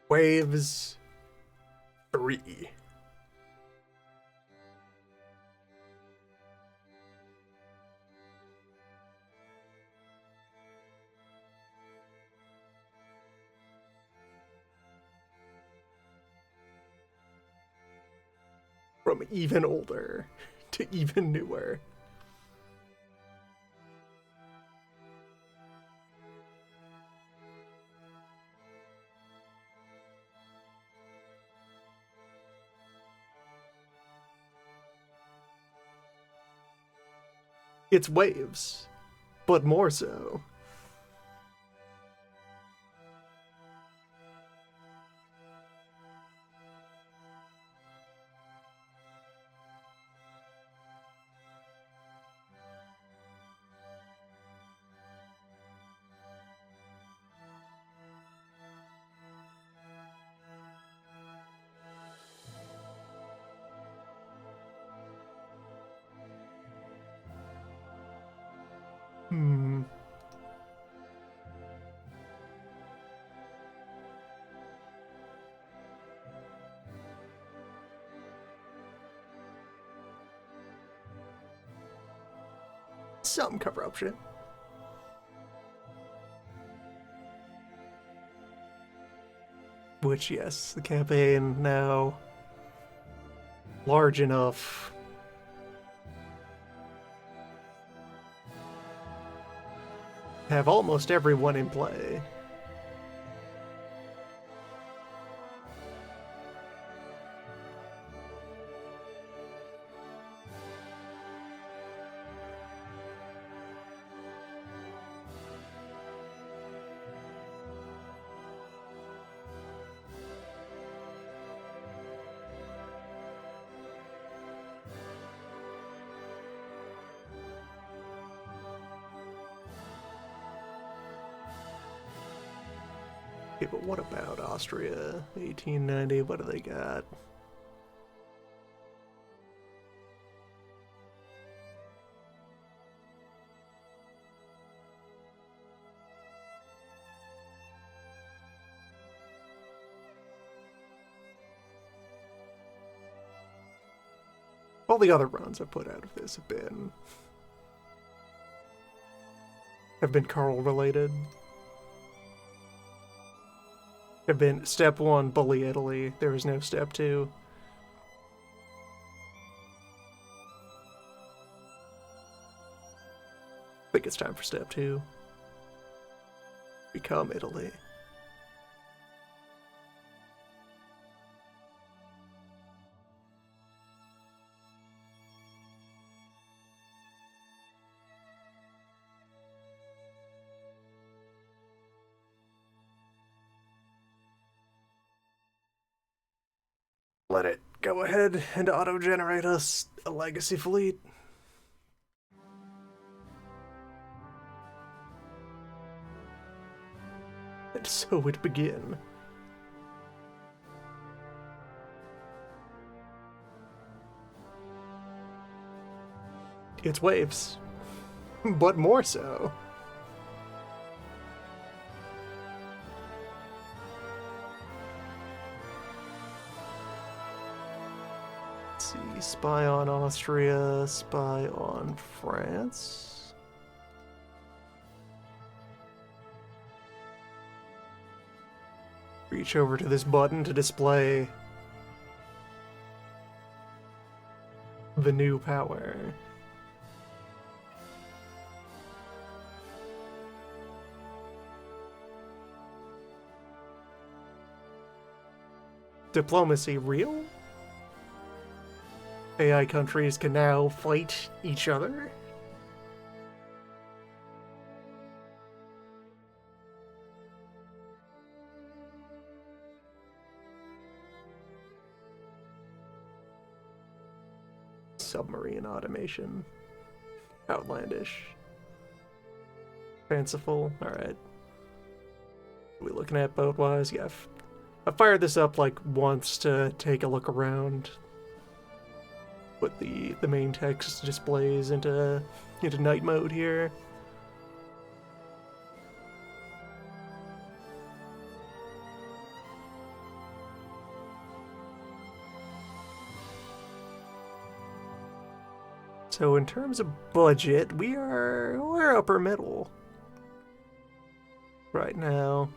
Waves 3. From even older to even newer. It's waves, but more so. Hmm. Some corruption. Which, yes, the campaign now large enough. Have almost everyone in play. Okay, but what about Austria? 1890, what do they got? All the other runs I've put out of this have been Carl related. Have been step 1, bully Italy. There is no step 2. I think it's time for step 2. Become Italy. Let it go ahead and auto-generate us a legacy fleet. And so it begin. It's waves, but more so. Let's see, spy on Austria, spy on France. Reach over to this button to display the new power. Diplomacy real? AI countries can now fight each other? Submarine automation. Outlandish. Fanciful. Alright. We looking at boat-wise? Yeah, I fired this up like once to take a look around. Put the main text displays into night mode here. So in terms of budget, we're upper middle right now.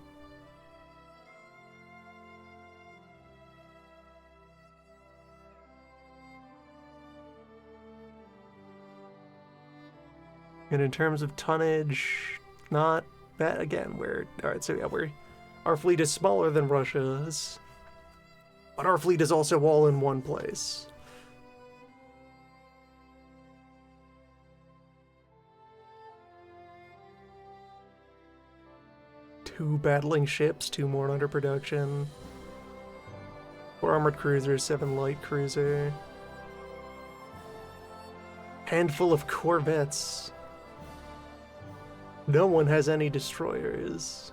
And in terms of tonnage, not bad. Again, alright. So yeah, our fleet is smaller than Russia's, but our fleet is also all in one place. Two battling ships, 2 more under production. 4 armored cruisers, 7 light cruiser. Handful of corvettes. No one has any destroyers.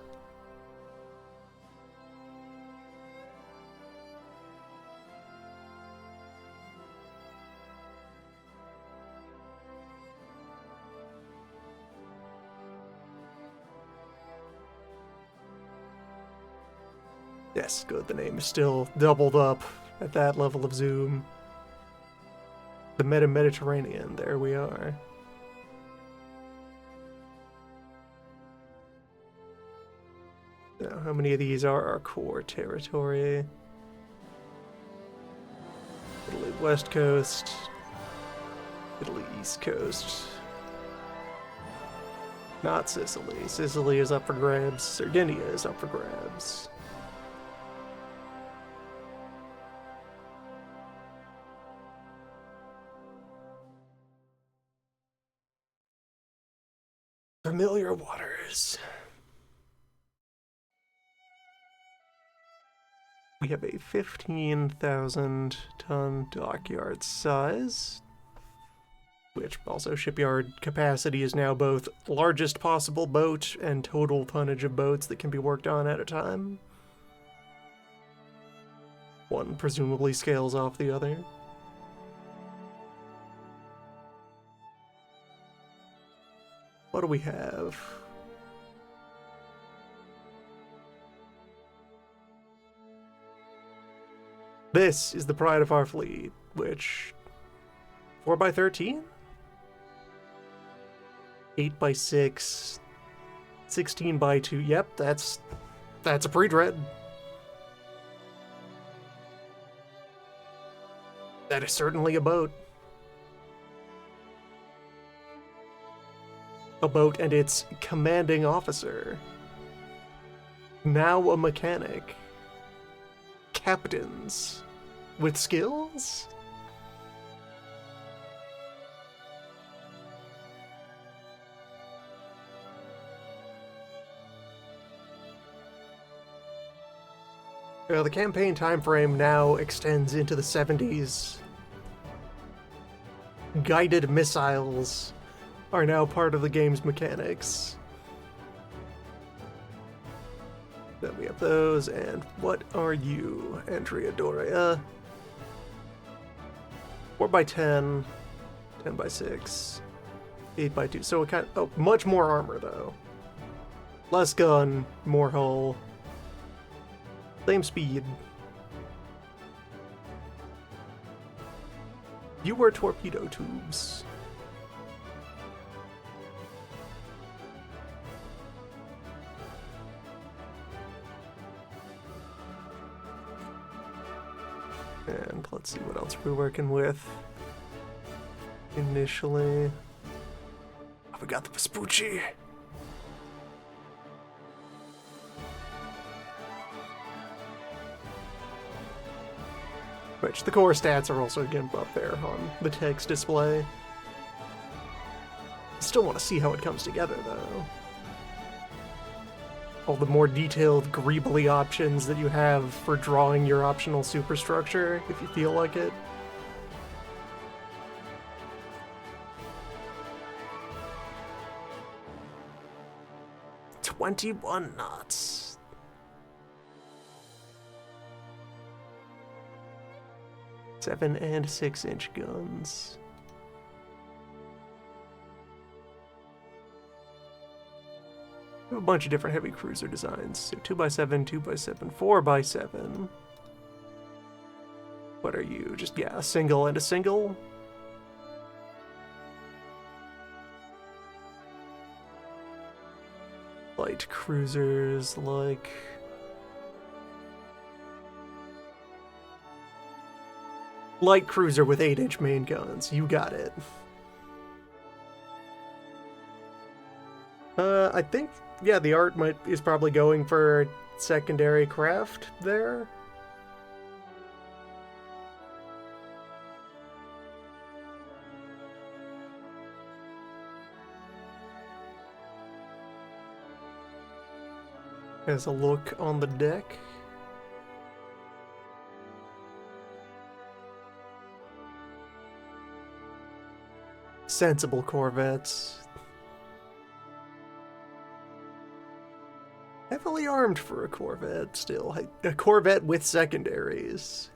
Yes, good. The name is still doubled up at that level of zoom. The Mediterranean, there we are. Now, how many of these are our core territory? Italy West Coast, Italy East Coast. Not Sicily. Sicily is up for grabs. Sardinia is up for grabs. Familiar waters. We have a 15,000 ton dockyard size, which also shipyard capacity is now both largest possible boat and total tonnage of boats that can be worked on at a time. One presumably scales off the other. What do we have? This is the pride of our fleet, which 4x13? 8x6, 16x2. Yep, that's a pre-dread. That is certainly a boat. A boat and its commanding officer. Now a mechanic. Captains with skills? The campaign time frame now extends into the 70s. Guided missiles are now part of the game's mechanics. Then we have those, and what are you, Andrea Doria? 4x10, 10x6, 8x2. So it much more armor though. Less gun, more hull. Same speed. Fewer torpedo tubes. And let's see what else we're working with. Initially. Oh, we got the Vespucci. Which the core stats are also again up there on the text display. Still want to see how it comes together though. All the more detailed, greebly options that you have for drawing your optional superstructure, if you feel like it. "21 knots. 7 and 6-inch guns. We have a bunch of different heavy cruiser designs. So 2x7, 2x7, 4x7. What are you? Just, yeah, a single and a single? light cruisers like light cruiser with 8-inch main guns. You got it. I think, yeah, the art is probably going for secondary craft there. Has a look on the deck. Sensible Corvettes. Heavily armed for a Corvette still. A Corvette with secondaries.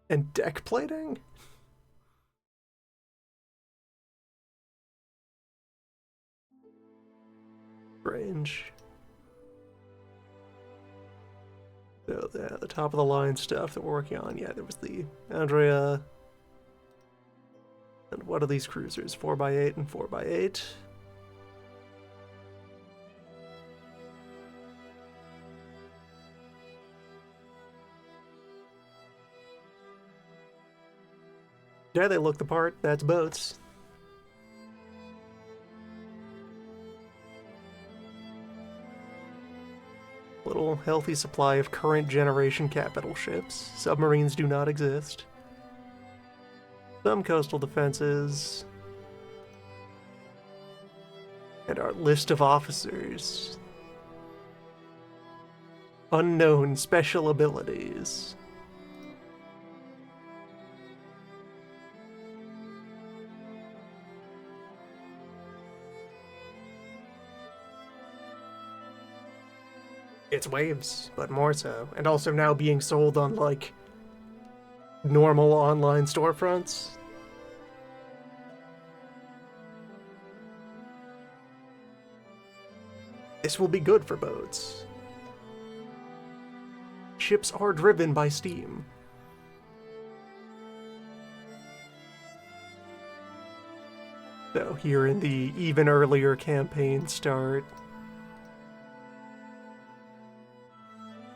And deck plating? Range. So yeah, the top of the line stuff that we're working on. Yeah, there was the Andrea. And what are these cruisers? 4x8 and 4x8. Yeah, they look the part. That's boats. Little healthy supply of current generation capital ships. Submarines do not exist. Some coastal defenses. And our list of officers. Unknown special abilities. It's waves, but more so. And also now being sold on, like, normal online storefronts. This will be good for boats. Ships are driven by steam. So here in the even earlier campaign start,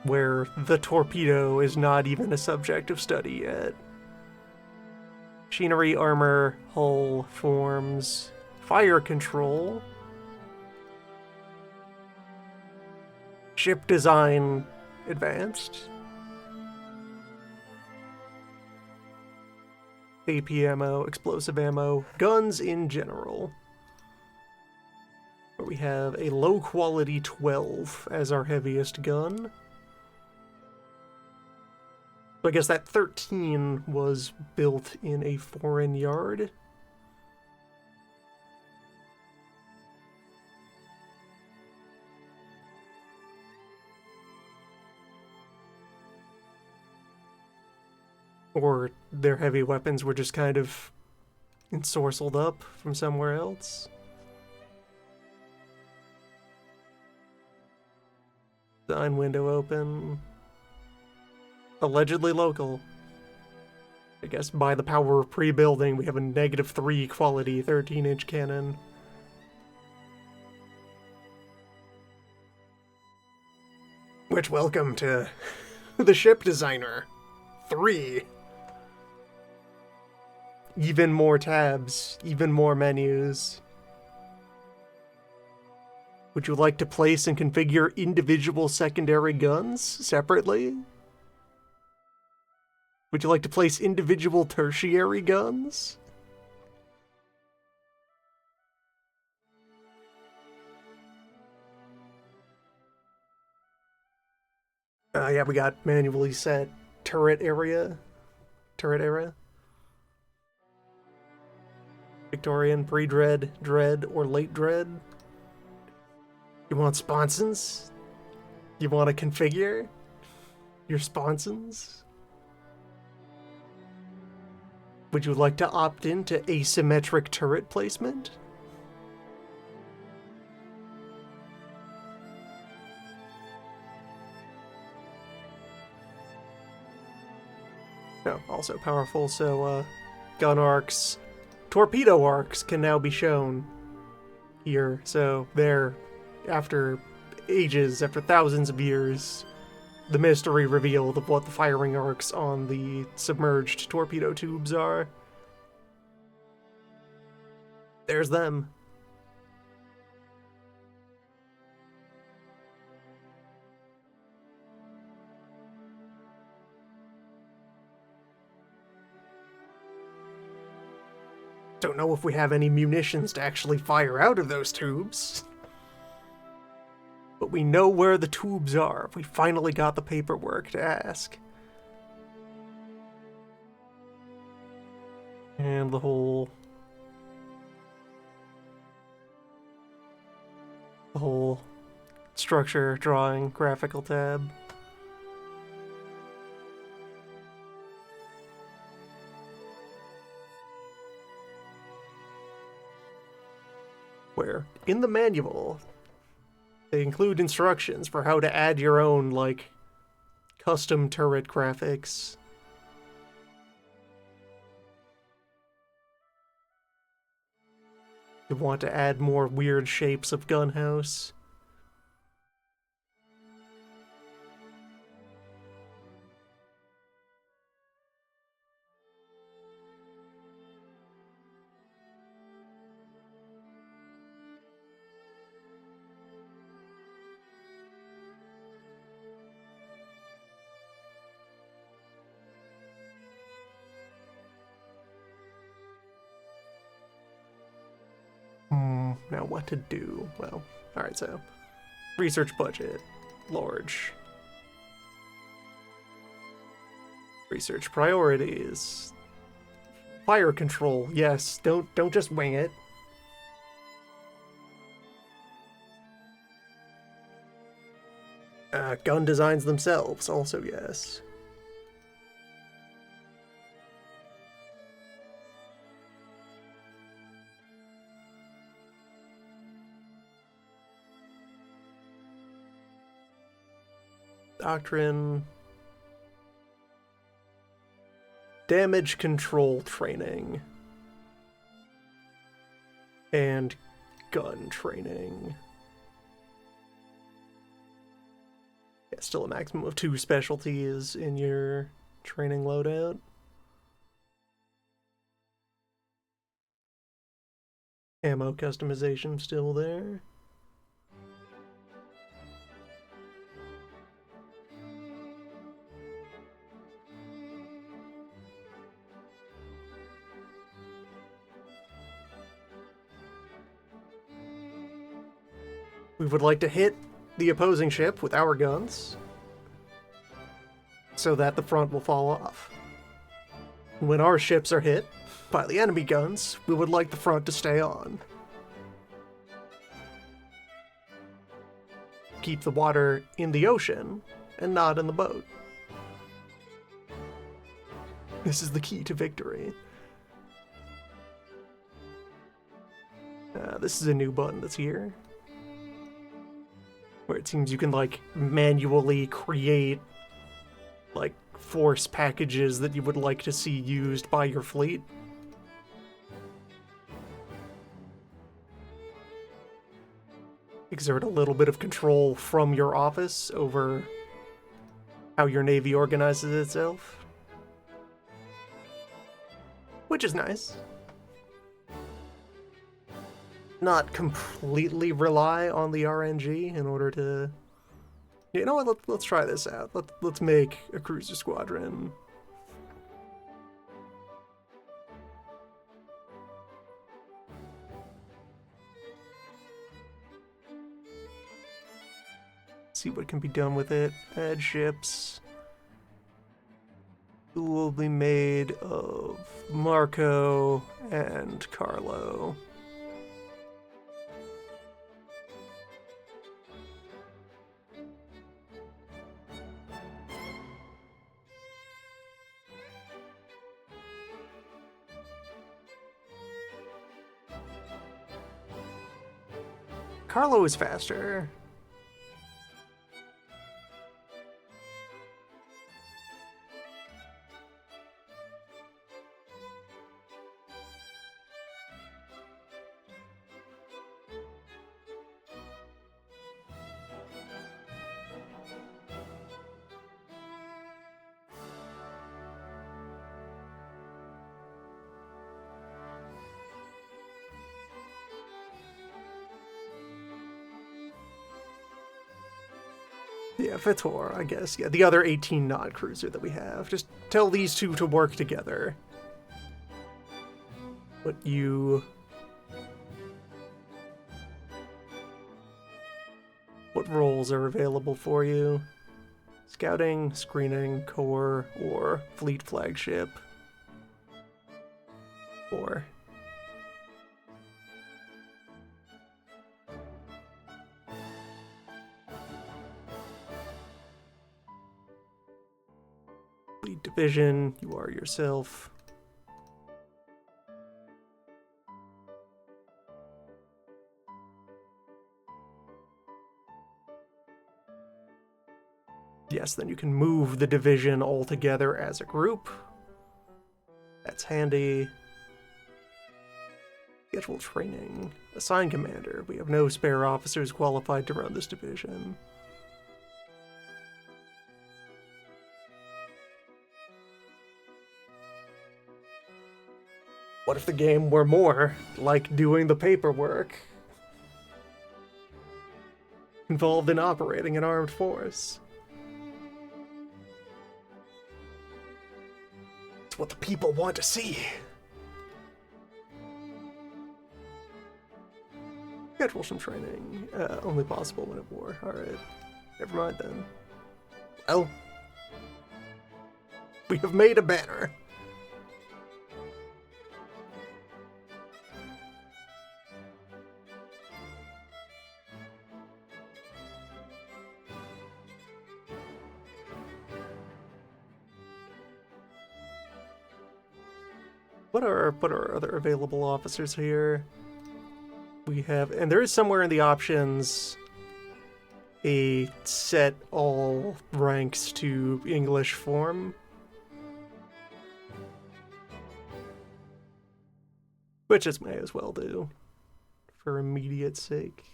where the torpedo is not even a subject of study yet. Machinery, armor, hull, forms, fire control, ship design advanced, AP ammo, explosive ammo, guns in general. Where we have a low quality 12 as our heaviest gun. So I guess that 13 was built in a foreign yard. Or their heavy weapons were just kind of ensorcelled up from somewhere else. Design window open. Allegedly local. I guess by the power of pre-building, we have a -3 quality 13-inch cannon. Which, welcome to the ship designer. 3. Even more tabs, even more menus. Would you like to place and configure individual secondary guns separately? Would you like to place individual tertiary guns? Yeah, we got manually set turret area. Victorian, pre-dread, dread, or late dread. You want sponsons? You want to configure your sponsons? Would you like to opt into asymmetric turret placement? No, also powerful, so gun arcs, torpedo arcs can now be shown here. So there, after ages, after thousands of years, the mystery revealed of what the firing arcs on the submerged torpedo tubes are. There's them. Don't know if we have any munitions to actually fire out of those tubes. But we know where the tubes are. We finally got the paperwork to ask. And the whole structure, drawing, graphical tab. Where, in the manual, they include instructions for how to add your own, like, custom turret graphics. You want to add more weird shapes of gunhouse. Now what to do? Well, alright, so research budget, large. Research priorities. Fire control, yes, don't just wing it. Gun designs themselves, also yes. Doctrine. Damage control training. And gun training. Yeah, still a maximum of 2 specialties in your training loadout. Ammo customization still there. We would like to hit the opposing ship with our guns so that the front will fall off. When our ships are hit by the enemy guns, we would like the front to stay on. Keep the water in the ocean and not in the boat. This is the key to victory. This is a new button that's here, where it seems you can, like, manually create, like, force packages that you would like to see used by your fleet. Exert a little bit of control from your office over how your navy organizes itself. Which is nice. Not completely rely on the RNG in order to... You know what, let's try this out. Let's make a cruiser squadron. See what can be done with it. Add ships. It will be made of Marco and Carlo. Carlo is faster. Yeah, Vitor, I guess. Yeah, the other 18 non-cruiser that we have. Just tell these two to work together. What roles are available for you? Scouting, screening, core, or fleet flagship? Or fleet division, you are yourself. Yes, then you can move the division all together as a group. That's handy. Schedule training. Assign commander. We have no spare officers qualified to run this division. What if the game were more like doing the paperwork? Involved in operating an armed force. It's what the people want to see. Schedule some training. Only possible when at war. Alright. Never mind then. Well, we have made a banner. What are other available officers here? We have, and there is somewhere in the options a set all ranks to English form. Which it may as well do, for immediate sake.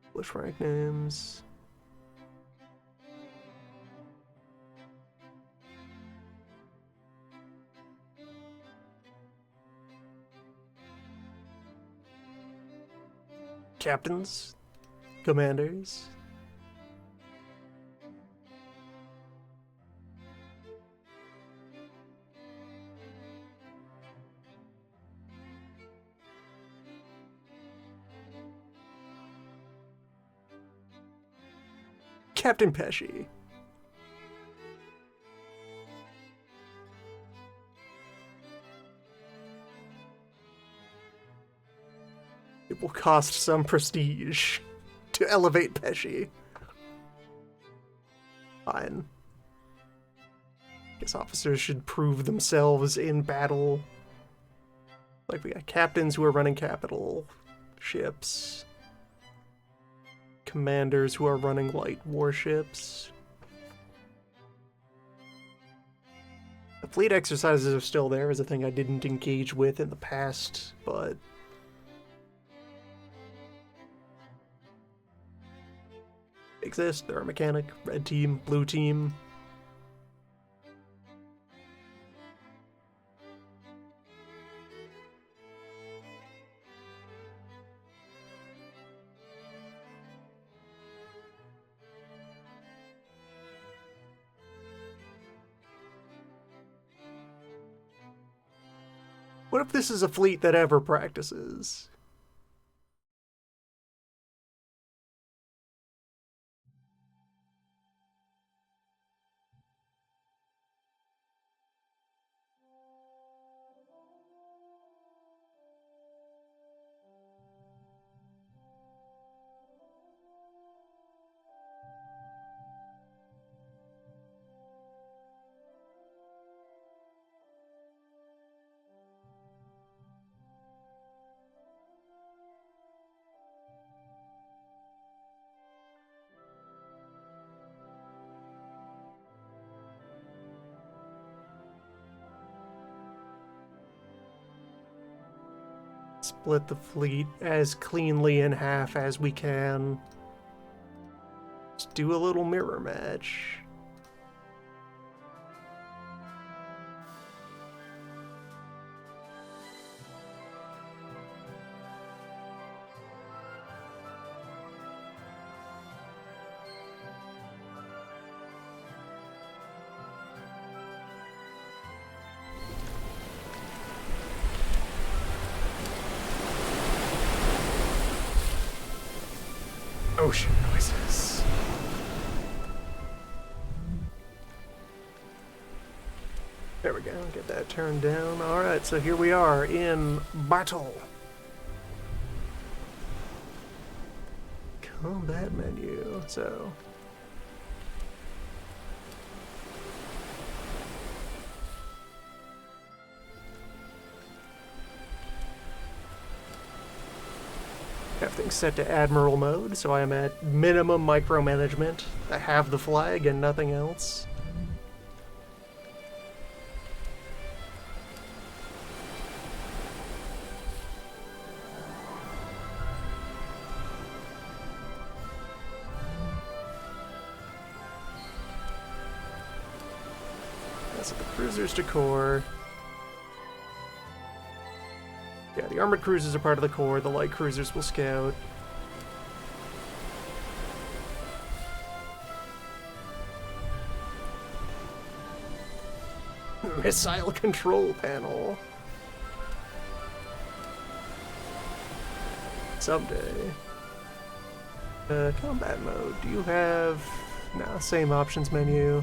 English rank names. Captains, commanders. Captain Pesci. It will cost some prestige to elevate Pesci. Fine. Guess officers should prove themselves in battle. Like, we got captains who are running capital ships. Commanders who are running light warships. The fleet exercises are still there as a thing I didn't engage with in the past, but exist. They're a mechanic. Red team, blue team. What if this is a fleet that ever practices? Split the fleet as cleanly in half as we can. Just do a little mirror match. Ocean noises. There we go, get that turned down. Alright, so here we are in battle. Combat menu, so... have things set to Admiral mode, so I am at minimum micromanagement. I have the flag and nothing else. That's the cruisers to core. Yeah, the armored cruisers are part of the core, the light cruisers will scout. Missile control panel. Someday. Combat mode. Do you have... Nah, same options menu.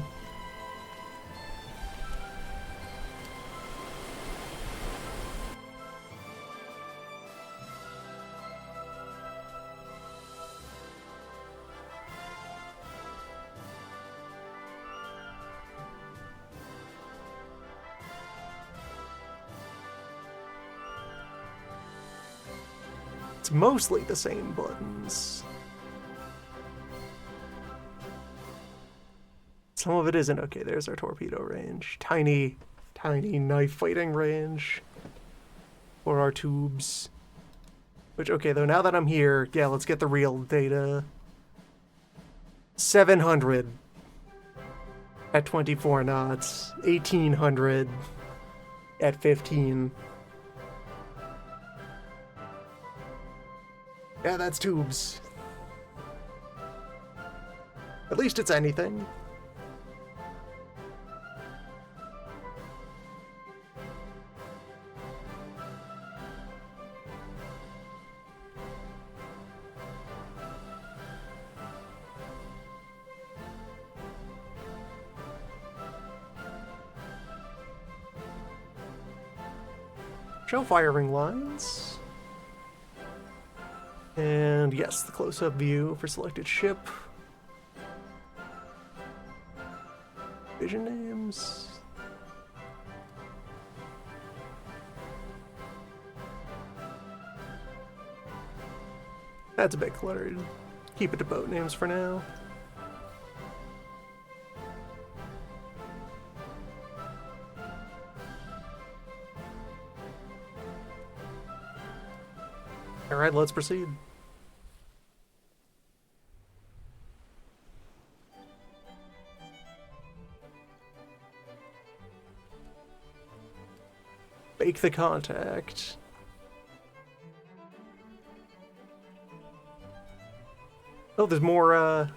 It's mostly the same buttons. Some of it isn't. Okay, there's our torpedo range. Tiny, tiny knife fighting range. For our tubes. Which, okay, though, now that I'm here, yeah, let's get the real data. 700 at 24 knots. 1800 at 15. Yeah, that's tubes. At least it's anything. Show firing lines. And yes, the close-up view for selected ship. Vision names. That's a bit cluttered. Keep it to boat names for now. Alright, let's proceed. Make the contact. Oh, there's more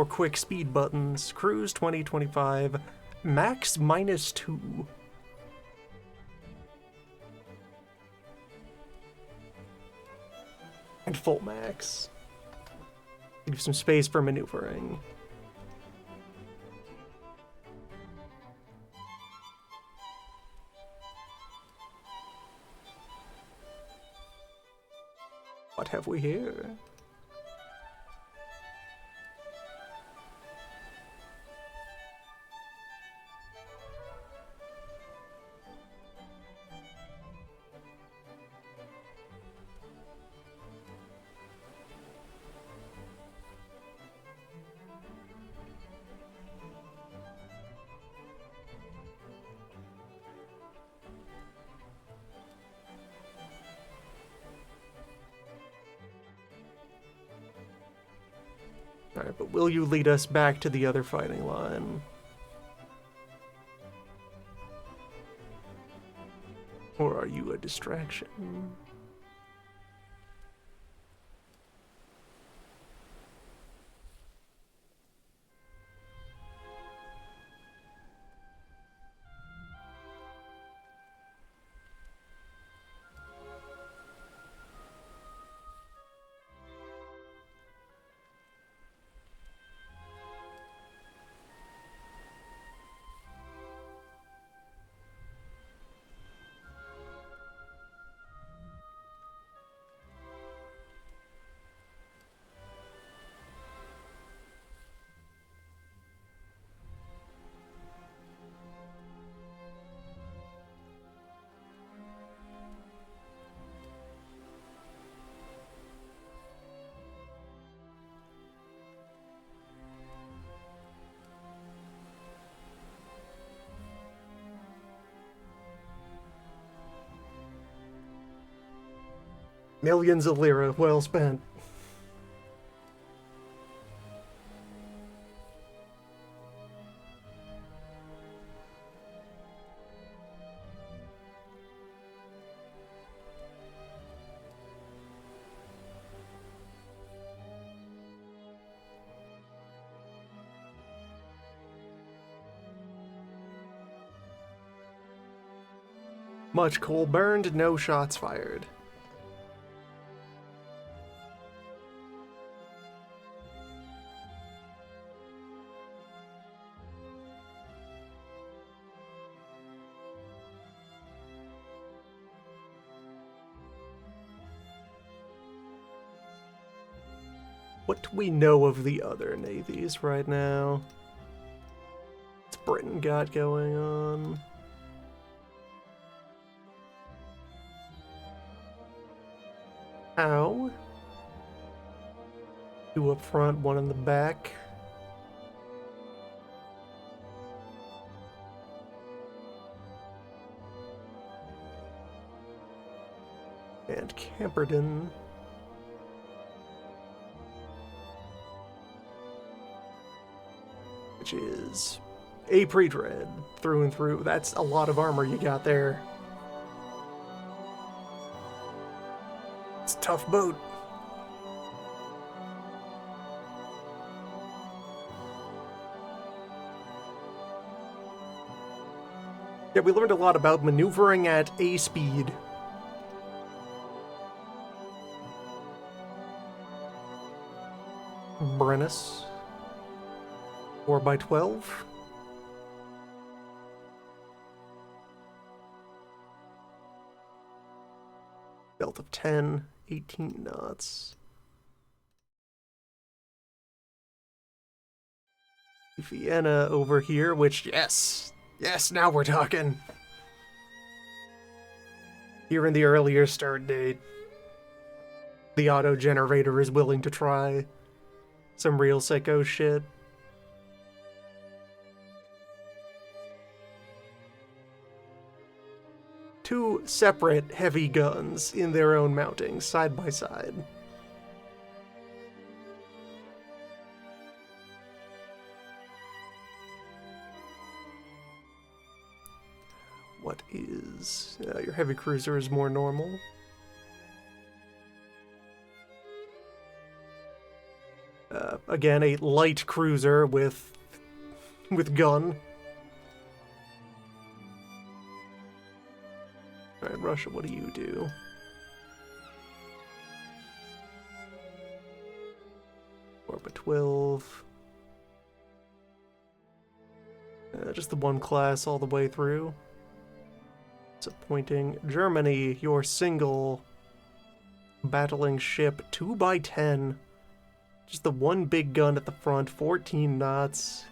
quick speed buttons. Cruise 2025, max -2. And full max. Leave some space for maneuvering. What have we here? Alright, but will you lead us back to the other fighting line? Or are you a distraction? Millions of lira, well spent. Much coal burned, no shots fired. What do we know of the other navies right now? What's Britain got going on? Ow. Two up front, one in the back. And Camperdown. Which is a pre-dread through and through. That's a lot of armor you got there. It's a tough boat. Yeah, we learned a lot about maneuvering at A speed. Brennus. 4x12. Belt of 10, 18 knots. Vienna over here, which, yes, now we're talking. Here in the earlier start date, the auto generator is willing to try some real sicko shit. Two separate heavy guns in their own mountings, side by side. What is... your heavy cruiser is more normal. Again, a light cruiser with gun. Alright, Russia, what do you do? Orbit 12. Just the one class all the way through. Disappointing. Germany, your single battling ship, 2x10. Just the one big gun at the front, 14 knots.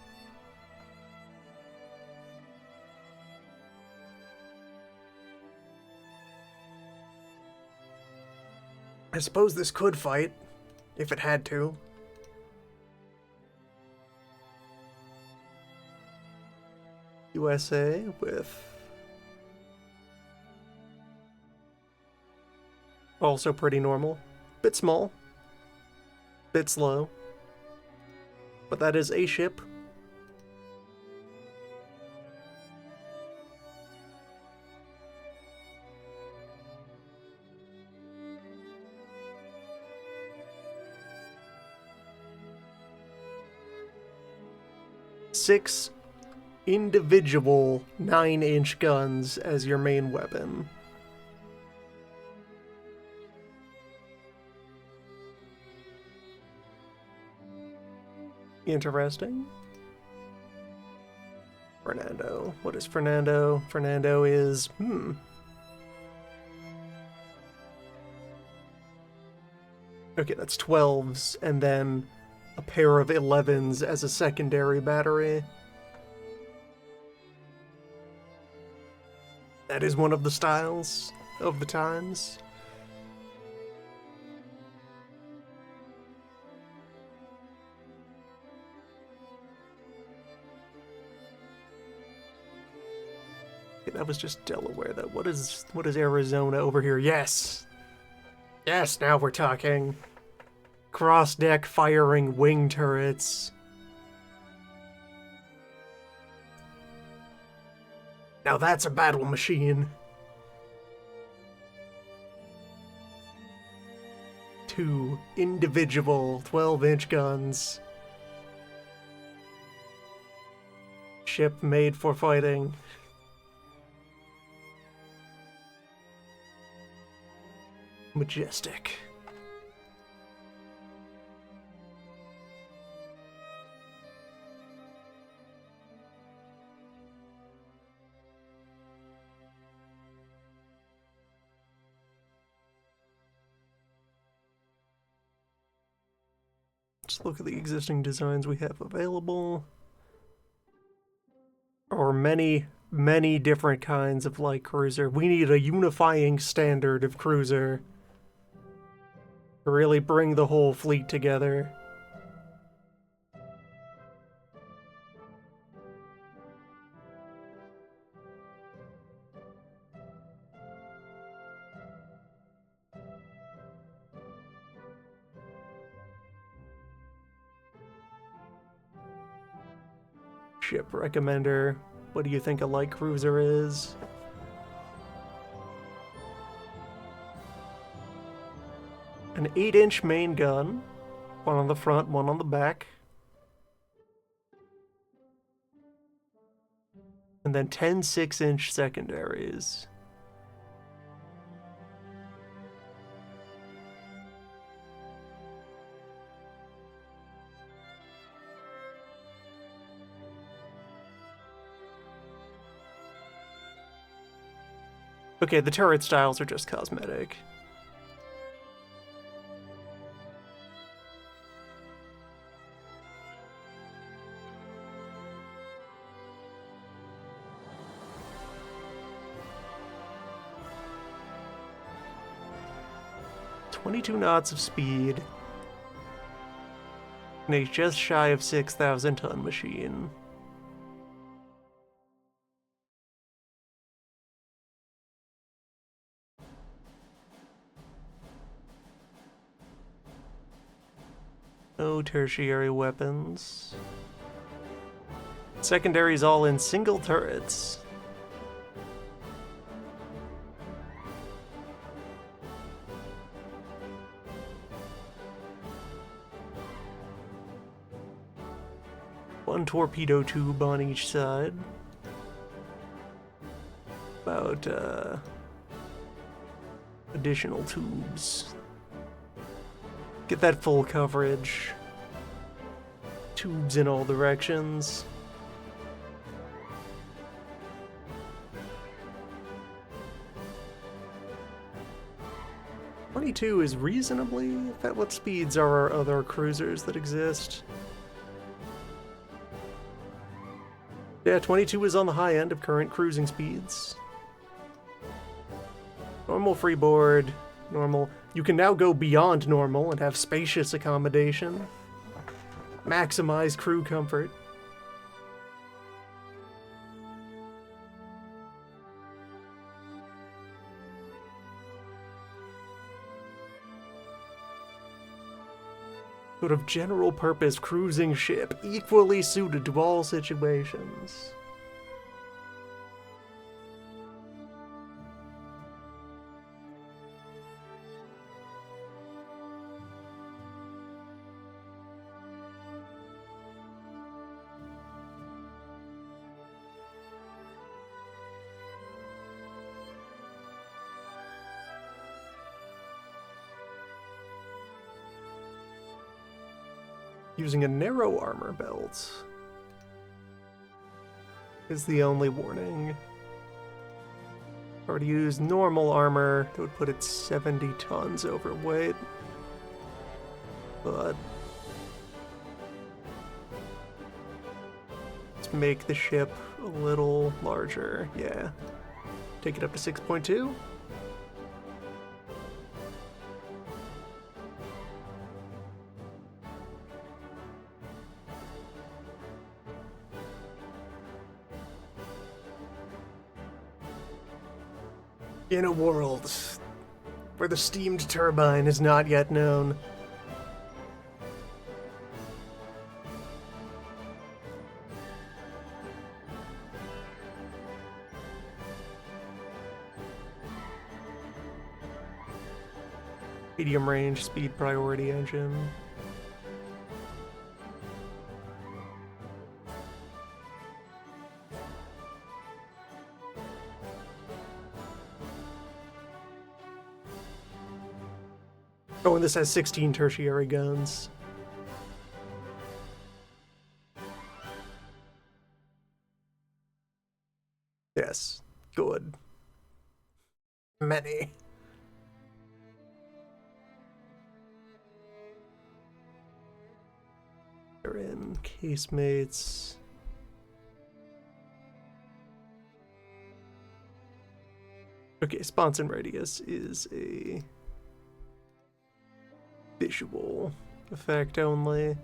I suppose this could fight, if it had to. USA with... also pretty normal. Bit small. Bit slow. But that is a ship. Six individual 9-inch guns as your main weapon. Interesting. Fernando. What is Fernando? Fernando is... Okay, that's 12s, and then a pair of 11s as a secondary battery. That is one of the styles of the times. Okay, that was just Delaware, though. What is Arizona over here? Yes! Yes, now we're talking. Cross-deck firing wing turrets. Now that's a battle machine. 2 individual 12-inch guns. Ship made for fighting. Majestic. Let's look at the existing designs we have available. Or many, many different kinds of light cruiser. We need a unifying standard of cruiser to really bring the whole fleet together. Ship recommender. What do you think a light cruiser is? An 8-inch main gun. One on the front, one on the back. And then 10 6-inch secondaries. Okay, the turret styles are just cosmetic. .22 knots of speed. And a just shy of 6,000 ton machine. No tertiary weapons. Secondaries all in single turrets. One torpedo tube on each side. About, additional tubes. Get that full coverage. Tubes in all directions. .22 is reasonably at what speeds are our other cruisers that exist. Yeah, 22 is on the high end of current cruising speeds. Normal freeboard, normal. You can now go beyond normal and have spacious accommodation. Maximize crew comfort. Sort of general purpose cruising ship, equally suited to all situations. Using a narrow armor belt is the only warning. If I were to use normal armor, it would put it 70 tons overweight. But let's make the ship a little larger. Yeah. Take it up to 6.2. In a world where the steamed turbine is not yet known. Medium range, speed priority engine. Oh, and this has 16 tertiary guns. Yes, good. Many. They're in casemates. Okay, sponson radius is a visual effect only.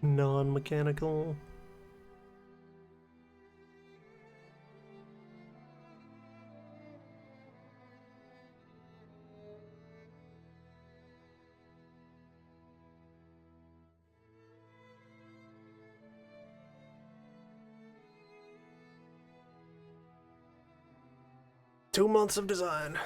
Non-mechanical. Two months of design.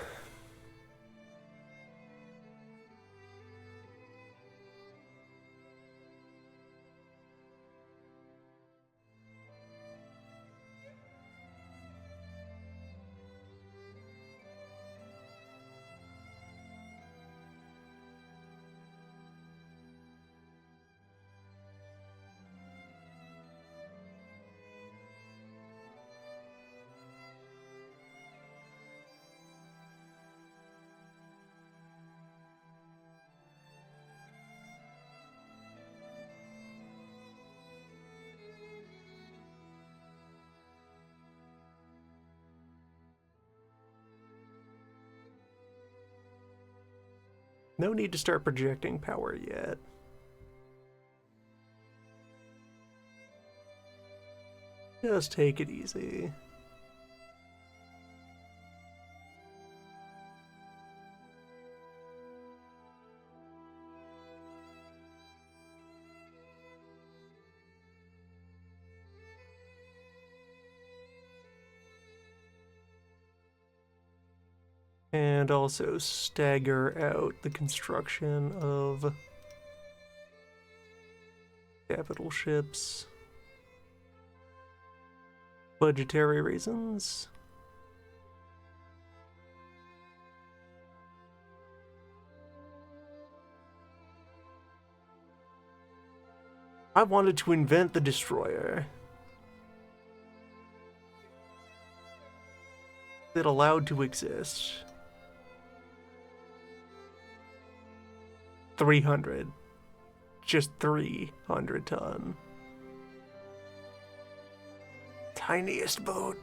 No need to start projecting power yet. Just take it easy. And also stagger out the construction of capital ships. Budgetary reasons. I wanted to invent the destroyer. It allowed to exist. 300. Just 300 ton. Tiniest boat.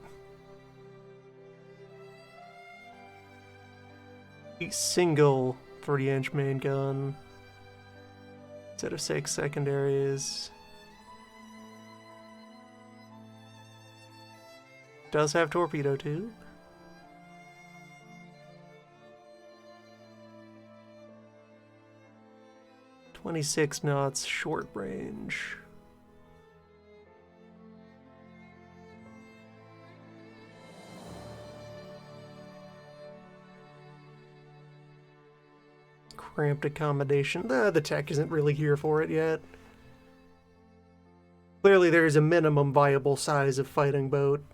A single 30-inch main gun. Instead of 6 secondaries. Does have torpedo tube. .26 knots short range. Cramped accommodation. The tech isn't really here for it yet. Clearly there is a minimum viable size of fighting boat.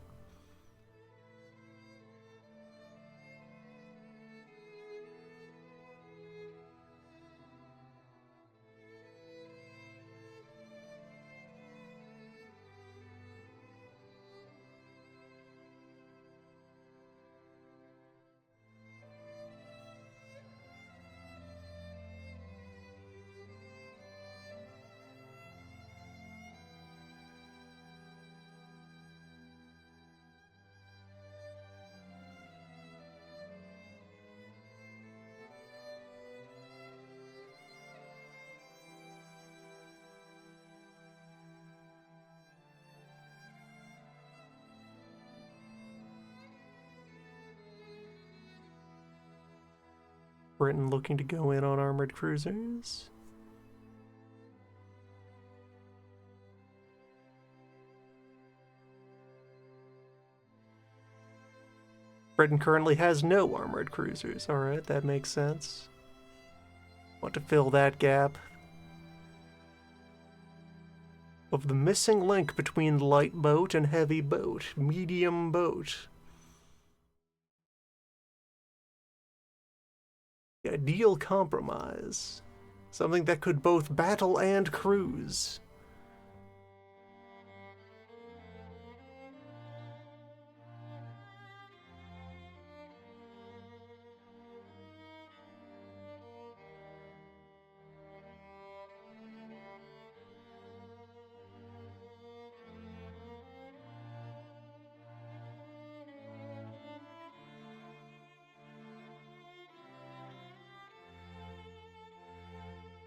Britain looking to go in on armored cruisers. Britain currently has no armored cruisers. Alright, that makes sense. Want to fill that gap of the missing link between light boat and heavy boat, medium boat. The ideal compromise. Something that could both battle and cruise.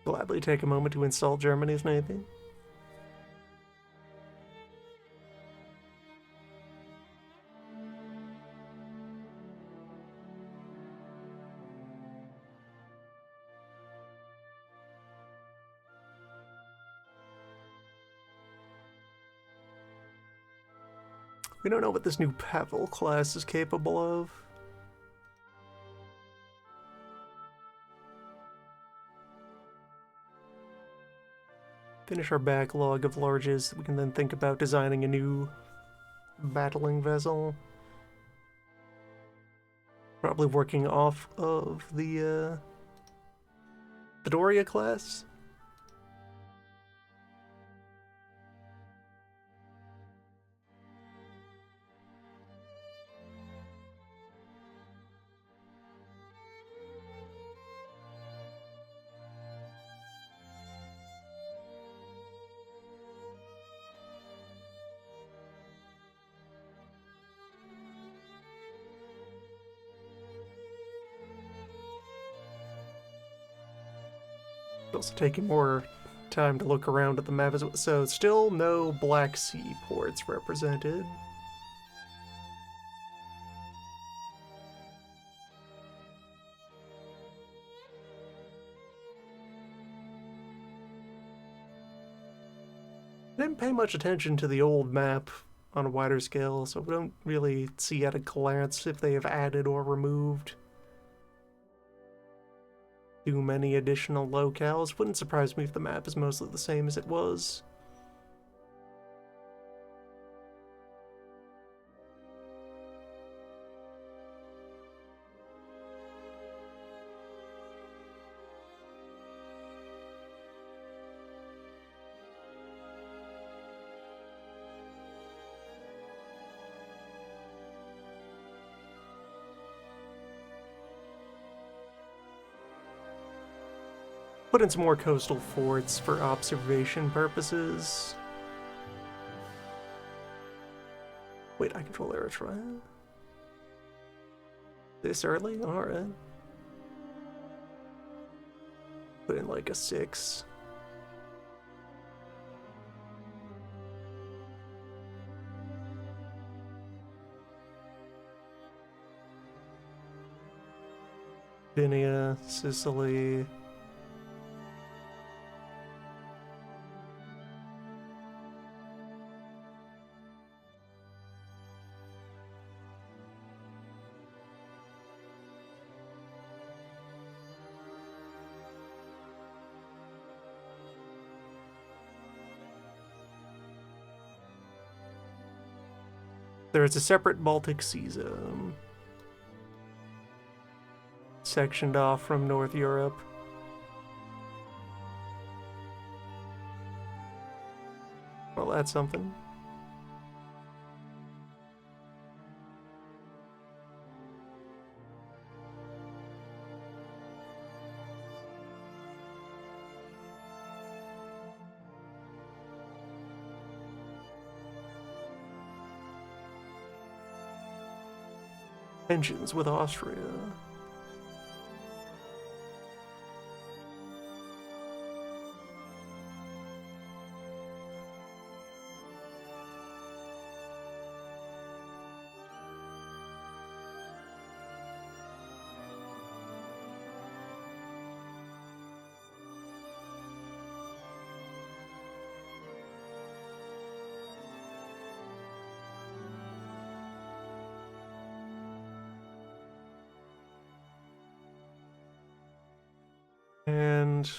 Gladly take a moment to insult Germany's navy. We don't know what this new Pavel class is capable of. Finish our backlog of larges. We can then think about designing a new battling vessel. Probably working off of the Doria class. Also taking more time to look around at the map as well. So still no Black Sea ports represented. I didn't pay much attention to the old map on a wider scale, so we don't really see at a glance if they have added or removed too many additional locales. Wouldn't surprise me if the map is mostly the same as it was. Put in some more coastal forts for observation purposes. Wait, I control Eritrea? This early? Alright. Put in like a 6. Bithynia, Sicily. There is a separate Baltic Sea zone, sectioned off from North Europe. Well, that's something. Tensions with Austria. and...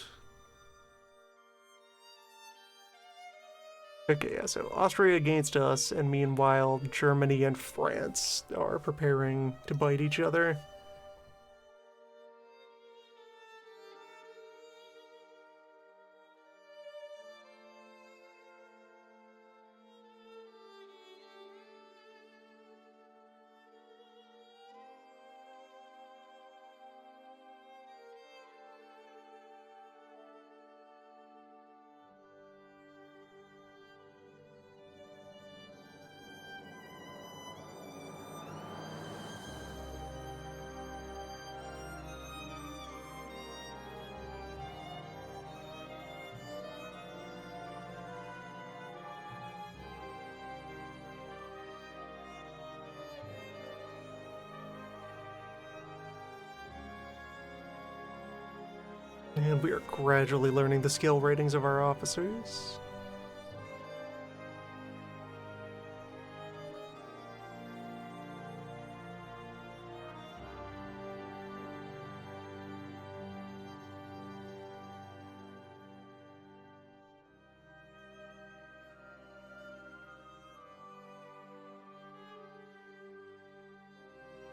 Okay, yeah, so Austria against us, and meanwhile, Germany and France are preparing to bite each other. And we are gradually learning the skill ratings of our officers.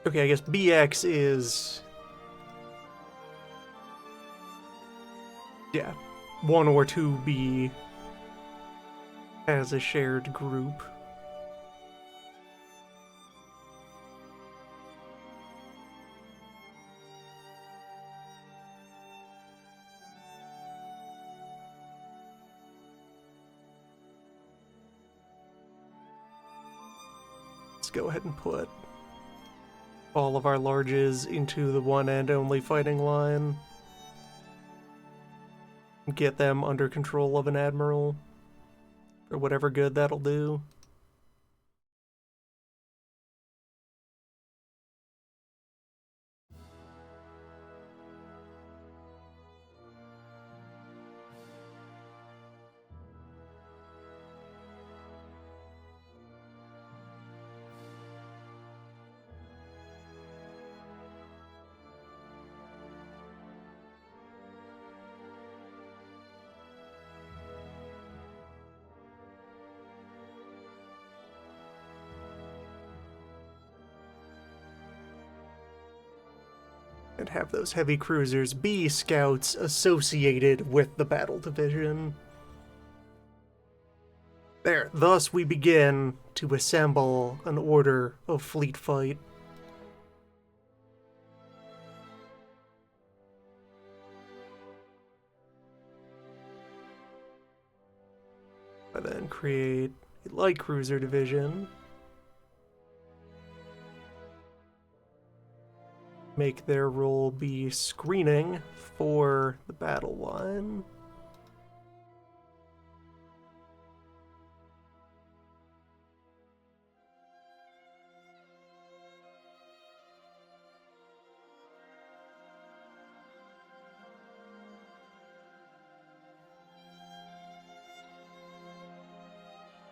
Okay, I guess BX is... yeah, 1 or 2B as a shared group. Let's go ahead and put all of our larges into the one and only fighting line. Get them under control of an admiral for whatever good that'll do. And have those heavy cruisers be scouts associated with the battle division. There, thus we begin to assemble an order of fleet fight. I then create a light cruiser division. Make their role be screening for the battle line.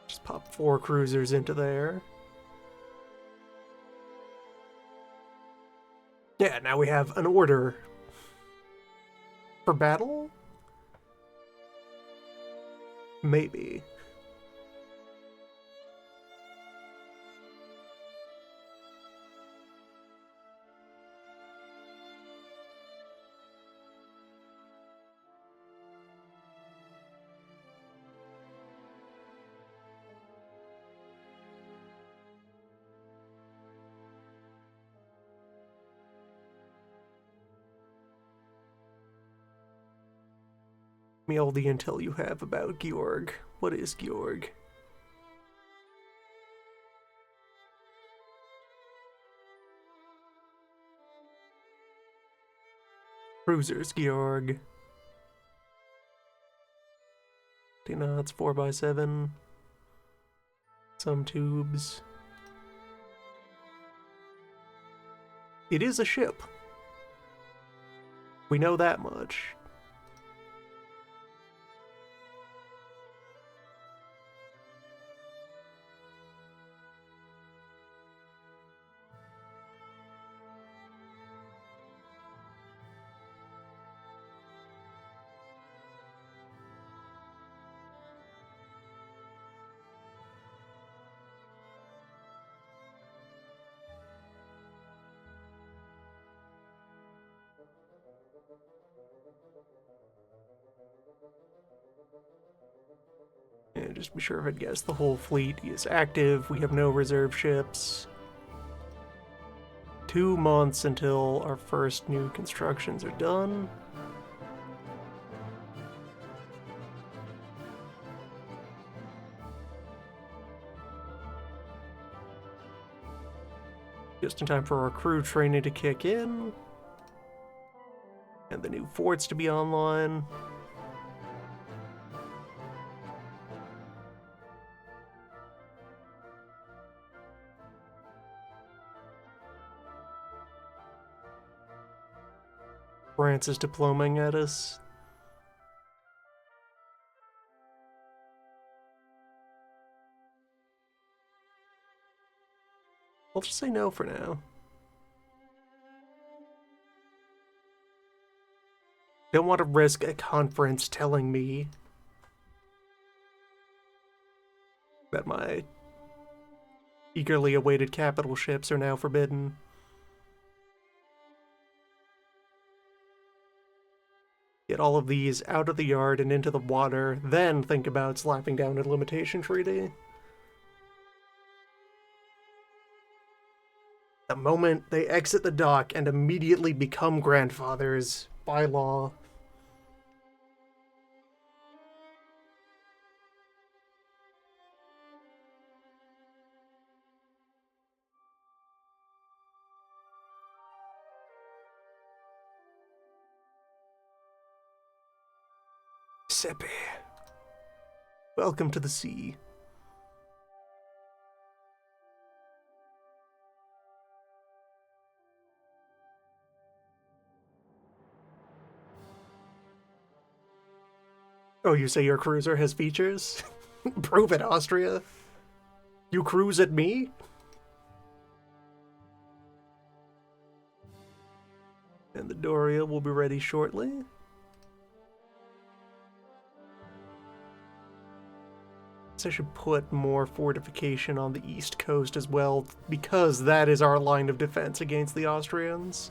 Just pop 4 cruisers into there. Yeah, now we have an order for battle? Maybe. Me all the intel you have about Georg. What is Georg? Cruisers, Georg. 50 knots, 4x7. Some tubes. It is a ship. We know that much. And just be sure if it guess the whole fleet is active. We have no reserve ships. 2 months until our first new constructions are done. Just in time for our crew training to kick in. And the new forts to be online. France is diplomating at us. I'll just say no for now. Don't want to risk a conference telling me that my eagerly awaited capital ships are now forbidden. Get all of these out of the yard and into the water, then think about slapping down a limitation treaty. The moment they exit the dock and immediately become grandfathers by law. Seppi, welcome to the sea. Oh, you say your cruiser has features? Prove it, Austria. You cruise at me? And the Doria will be ready shortly. I should put more fortification on the east coast as well, because that is our line of defense against the Austrians.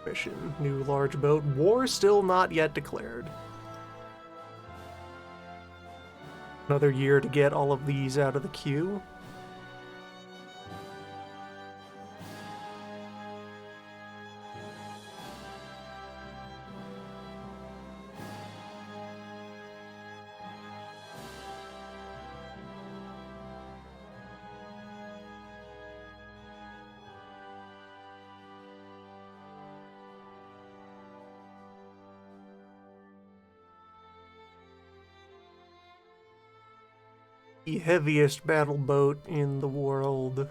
Mission, new large boat, war still not yet declared. Another year to get all of these out of the queue. The heaviest battle boat in the world.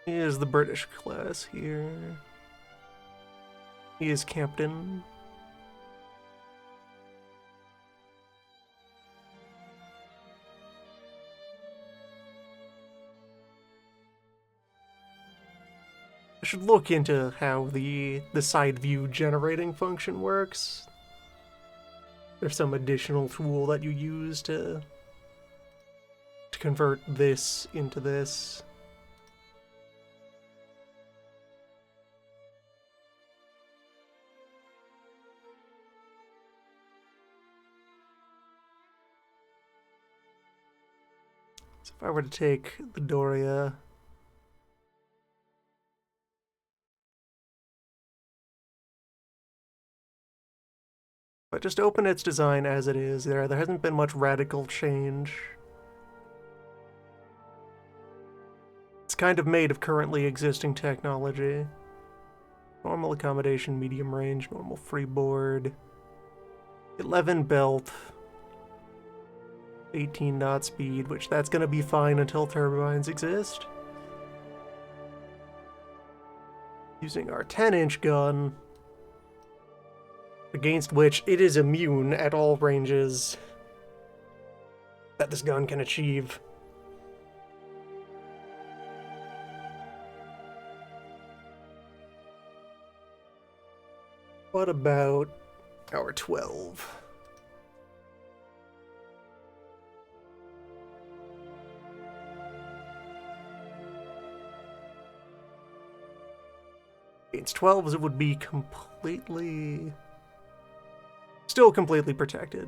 Is the British class here. He is captain. I should look into how the side view generating function works. There's some additional tool that you use to convert this into this. So if I were to take the Doria, but just open its design as it is, there hasn't been much radical change. It's kind of made of currently existing technology. Normal accommodation, medium range, normal freeboard. 11 belt. 18 knot speed, which that's gonna be fine until turbines exist. Using our 10-inch gun, against which it is immune at all ranges that this gun can achieve. what about our 12? Against 12s, it would be completely... still completely protected.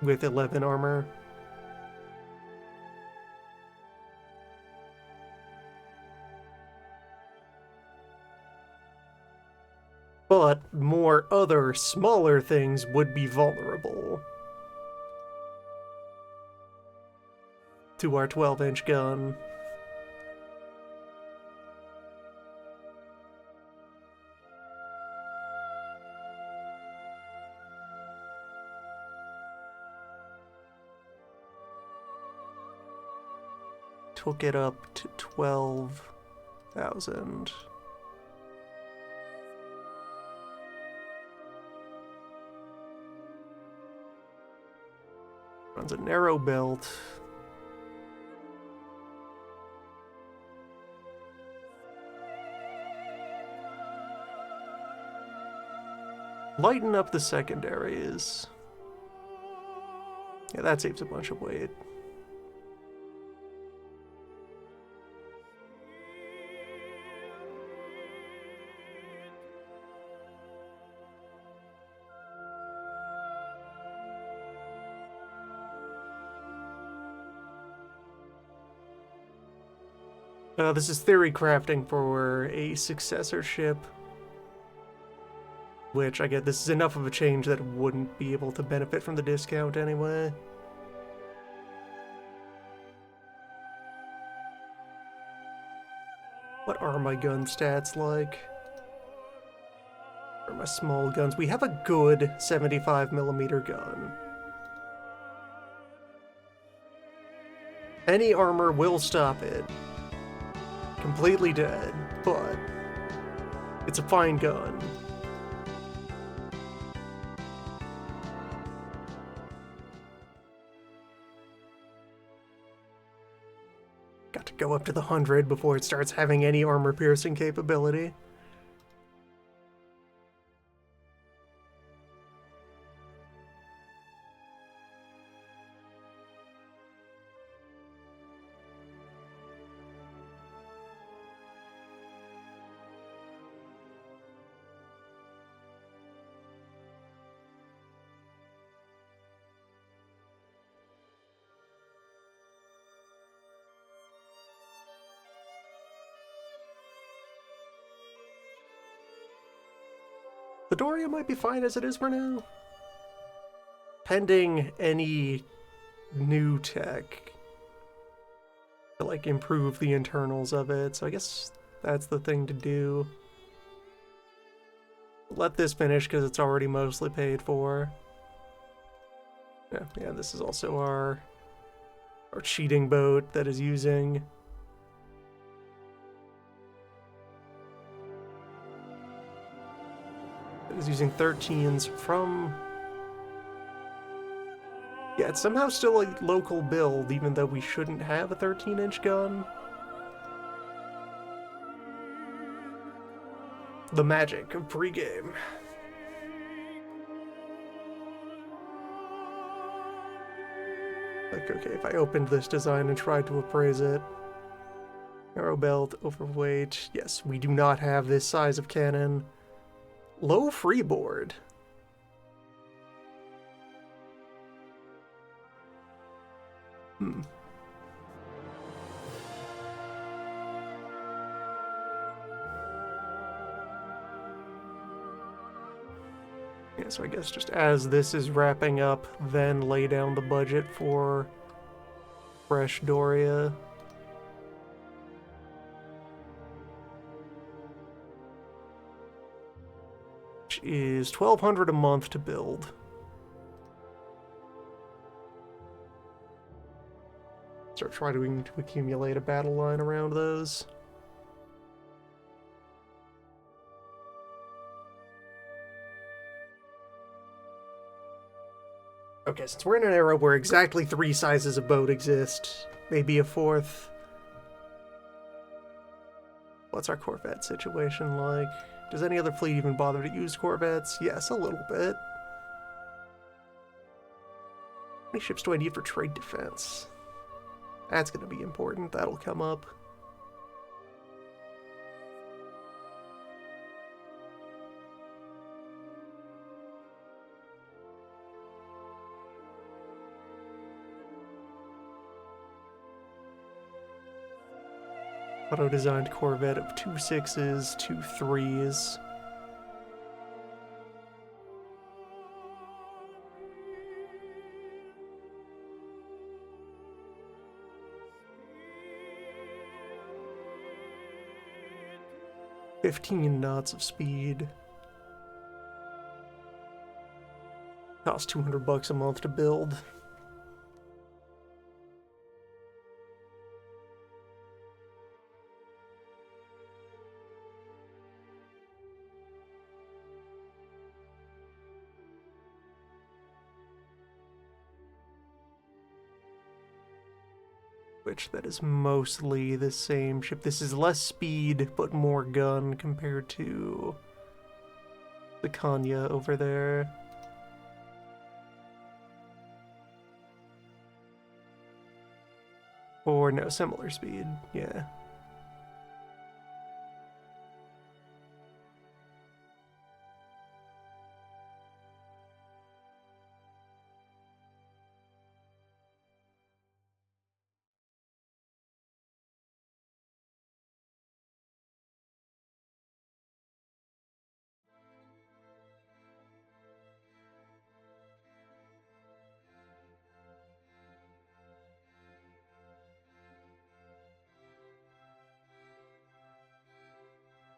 With 11 armor. But more other, smaller things would be vulnerable to our 12-inch gun. Took it up to 12,000. Runs a narrow belt. Lighten up the secondaries. Yeah, that saves a bunch of weight. This is theory crafting for a successor ship. Which, I get, this is enough of a change that it wouldn't be able to benefit from the discount anyway. What are my gun stats like? Or my small guns? We have a good 75mm gun. Any armor will stop it. Completely dead, but it's a fine gun. Got to go up to the 100 before it starts having any armor-piercing capability. The Doria might be fine as it is for now. Pending any new tech to, like, improve the internals of it, so I guess that's the thing to do. Let this finish, because it's already mostly paid for. Yeah, this is also our cheating boat that is using... is using 13s from... Yeah, it's somehow still a local build, even though we shouldn't have a 13-inch gun. The magic of pregame. Like, okay, if I opened this design and tried to appraise it... Narrow belt, overweight... Yes, we do not have this size of cannon. Low freeboard. Yeah, so I guess just as this is wrapping up, then lay down the budget for fresh Doria. Which is $1,200 a month to build. Start trying to accumulate a battle line around those. Okay, since we're in an era where exactly 3 sizes of boat exist, maybe a 4th. what's our Corvette situation like? Does any other fleet even bother to use Corvettes? Yes, a little bit. How many ships do I need for trade defense? That's going to be important. That'll come up. Auto-designed Corvette of 2 6s, 2 3s. $15 knots of speed. Costs $200 a month to build. Which that is mostly the same ship. This is less speed, but more gun compared to the Kanya over there. Or no, similar speed, yeah.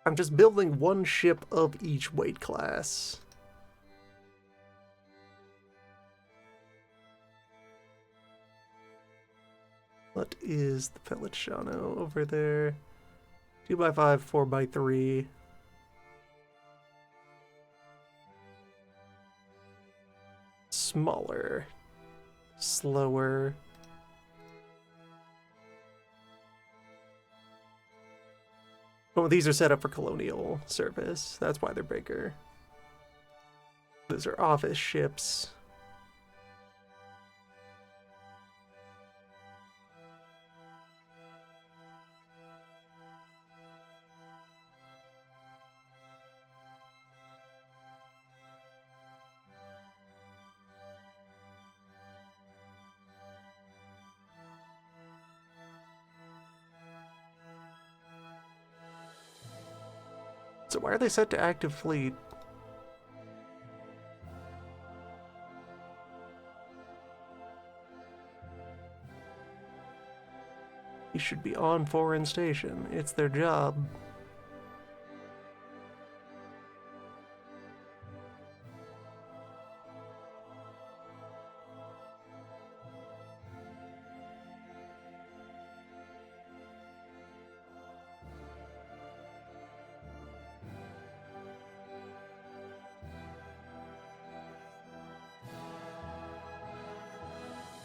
I'm just building one ship of each weight class. What is the Feliciano over there? 2x5, 4x3. Smaller. Slower. Oh, these are set up for colonial service. That's why they're bigger. Those are office ships. So why are they set to active fleet? He should be on foreign station. It's their job.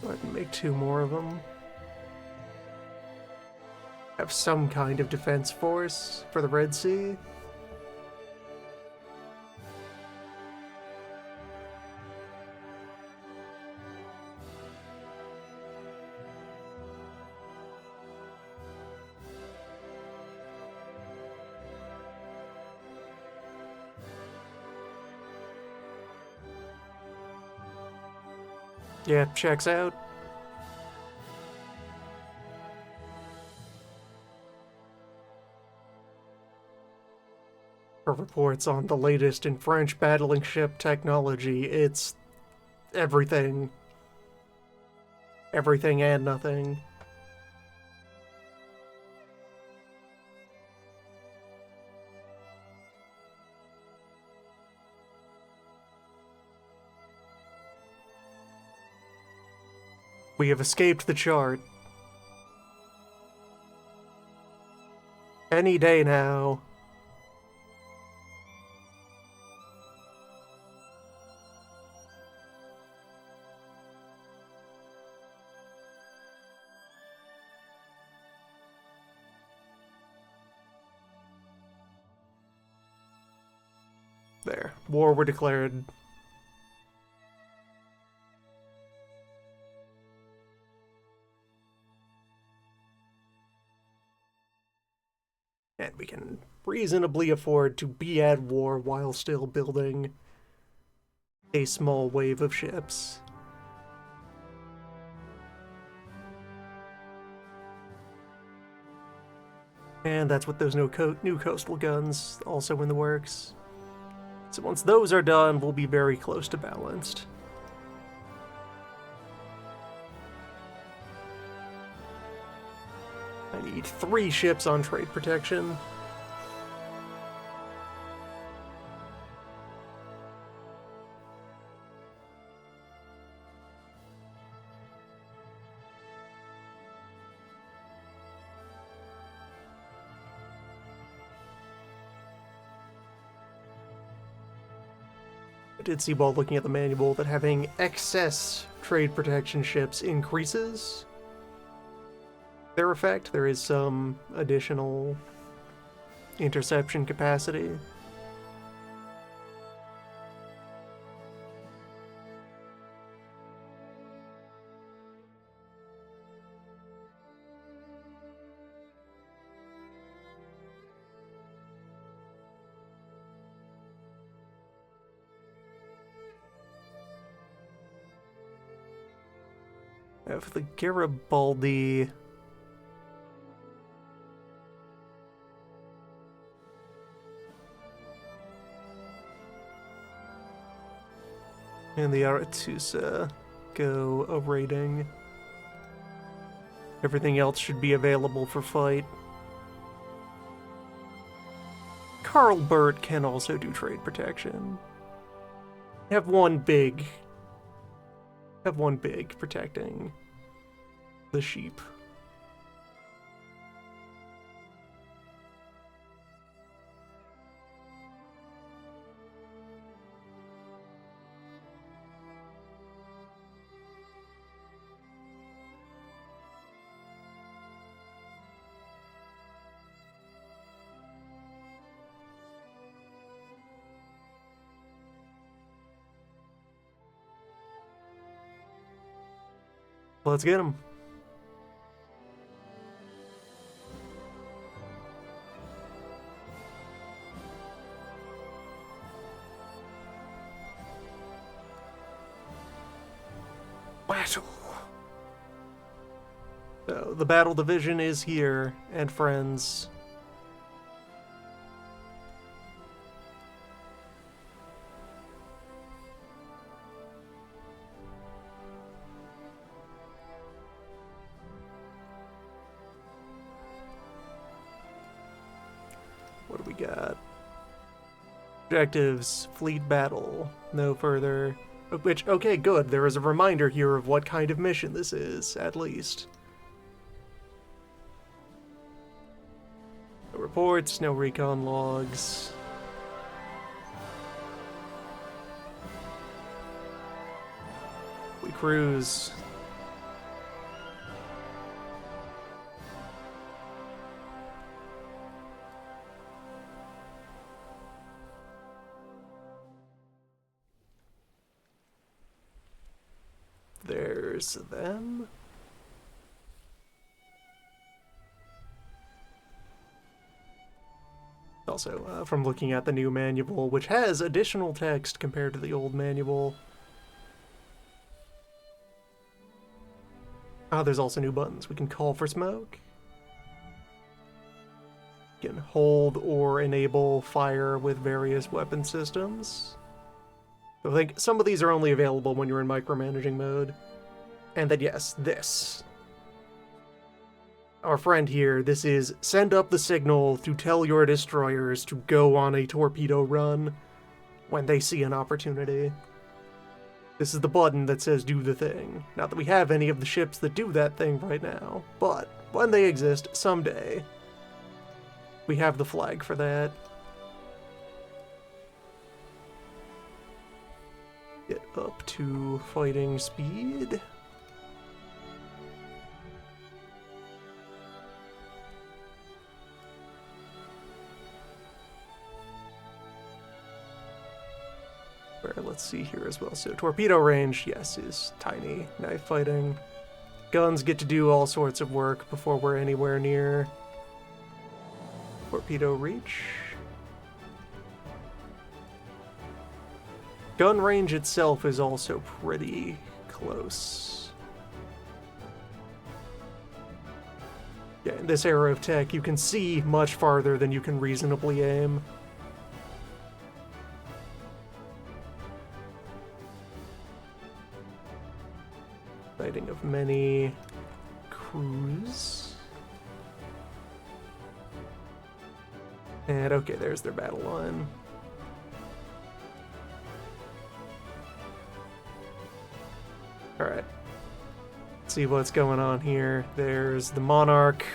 Go ahead and make 2 more of them. Have some kind of defense force for the Red Sea. Yeah, checks out. For reports on the latest in French battling ship technology, it's everything. Everything and nothing. We have escaped the chart. Any day now. There. War were declared. And we can reasonably afford to be at war while still building a small wave of ships. And that's with those new coastal guns also in the works. So once those are done, we'll be very close to balanced. I need 3 ships on trade protection. I did see while looking at the manual that having excess trade protection ships increases their effect. There is some additional interception capacity. If the Garibaldi and the Arethusa go a rating, everything else should be available for fight. Karl Burt can also do trade protection. Have one big protecting the sheep. Let's get him. Battle. So the battle division is here, and friends. What do we got? Objectives, fleet battle, no further. Which, okay, good. There is a reminder here of what kind of mission this is, at least. No reports, no recon logs. We cruise. There's them. Also, from looking at the new manual, which has additional text compared to the old manual. There's also new buttons. We can call for smoke. We can hold or enable fire with various weapon systems. So I think some of these are only available when you're in micromanaging mode. And then yes, this. Our friend here, this is send up the signal to tell your destroyers to go on a torpedo run when they see an opportunity. This is the button that says do the thing. Not that we have any of the ships that do that thing right now, but when they exist someday, we have the flag for that. Get up to fighting speed. let's see here as well. So torpedo range, yes, is tiny. Knife fighting. Guns get to do all sorts of work before we're anywhere near. Torpedo reach. Gun range itself is also pretty close. Yeah, in this era of tech, you can see much farther than you can reasonably aim. Sighting of many crews. And okay, there's their battle line. Alright. Let's see what's going on here. There's the Monarch.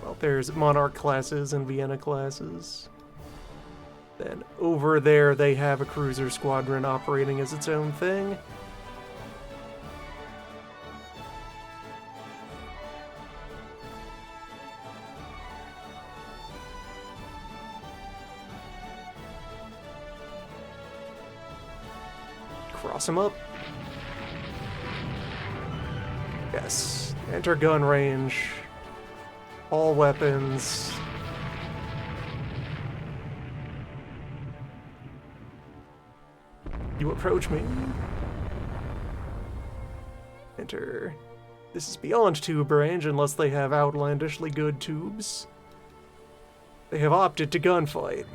Well, there's Monarch classes and Vienna classes. Then over there they have a cruiser squadron operating as its own thing. Cross them up. Yes. Enter gun range. All weapons. You approach me. Enter. This is beyond tube range unless they have outlandishly good tubes. They have opted to gunfight.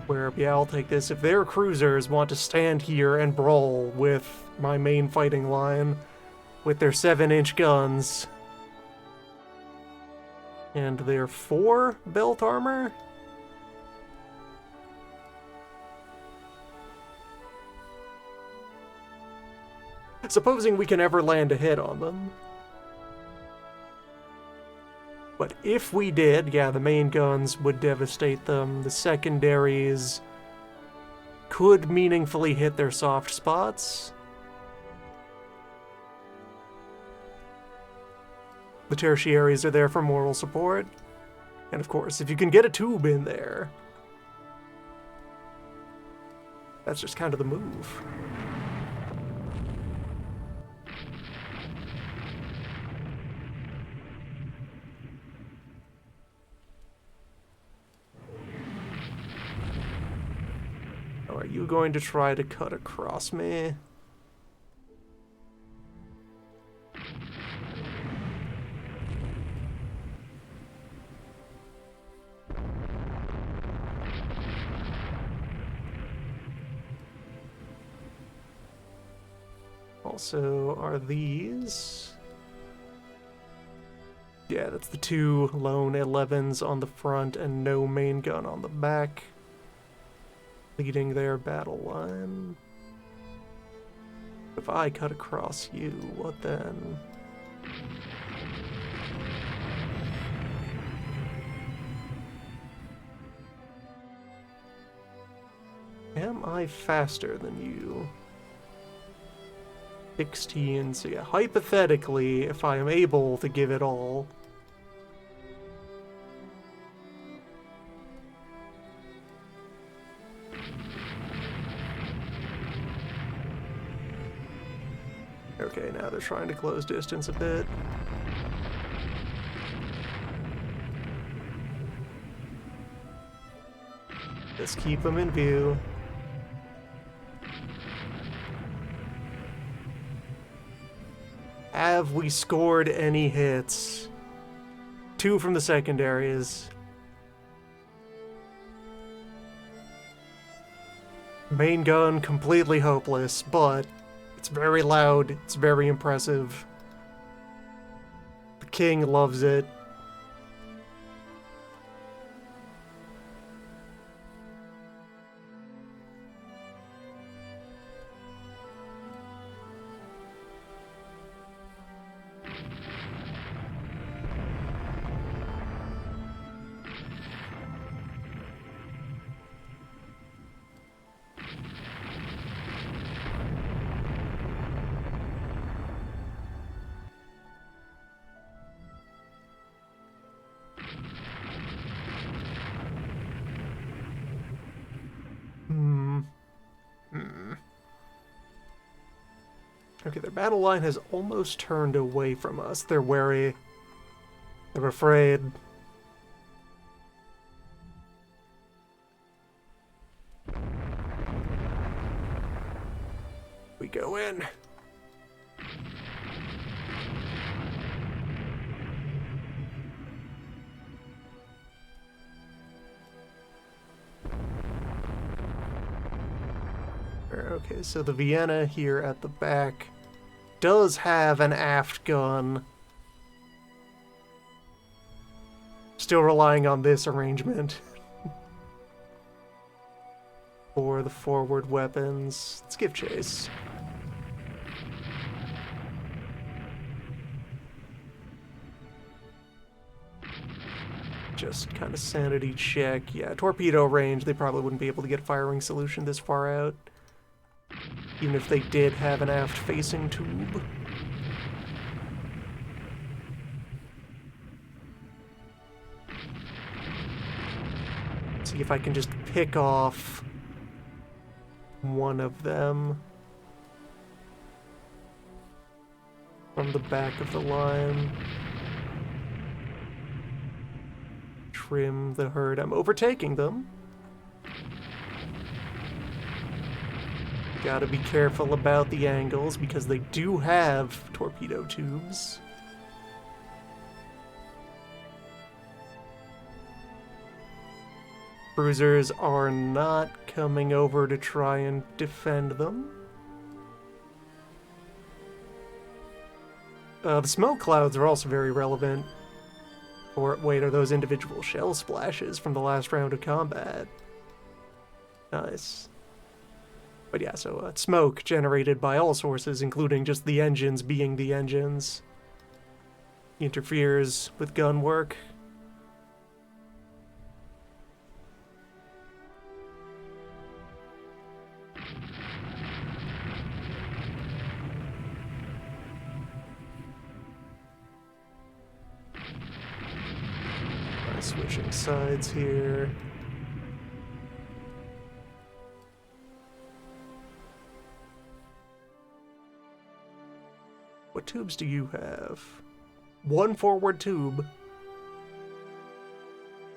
Where, yeah, I'll take this. If their cruisers want to stand here and brawl with my main fighting line, with their 7-inch guns, and their 4 belt armor? Supposing we can ever land a hit on them. But if we did, yeah, the main guns would devastate them. The secondaries could meaningfully hit their soft spots. The tertiaries are there for moral support. And of course, if you can get a tube in there, that's just kind of the move. Are you going to try to cut across me? Also, are these? Yeah, that's the 2 lone 11s on the front and no main gun on the back, leading their battle line. If I cut across you, what then? Am I faster than you? 16, so yeah, hypothetically, if I am able to give it all. Okay, now they're trying to close distance a bit. Just keep them in view. Have we scored any hits? 2 from the secondaries. Main gun completely hopeless, but it's very loud, it's very impressive. The king loves it. Okay, their battle line has almost turned away from us. They're wary. They're afraid. We go in. Okay, so the Vienna here at the back does have an aft gun. Still relying on this arrangement for the forward weapons. Let's give chase. Just kind of sanity check. Yeah, torpedo range, they probably wouldn't be able to get a firing solution this far out. Even if they did have an aft-facing tube. See if I can just pick off one of them from the back of the line. Trim the herd. I'm overtaking them. Gotta be careful about the angles because they do have torpedo tubes. Cruisers are not coming over to try and defend them. The smoke clouds are also very relevant. Or, wait, are those individual shell splashes from the last round of combat? Nice. But yeah, so smoke generated by all sources, including just the engines being the engines. Interferes with gun work. Switching sides here. What tubes do you have? One forward tube.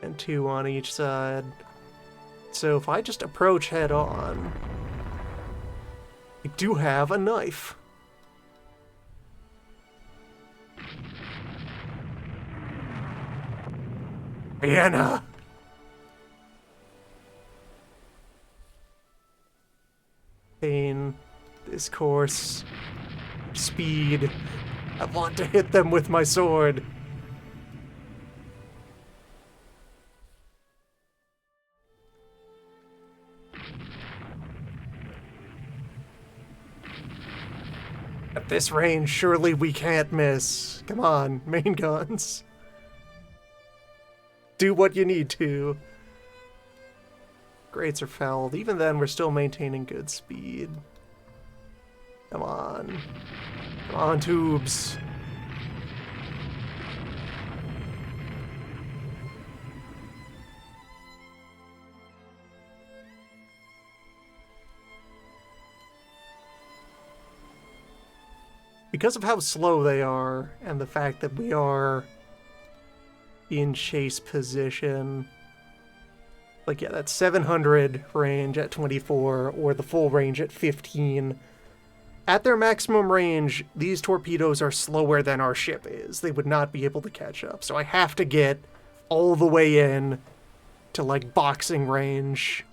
And two on each side. So if I just approach head on, I do have a knife. Vienna! Pain, discourse, speed. I want to hit them with my sword. At this range, surely we can't miss. Come on, main guns. Do what you need to. Grates are fouled. Even then, we're still maintaining good speed. Come on. Come on, tubes. Because of how slow they are, and the fact that we are in chase position, like, yeah, that's 700 range at 24, or the full range at 15. At their maximum range, these torpedoes are slower than our ship is. They would not be able to catch up. So I have to get all the way in to, like, boxing range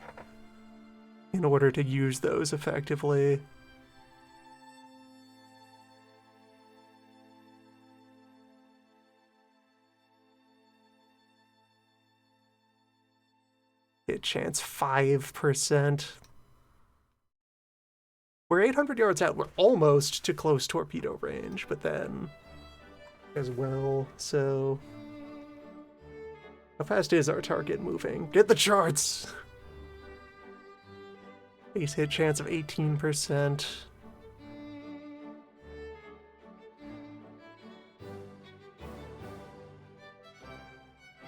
in order to use those effectively. Hit chance 5%. We're 800 yards out. We're almost to close torpedo range, but then as well, so how fast is our target moving? Get the charts! Base hit chance of 18%.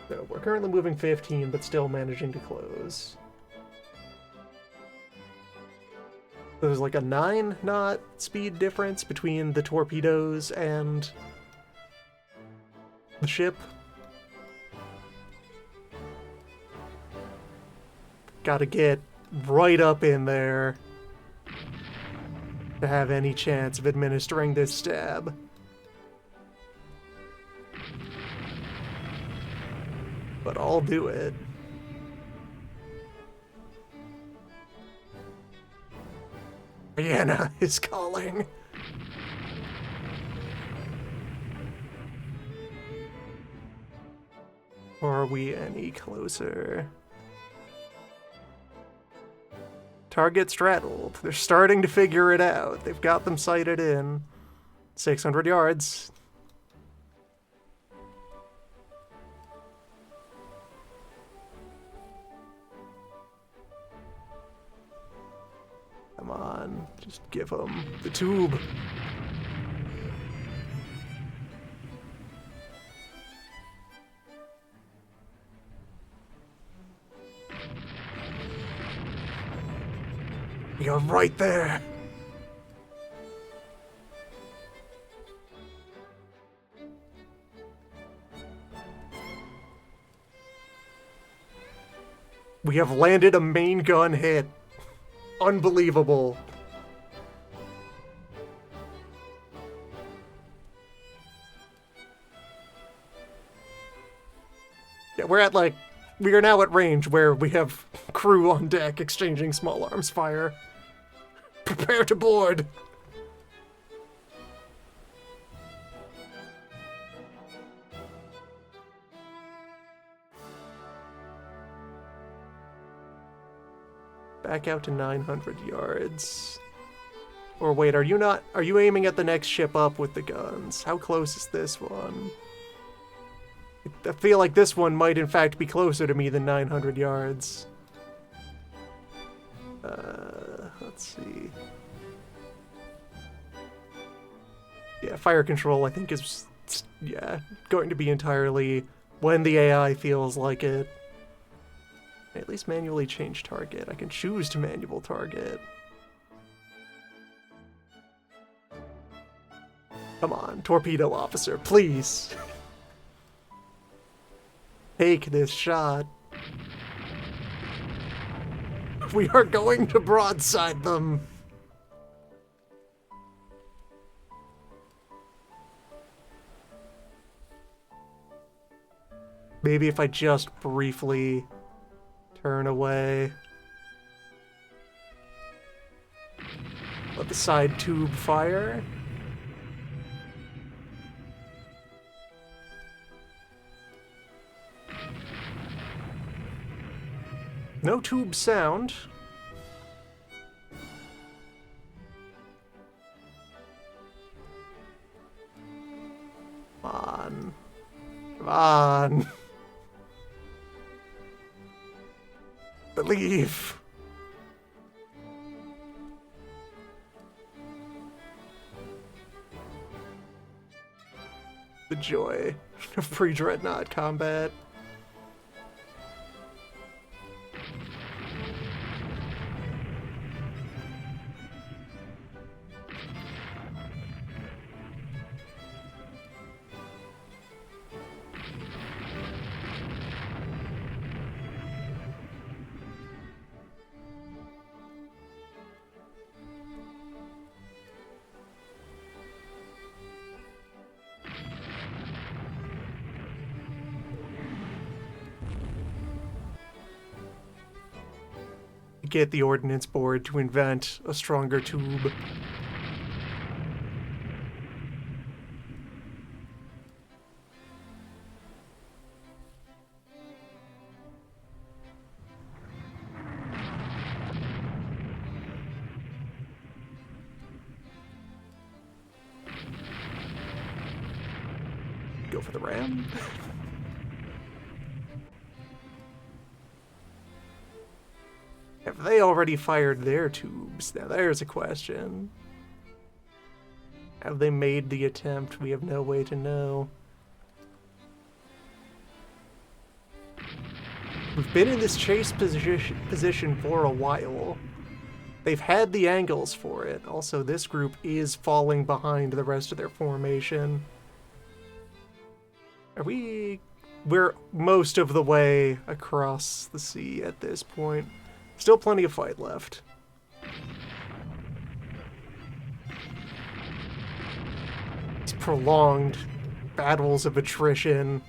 So we're currently moving 15, but still managing to close. There's like a 9-knot speed difference between the torpedoes and the ship. Gotta get right up in there to have any chance of administering this stab. But I'll do it. Brianna is calling. Are we any closer? Target straddled. They're starting to figure it out. They've got them sighted in. 600 yards. Come on, just give them the tube. You're right there. We have landed a main gun hit. Unbelievable. Yeah, we are now at range where we have crew on deck exchanging small arms fire. Prepare to board. Back out to 900 yards. Or wait, are you aiming at the next ship up with the guns? How close is this one? I feel like this one might in fact be closer to me than 900 yards. Let's see. Yeah, fire control I think is, going to be entirely when the AI feels like it. At least manually change target. I can choose to manual target. Come on, torpedo officer, please. Take this shot. We are going to broadside them. Maybe if I just briefly turn away. Let the side tube fire. No tube sound. Come on. Come on. Believe. The joy of pre-dreadnought combat. Get the ordnance board to invent a stronger tube. Go for the ram. Have they already fired their tubes? Now there's a question. Have they made the attempt? We have no way to know. We've been in this chase position for a while. They've had the angles for it. Also, this group is falling behind the rest of their formation. We're most of the way across the sea at this point. Still plenty of fight left. These prolonged battles of attrition.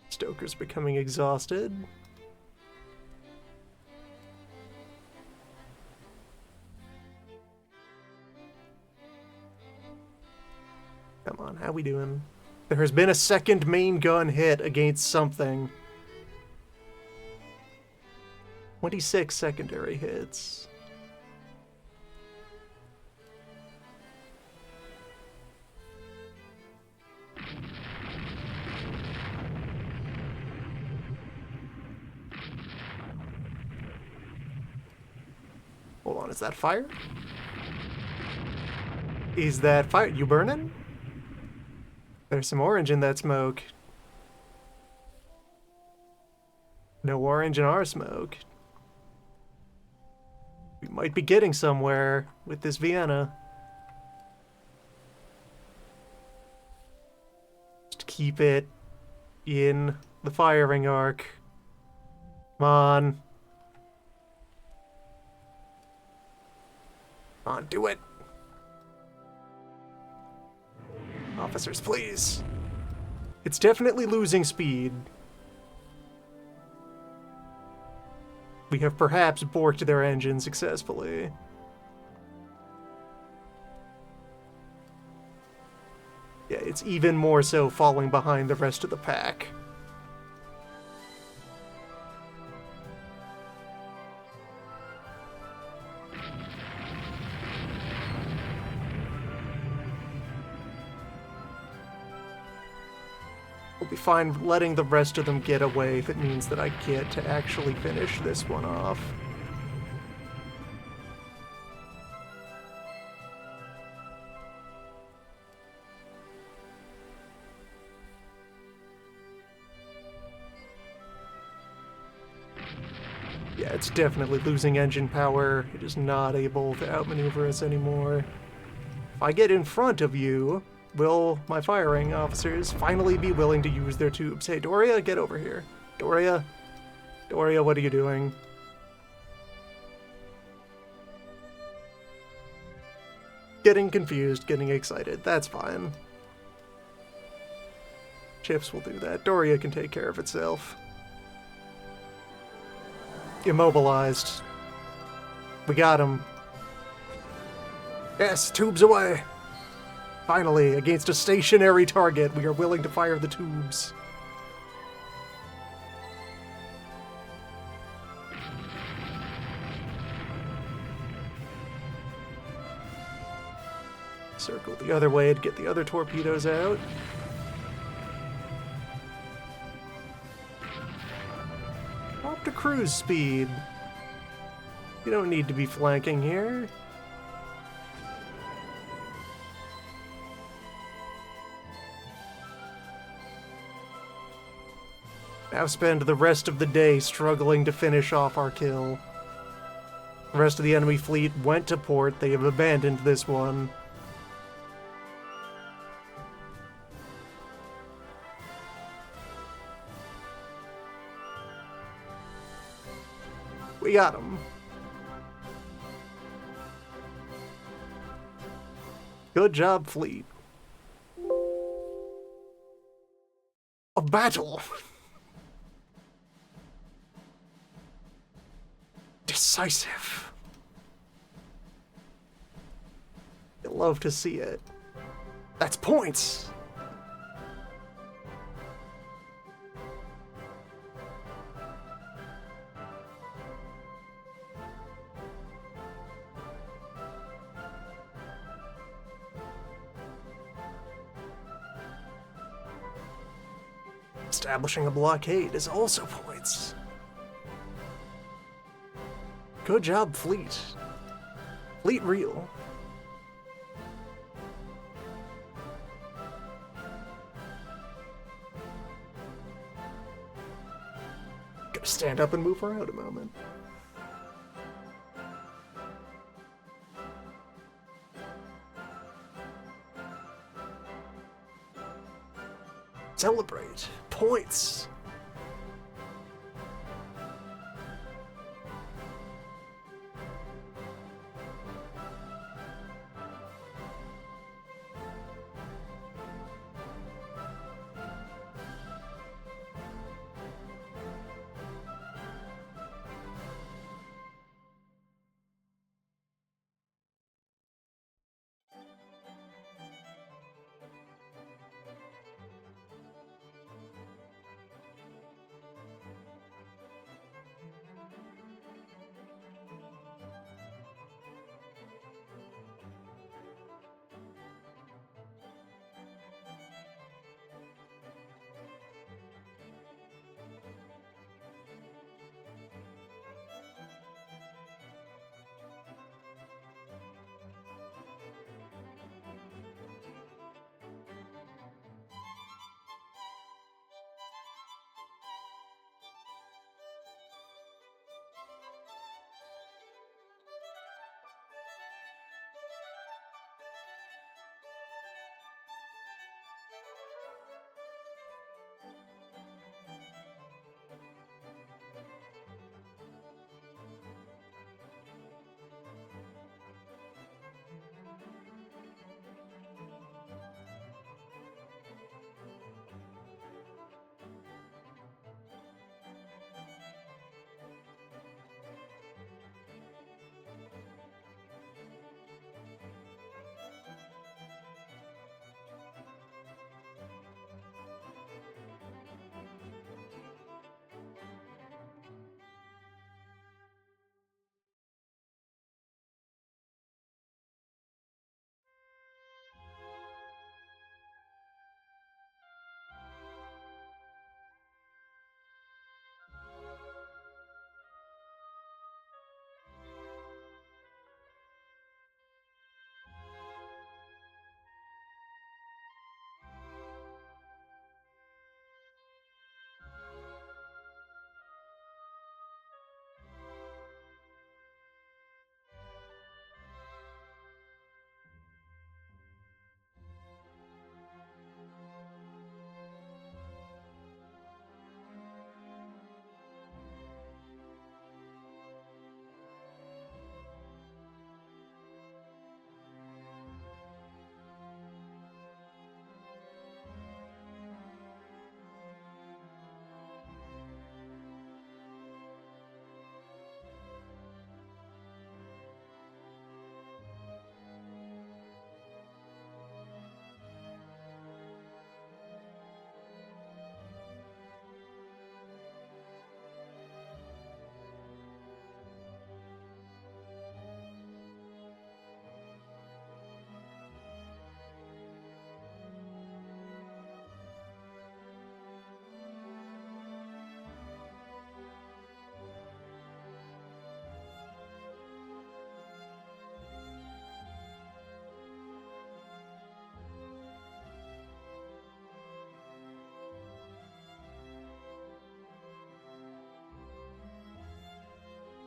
Stoker's becoming exhausted. Come on, how we doing? There has been a second main gun hit against something. 26 secondary hits. Hold on, is that fire? Is that fire? You burning? There's some orange in that smoke. No orange in our smoke. We might be getting somewhere with this Vienna. Just keep it in the firing arc. Come on. Come on, do it. Officers, please. It's definitely losing speed. We have perhaps borked their engine successfully. Yeah, it's even more so falling behind the rest of the pack. We'll be fine letting the rest of them get away if it means that I get to actually finish this one off. Yeah, it's definitely losing engine power. It is not able to outmaneuver us anymore. If I get in front of you, will my firing officers finally be willing to use their tubes? Hey, Doria, get over here. Doria? Doria, what are you doing? Getting confused, getting excited. That's fine. Chips will do that. Doria can take care of itself. Immobilized. We got him. Yes, tubes away. Finally, against a stationary target, we are willing to fire the tubes. Circle the other way to get the other torpedoes out. Up to cruise speed. You don't need to be flanking here. Now spend the rest of the day struggling to finish off our kill. The rest of the enemy fleet went to port. They have abandoned this one. We got him. Good job, fleet. A battle! Decisive. You'll love to see it. That's points! Establishing a blockade is also points. Good job, fleet. Fleet real. gonna stand up and move around a moment. Celebrate. Points.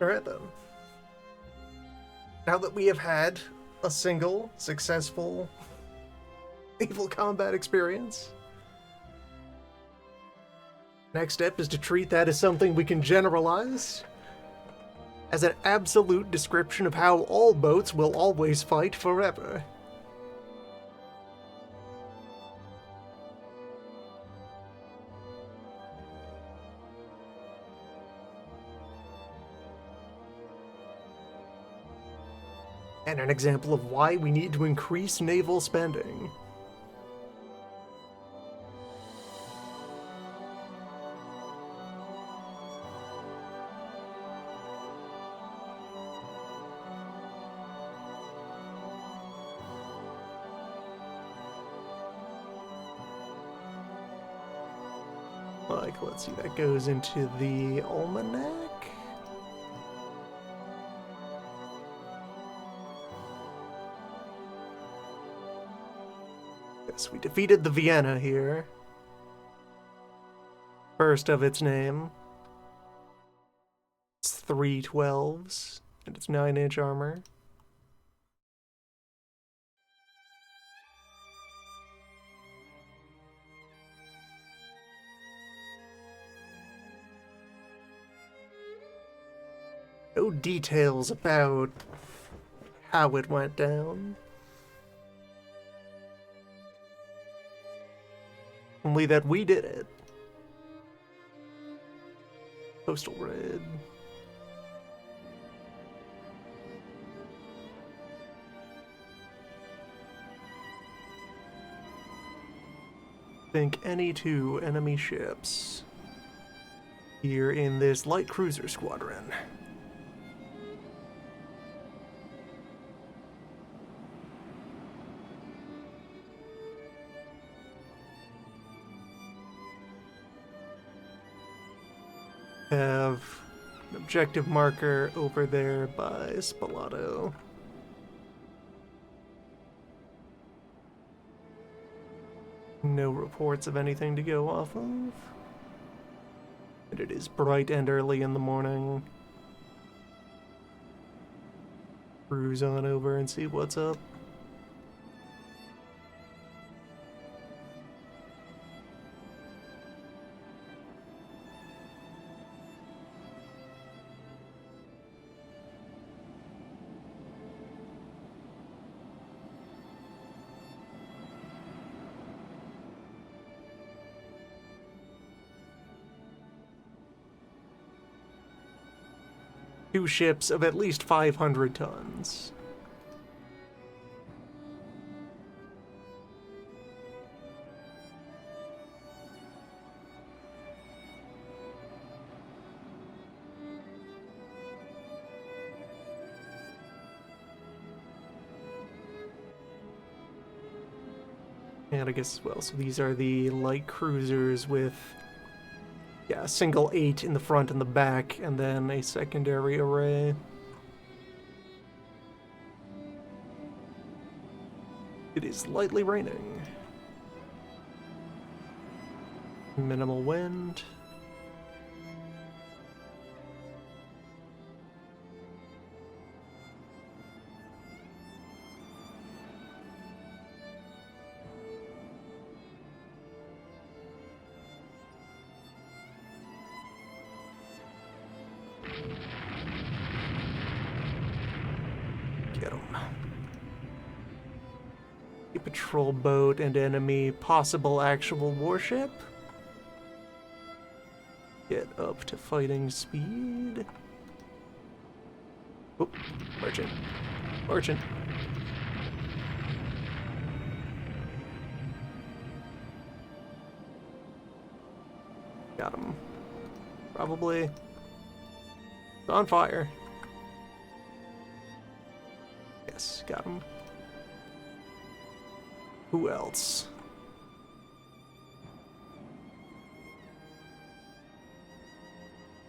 Alright then. Now that we have had a single successful naval combat experience, next step is to treat that as something we can generalize as an absolute description of how all boats will always fight forever. And an example of why we need to increase naval spending. Like, let's see, that goes into the almanac? Yes, we defeated the Vienna here. First of its name. three 12s, and it's 9-inch armor. No details about how it went down. Only that we did it. Postal Red. Think any two enemy ships here in this light cruiser squadron. Have an objective marker over there by Spalato. No reports of anything to go off of. And it is bright and early in the morning. Cruise on over and see what's up. Two ships of at least 500 tons. And I guess, well, so these are the light cruisers with, yeah, a single 8 in the front and the back, and then a secondary array. It is lightly raining. Minimal wind. Get 'em. A patrol boat and enemy possible actual warship. Get up to fighting speed. Oh, merchant. Merchant. Got him. Probably. It's on fire. Yes, got him. Who else?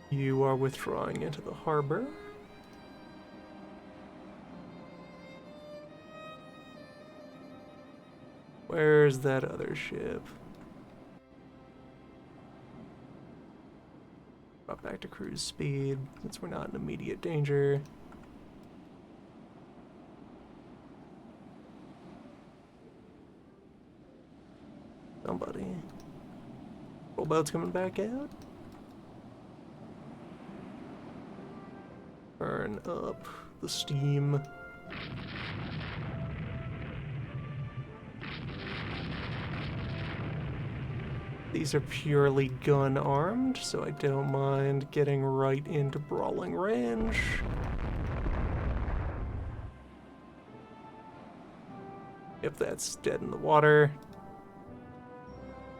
You are withdrawing into the harbor. Where's that other ship? Drop back to cruise speed, since we're not in immediate danger. Somebody. Rowboat's coming back out. Turn up the steam. These are purely gun armed, so I don't mind getting right into brawling range. If that's dead in the water.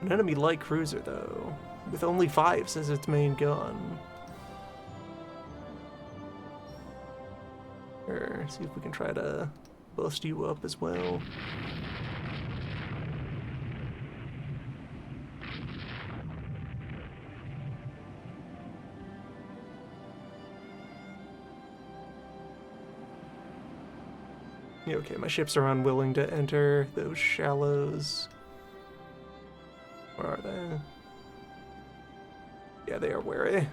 An enemy light cruiser, though, with only 5s as its main gun. Or see if we can try to bust you up as well. Yeah, okay, my ships are unwilling to enter those shallows. Where are they? Yeah, they are wary.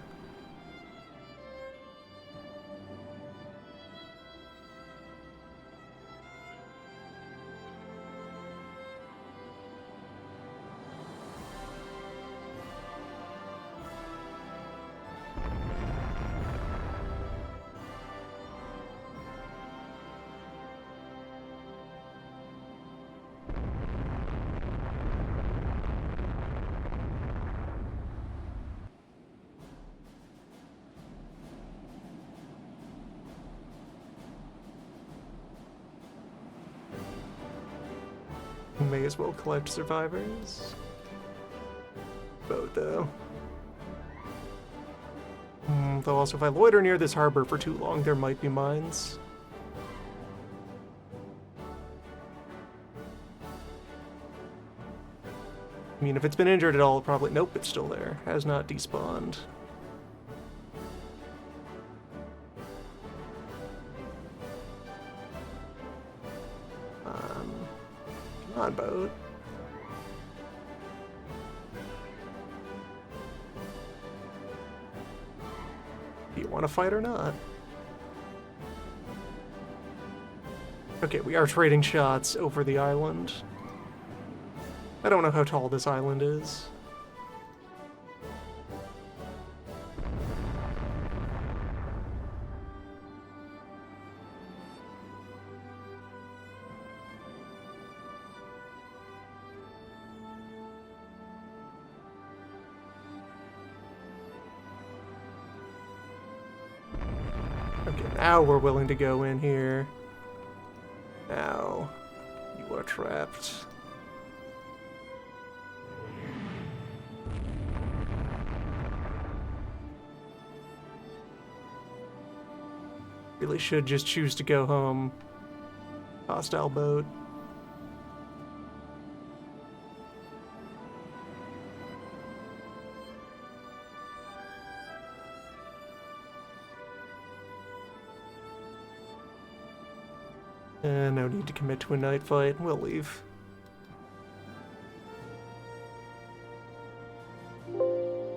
may as well collect survivors. Boat, though. Though also, if I loiter near this harbor for too long, there might be mines. I mean, if it's been injured at all, probably... Nope, it's still there. Has not despawned. Come on, boat. Do you want to fight or not? Okay, we are trading shots over the island. I don't know how tall this island is. Okay, now we're willing to go in here. Now, you are trapped. Really should just choose to go home. Hostile boat. No need to commit to a night fight. We'll leave.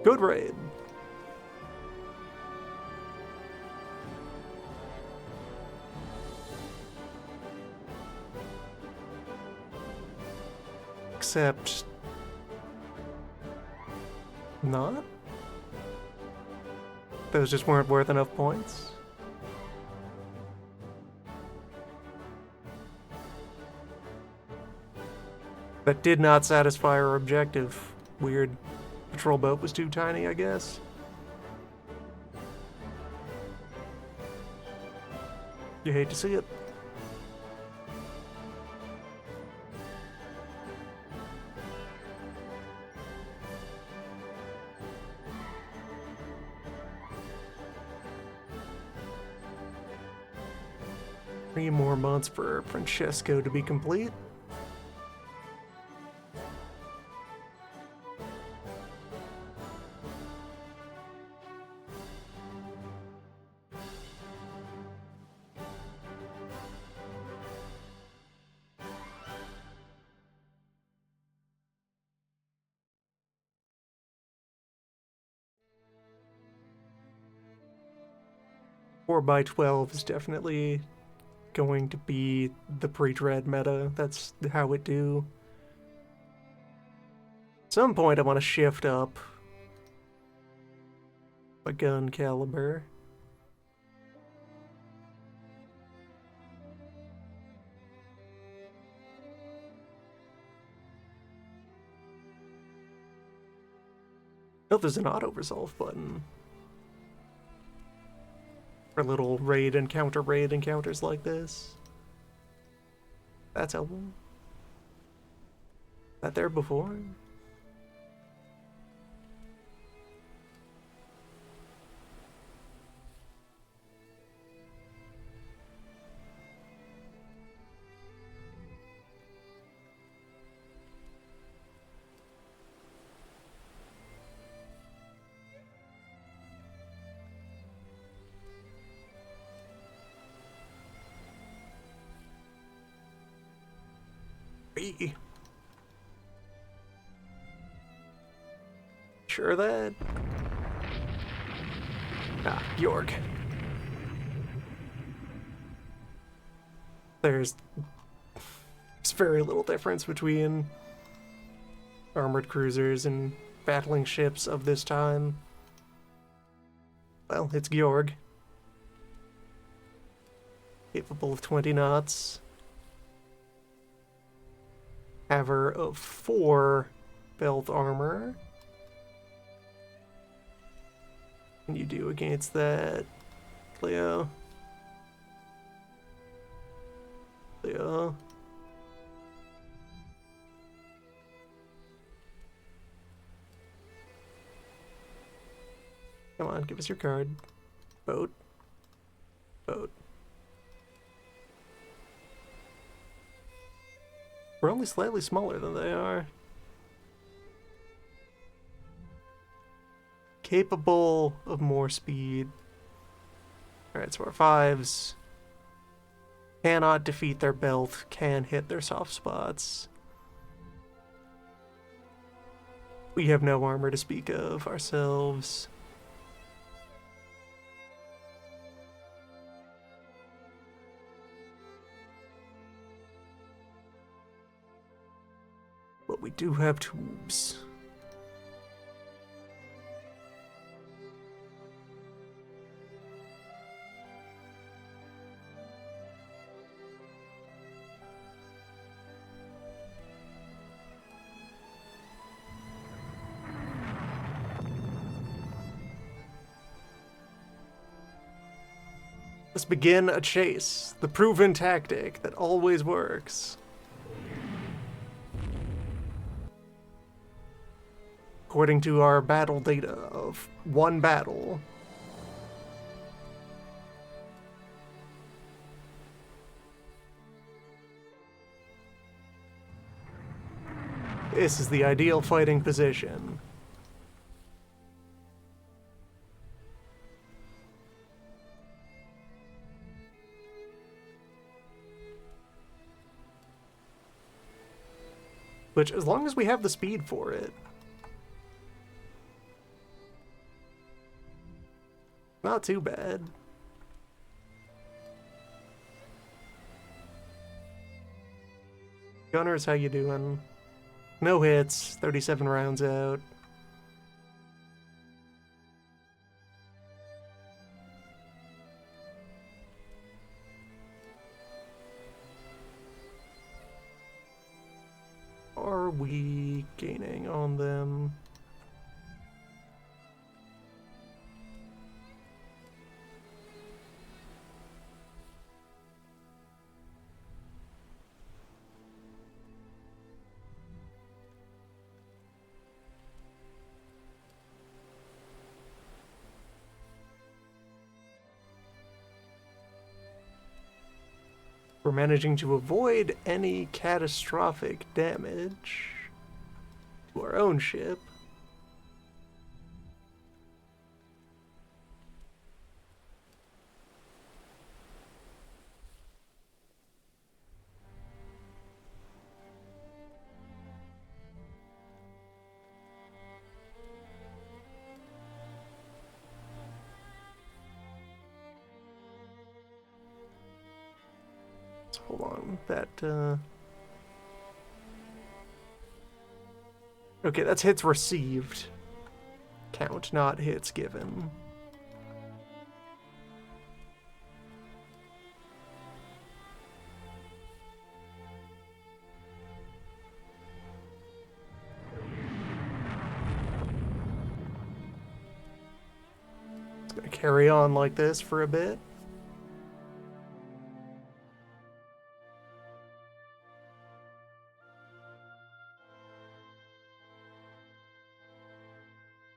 Good raid. Except... not? Those just weren't worth enough points? That did not satisfy our objective. Weird. Patrol boat was too tiny, I guess. You hate to see it. Three more months for Francesco to be complete. Four by 12 is definitely going to be the pre-dread meta. That's how it do. At some point I want to shift up a gun caliber. Oh, there's an auto-resolve button. For little raid and counter-raid encounters like this. That's helpful. That there before? Sure of that? Ah, York. There's very little difference between armored cruisers and battling ships of this time. Well, it's Georg. Capable of 20 knots. Haver of 4 belt armor. What can you do against that, Cleo? Come on, give us your card. Boat. Boat. We're only slightly smaller than they are. Capable of more speed. Alright, so our 5s cannot defeat their belt, can hit their soft spots. We have no armor to speak of ourselves. But we do have tubes. Let's begin a chase, the proven tactic that always works. According to our battle data of one battle. This is the ideal fighting position. Which, as long as we have the speed for it. Not too bad. Gunners, how you doing? No hits, 37 rounds out. Are we gaining on them? We're managing to avoid any catastrophic damage to our own ship. Hold on, that, okay, that's hits received. Count, not hits given. It's gonna carry on like this for a bit.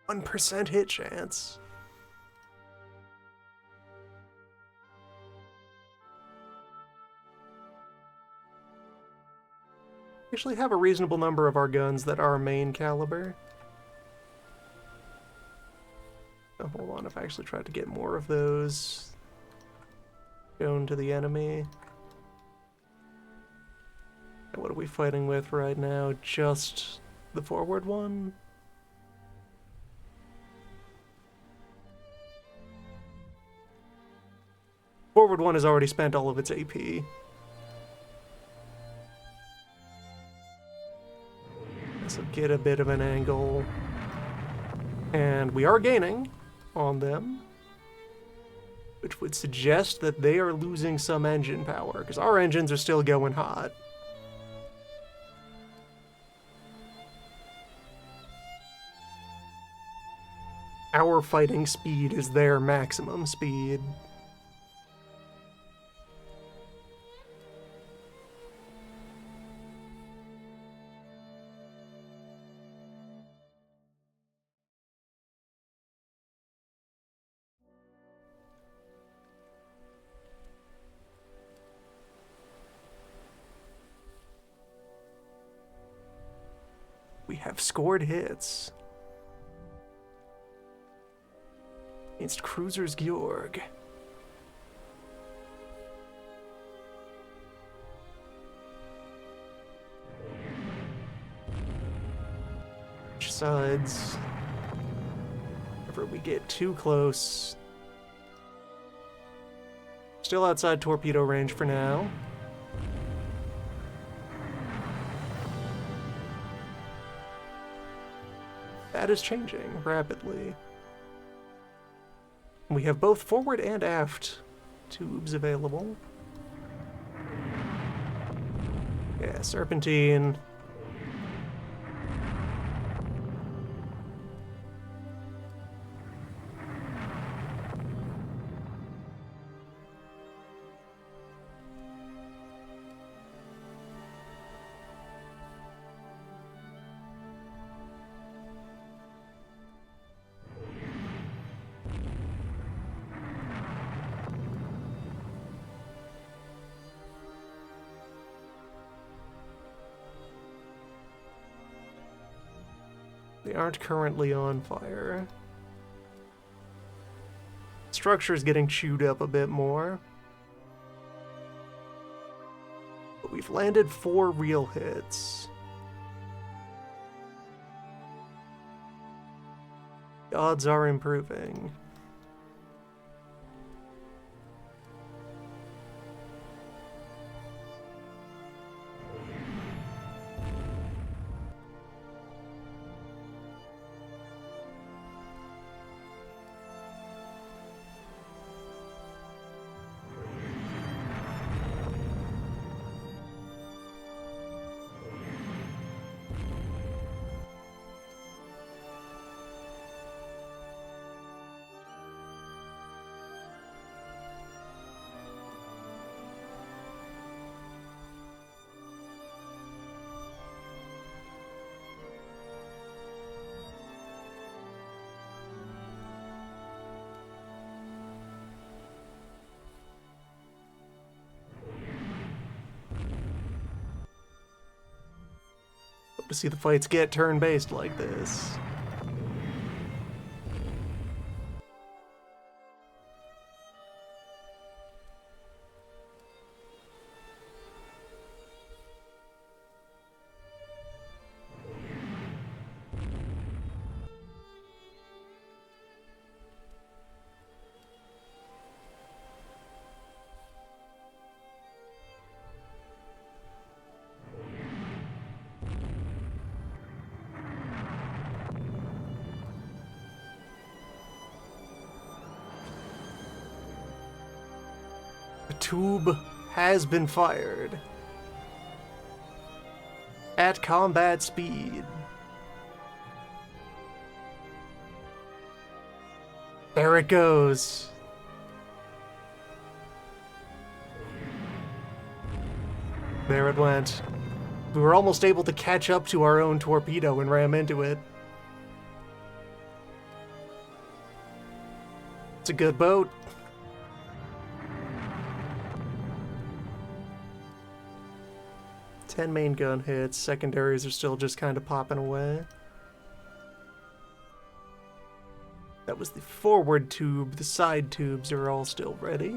%1 hit chance. We actually have a reasonable number of our guns that are main caliber. Oh, hold on, if I actually tried to get more of those shown to the enemy. And what are we fighting with right now? Just the forward one? Forward one has already spent all of its AP. So get a bit of an angle. And we are gaining on them, which would suggest that they are losing some engine power, because our engines are still going hot. Our fighting speed is their maximum speed. have scored hits. Against Cruisers Georg. Sides. Whenever we get too close. Still outside torpedo range for now. That is changing rapidly. We have both forward and aft tubes available. Yeah, Serpentine. They aren't currently on fire. Structure's getting chewed up a bit more. But we've landed 4 real hits. The odds are improving. To see the fights get turn-based like this. A tube has been fired. At combat speed. There it goes. There it went. We were almost able to catch up to our own torpedo and ram into it. It's a good boat. Ten main gun hits, secondaries are still just kind of popping away. That was the forward tube, the side tubes are all still ready.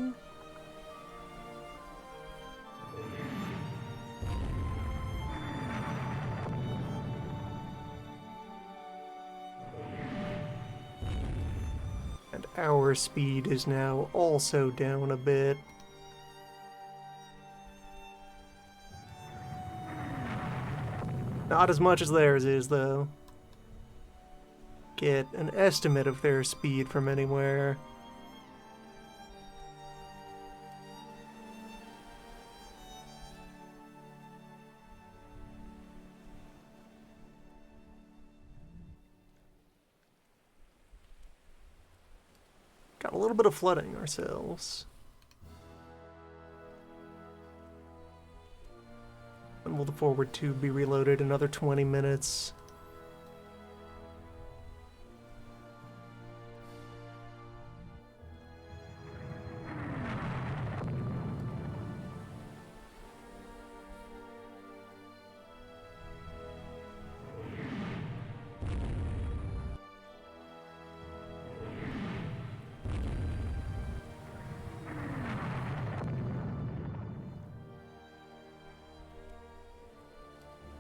And our speed is now also down a bit. Not as much as theirs is, though. Get an estimate of their speed from anywhere. Got a little bit of flooding ourselves. When will the forward tube be reloaded? Another 20 minutes.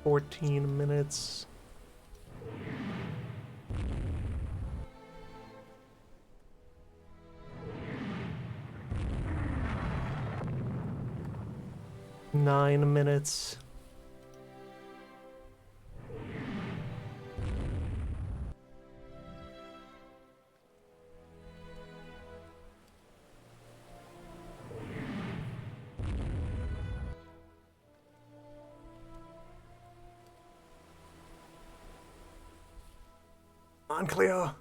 14 minutes. Nine minutes. On, Cleo.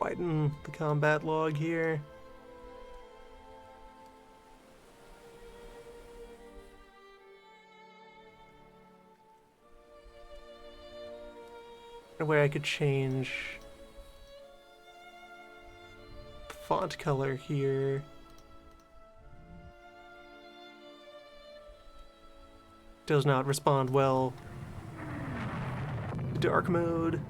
Widen the combat log here. A way I could change the font color here. Does not respond well to dark mode.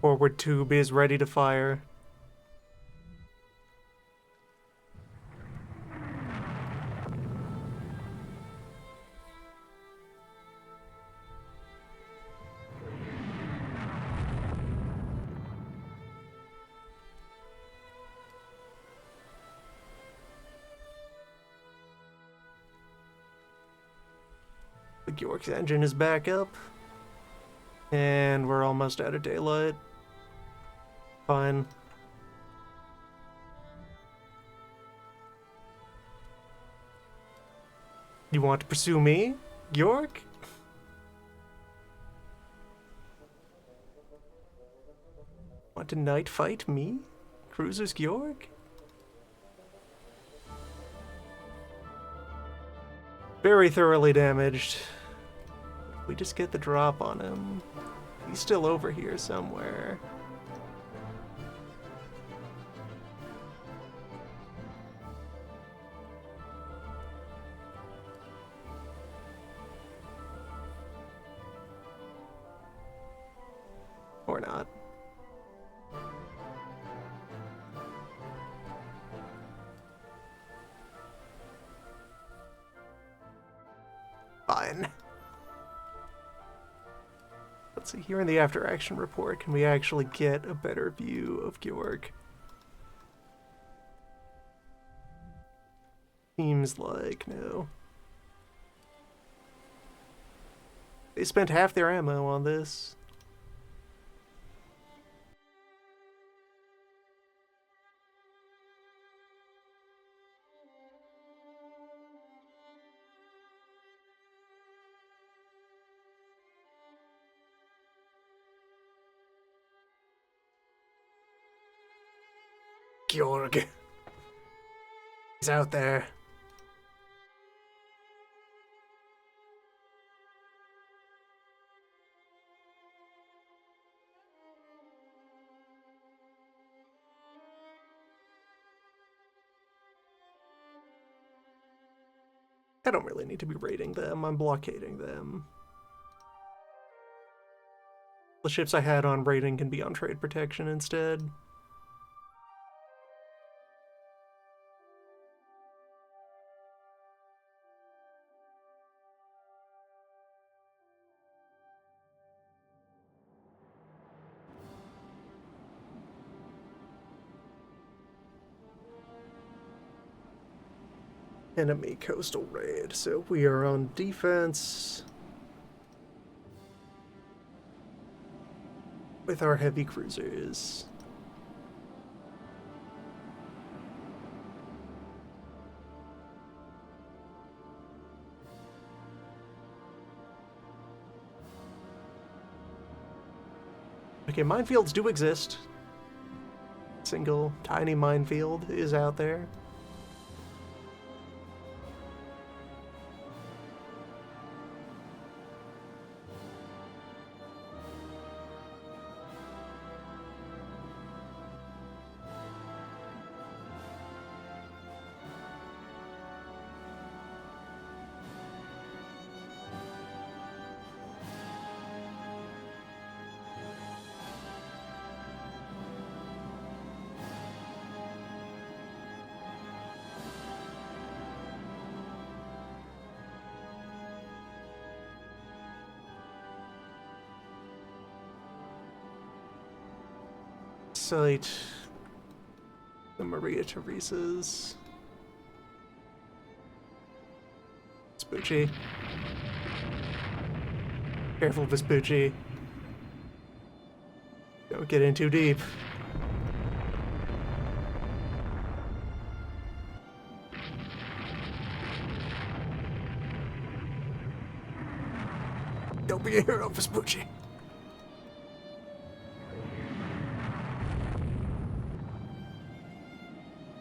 Forward tube is ready to fire. The York's engine is back up. And we're almost out of daylight. Fine. You want to pursue me, York? Want to night fight me, Cruiser's York? Very thoroughly damaged. We just get the drop on him. He's still over here somewhere. Or not. Fine. Let's see, here in the after action report, can we actually get a better view of Georg? Seems like no. They spent half their ammo on this. Georg. He's out there. I don't really need to be raiding them, I'm blockading them. The ships I had on raiding can be on trade protection instead. Enemy coastal raid, so we are on defense with our heavy cruisers. Okay, minefields do exist. single tiny minefield is out there. Site the Maria Theresa's. Vespucci. Careful, Vespucci. Don't get in too deep. Don't be a hero, Vespucci.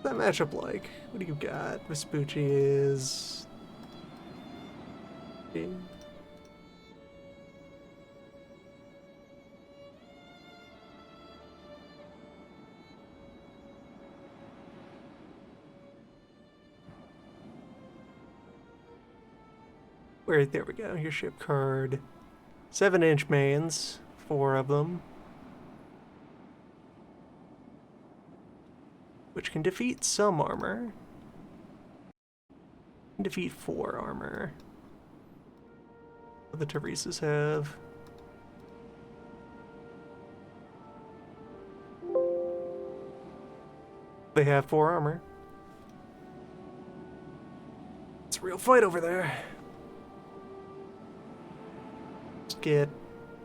That matchup like? What do you got? Vespucci is... Where, there we go, your ship card. 7-inch mains, 4 of them. Which can defeat some armor. Can defeat 4 armor. What the Theresas have. They have 4 armor. It's a real fight over there. Let's get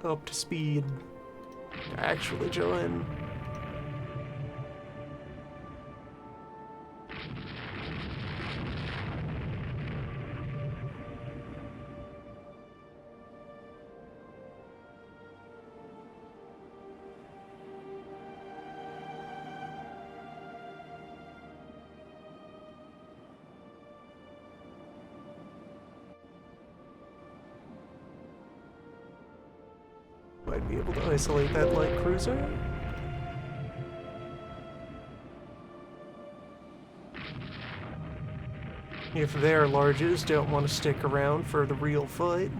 up to speed to actually join. Might be able to isolate that light cruiser. If their larges don't want to stick around for the real fight.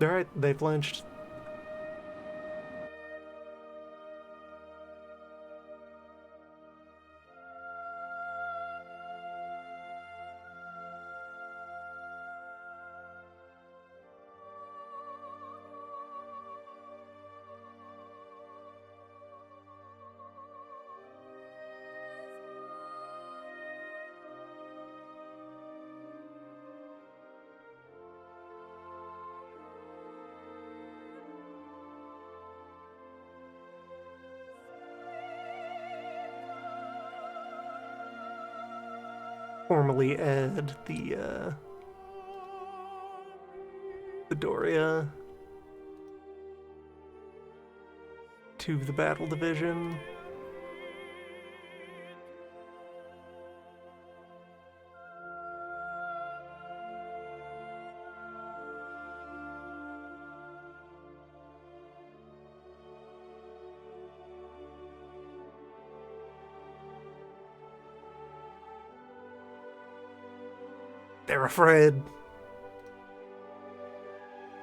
Alright, they've lynched. Formally add the Doria to the battle division. They're afraid.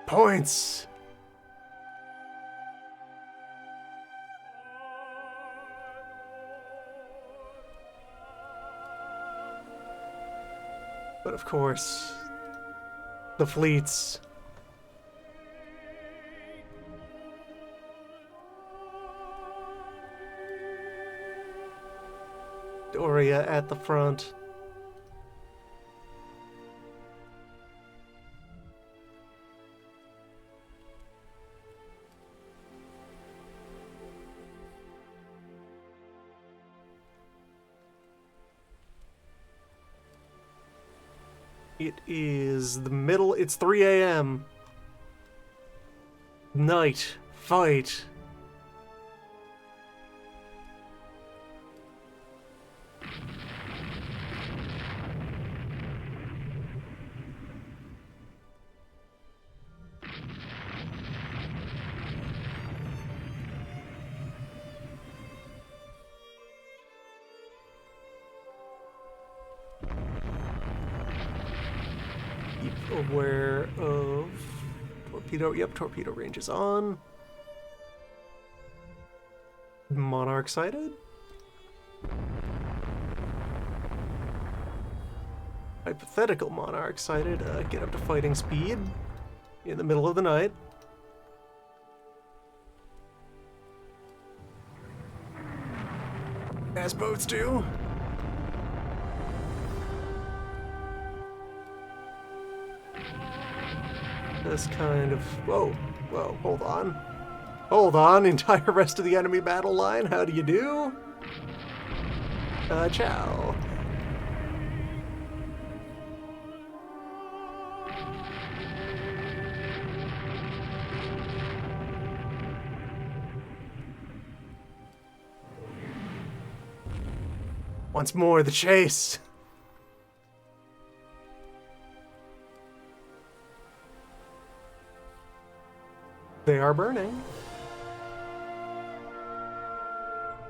Points. But of course, the fleets. Doria at the front. It is the middle. It's 3 a.m. Night. Fight. Keep aware of torpedo. Yep, torpedo range is on. Monarch sighted. Hypothetical Monarch sighted. Get up to fighting speed in the middle of the night. As boats do. Just kind of... Whoa, hold on. Hold on, entire rest of the enemy battle line, how do you do? Ciao. Once more, the chase! They are burning.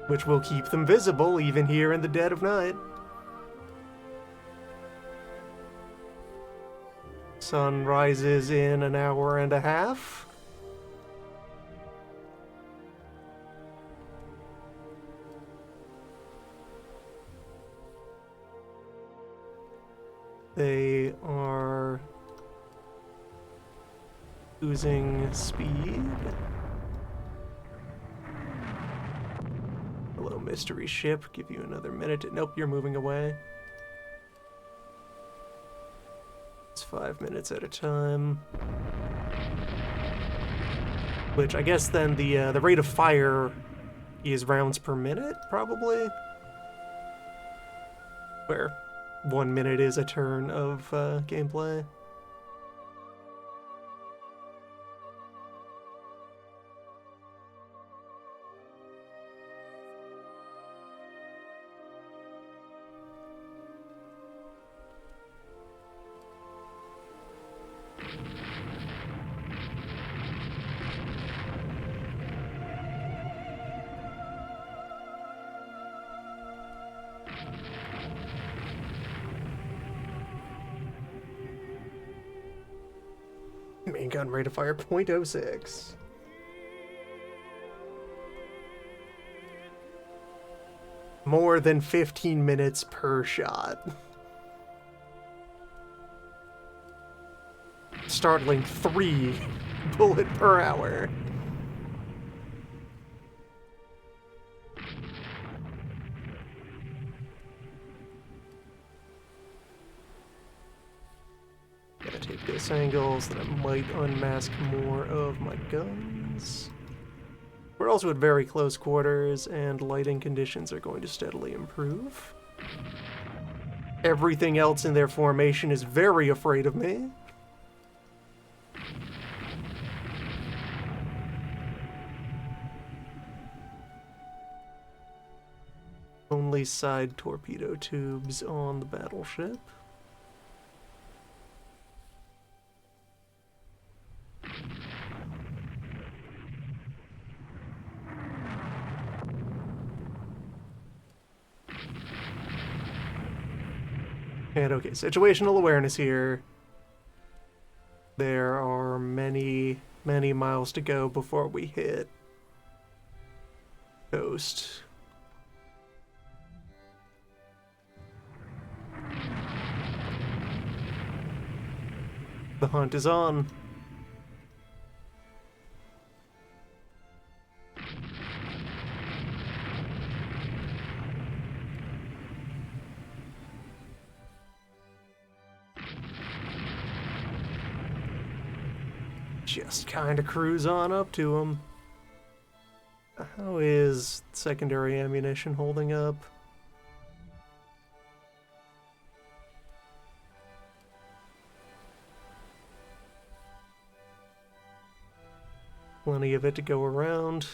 Which will keep them visible even here in the dead of night. Sun rises in an hour and a half. They are losing speed. Hello, mystery ship. Give you another minute. Nope, you're moving away. It's 5 minutes at a time. Which I guess then the rate of fire is rounds per minute, probably. Where 1 minute is a turn of gameplay. Main gun rate of fire 0.06. More than 15 minutes per shot. Startling 3 bullet per hour. Gotta take this angle so that I might unmask more of my guns. We're also at very close quarters, and lighting conditions are going to steadily improve. Everything else in their formation is very afraid of me. Only side torpedo tubes on the battleship. And okay, situational awareness here. There are many, many miles to go before we hit coast. The hunt is on. Just kind of cruise on up to him. How is secondary ammunition holding up? Plenty of it to go around.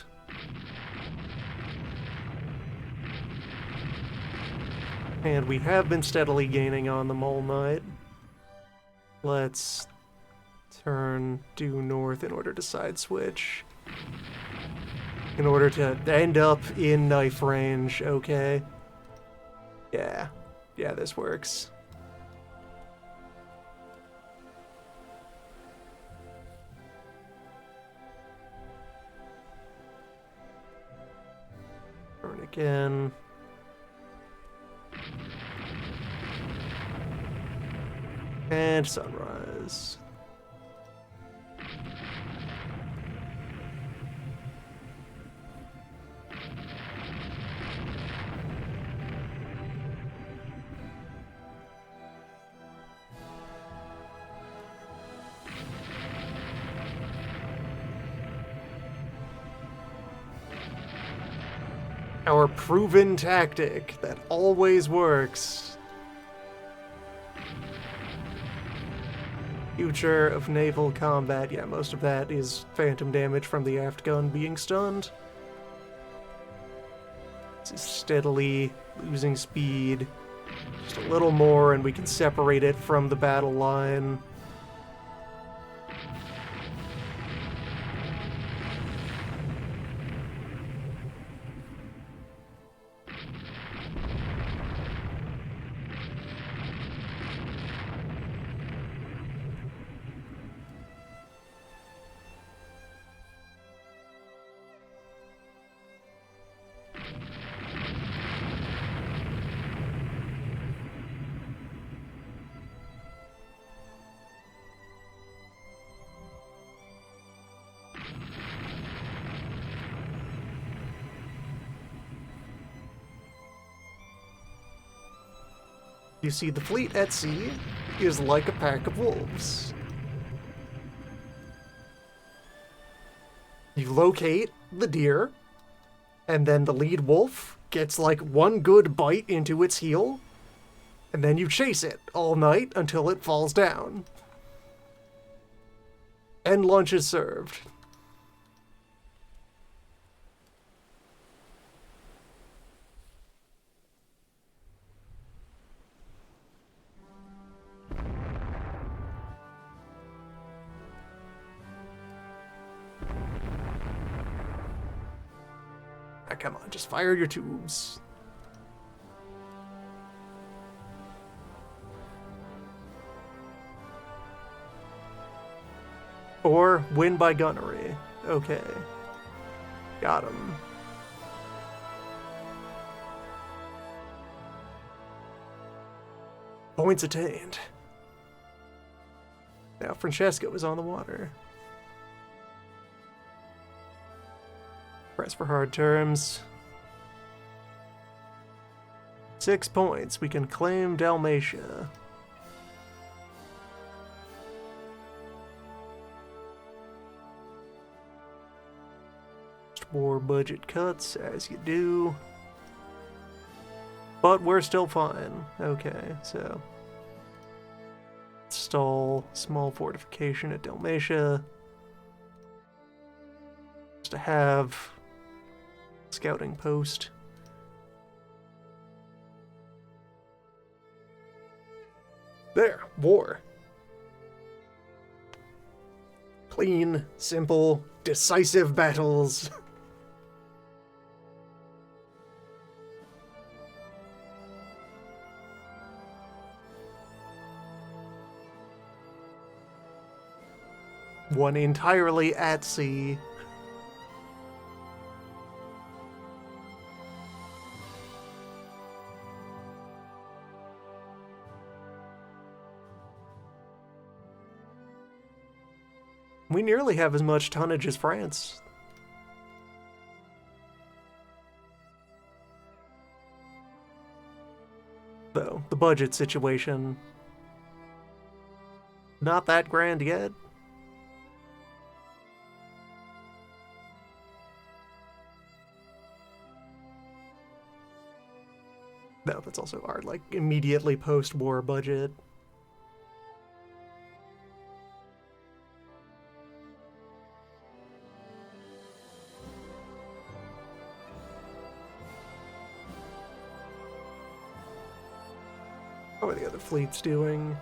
And we have been steadily gaining on the Mole Knight. Let's turn due north in order to side switch. In order to end up in knife range, okay? Yeah. Yeah, this works. Turn again. And sunrise. Our proven tactic that always works. Future of naval combat. Yeah, most of that is phantom damage from the aft gun being stunned. This is steadily losing speed. Just a little more and we can separate it from the battle line. You see, the fleet at sea is like a pack of wolves. You locate the deer, and then the lead wolf gets like one good bite into its heel, and then you chase it all night until it falls down. And lunch is served. Come on, just fire your tubes. Or win by gunnery. Okay. Got him. Points attained. Now Francesco is on the water. Press for hard terms. 6 points. We can claim Dalmatia. War budget cuts, as you do. But we're still fine. Okay, so. Install small fortification at Dalmatia. Just to have scouting post. There, war. Clean, simple, decisive battles. One entirely at sea. We nearly have as much tonnage as France. Though, the budget situation, not that grand yet. No, that's also our, like, immediately post-war budget. How are the other fleets doing?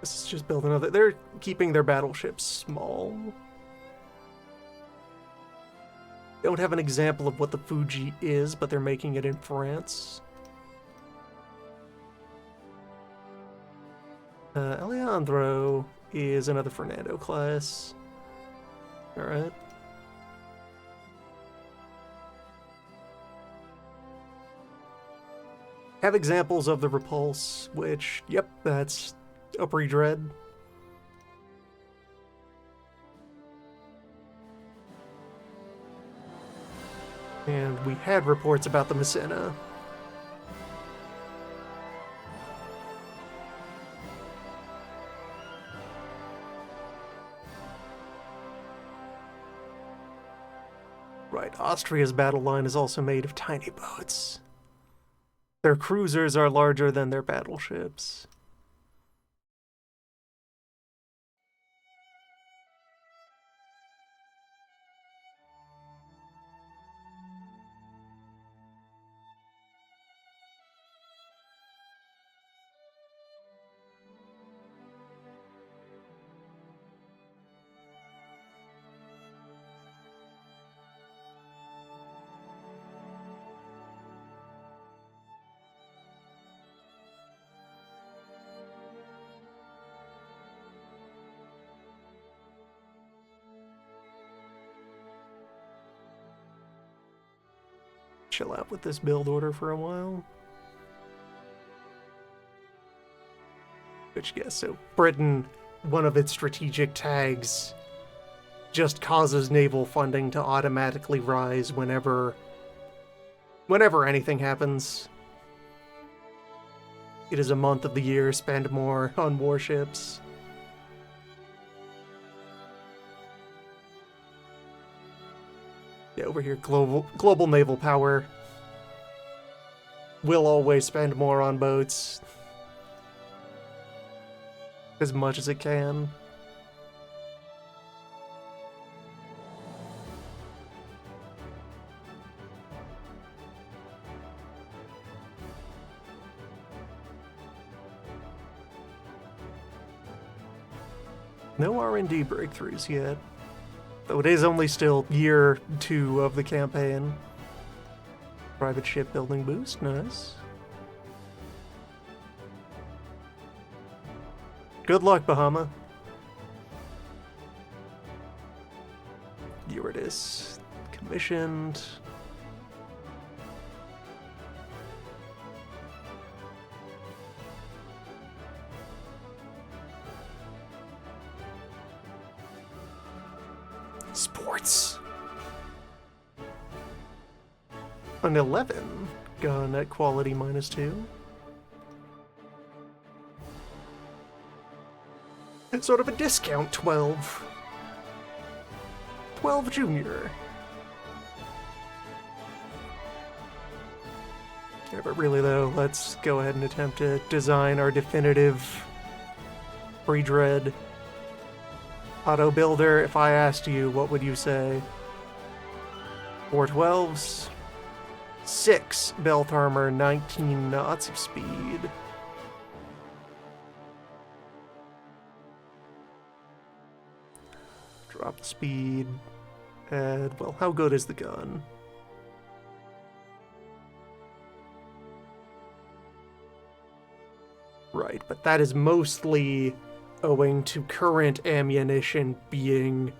This is just build another. They're keeping their battleships small. Don't have an example of what the Fuji is, but they're making it in France. Alejandro is another Fernando class. Alright. Have examples of the Repulse, which, yep, that's a pre-dread. And we had reports about the Messina. Right, Austria's battle line is also made of tiny boats. Their cruisers are larger than their battleships. Chill out with this build order for a while. Which, yes, so Britain, one of its strategic tags, just causes naval funding to automatically rise whenever anything happens. It is a month of the year, spend more on warships. Yeah, over here, global naval power will always spend more on boats. As much as it can. No R&D breakthroughs yet. Though it is only still year 2 of the campaign. Private shipbuilding boost, nice. Good luck, Bahama. Eurydice. Commissioned. Sports. An 11. Gun at quality -2. It's sort of a discount 12. 12 junior. Yeah, but really though, let's go ahead and attempt to design our definitive pre-dread auto builder. If I asked you, what would you say? 4 12s, 6 belt armor, 19 knots of speed. Drop the speed. And, well, how good is the gun? Right, but that is mostly owing to current ammunition being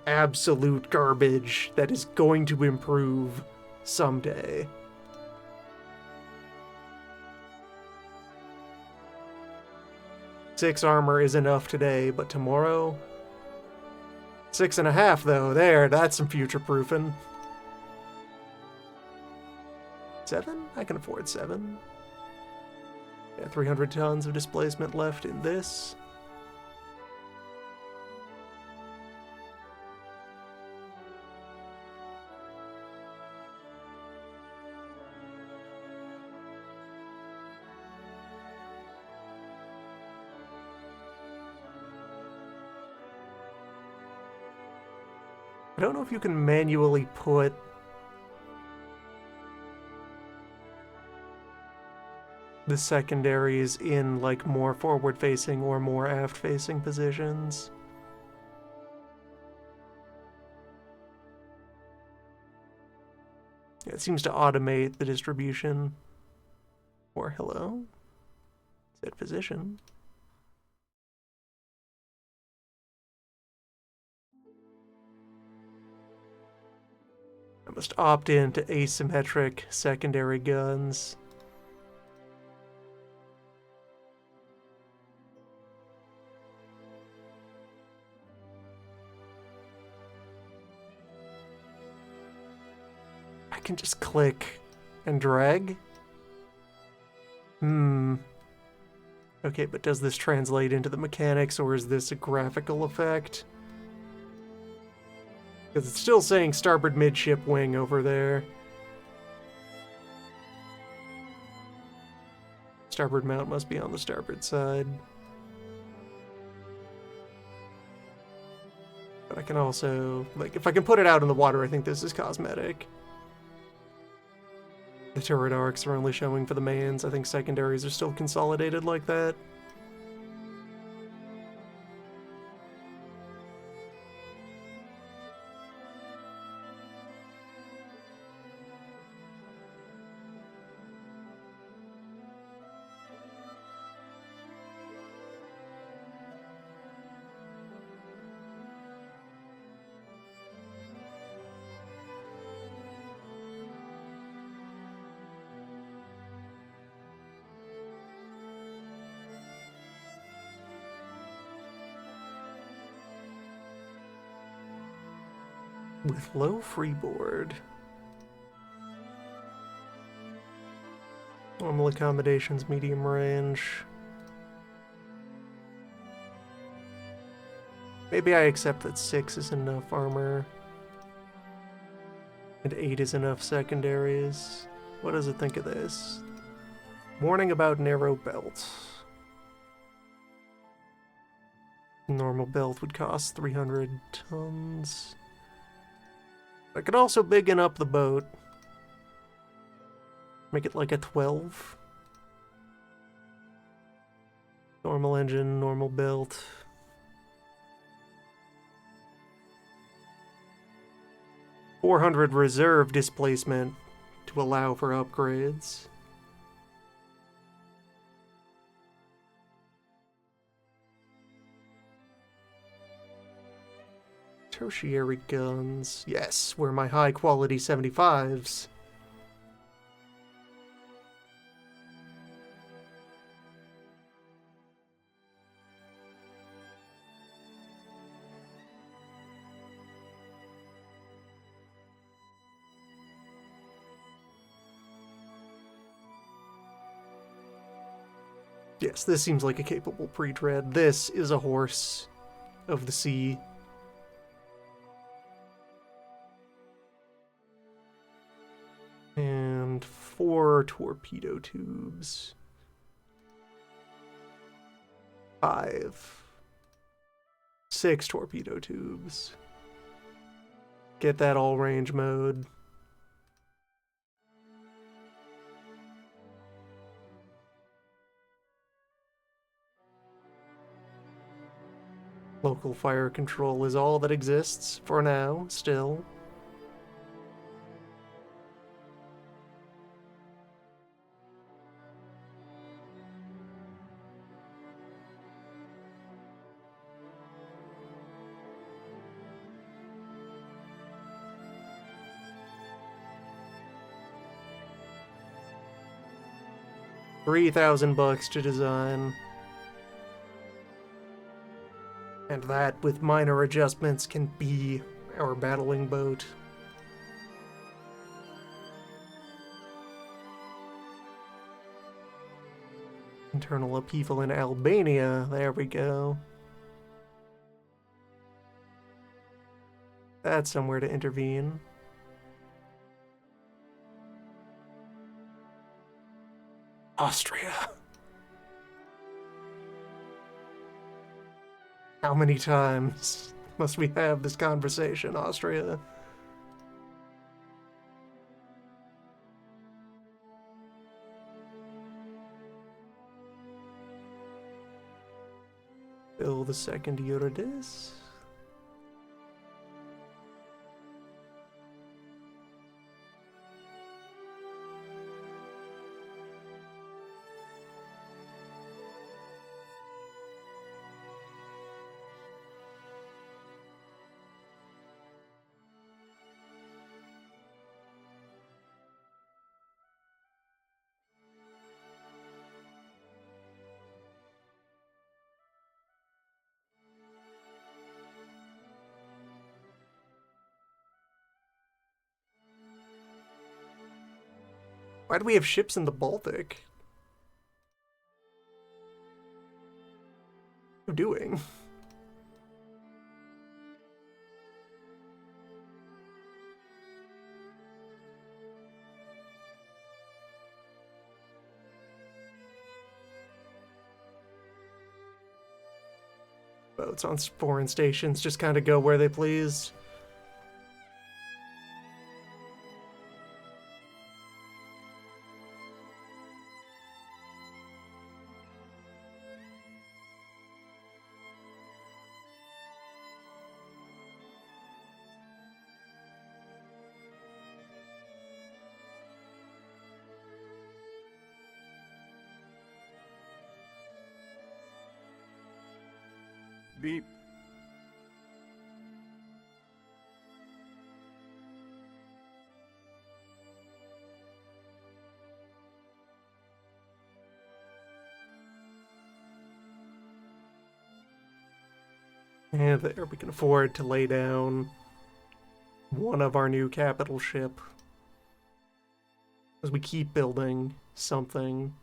absolute garbage that is going to improve someday. Six armor is enough today, but tomorrow? 6.5 though, that's some future-proofing. 7? I can afford 7. Yeah, 300 tons of displacement left in this. I don't know if you can manually put the secondaries in like more forward-facing or more aft-facing positions. Yeah, it seems to automate the distribution. Or hello? Set position. I must opt in to asymmetric secondary guns. I can just click and drag. Okay, but does this translate into the mechanics, or is this a graphical effect? Because it's still saying starboard midship wing over there. Starboard mount must be on the starboard side. But I can also, like, if I can put it out in the water, I think this is cosmetic. The turret arcs are only showing for the mains. I think secondaries are still consolidated like that. With low freeboard. Normal accommodations, medium range. Maybe I accept that 6 is enough armor. And 8 is enough secondaries. What does it think of this? Warning about narrow belt. Normal belt would cost 300 tons. I could also biggin up the boat. Make it like a 12. Normal engine, normal belt. $400 reserve displacement to allow for upgrades. Tertiary guns. Yes, where my high quality 75s. Yes, this seems like a capable pre-tread. This is a horse of the sea. And 4 torpedo tubes. 5. 6 torpedo tubes. Get that all range mode. Local fire control is all that exists for now, still. $3,000 to design. And that, with minor adjustments, can be our battling boat. Internal upheaval in Albania. There we go. That's somewhere to intervene. Austria. How many times must we have this conversation, Austria? Build the second Eurydice. Why do we have ships in the Baltic? What are you doing? Boats on foreign stations just kind of go where they please. Beep. And there we can afford to lay down one of our new capital ship. As we keep building something.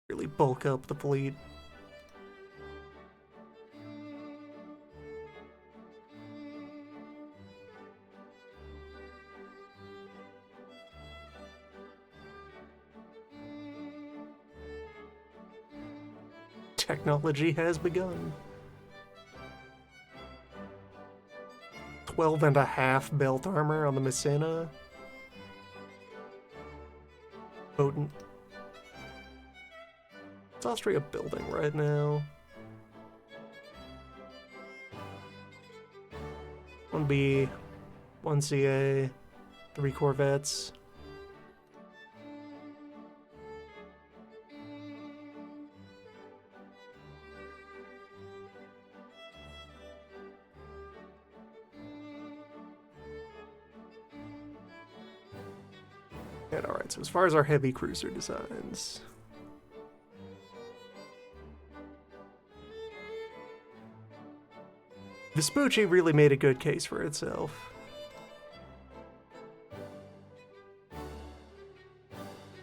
Really bulk up the fleet. Technology has begun. 12.5 belt armor on the Messina. Potent. What's Austria building right now? 1B, 1CA, 3 corvettes. And alright, so as far as our heavy cruiser designs. Vespucci really made a good case for itself.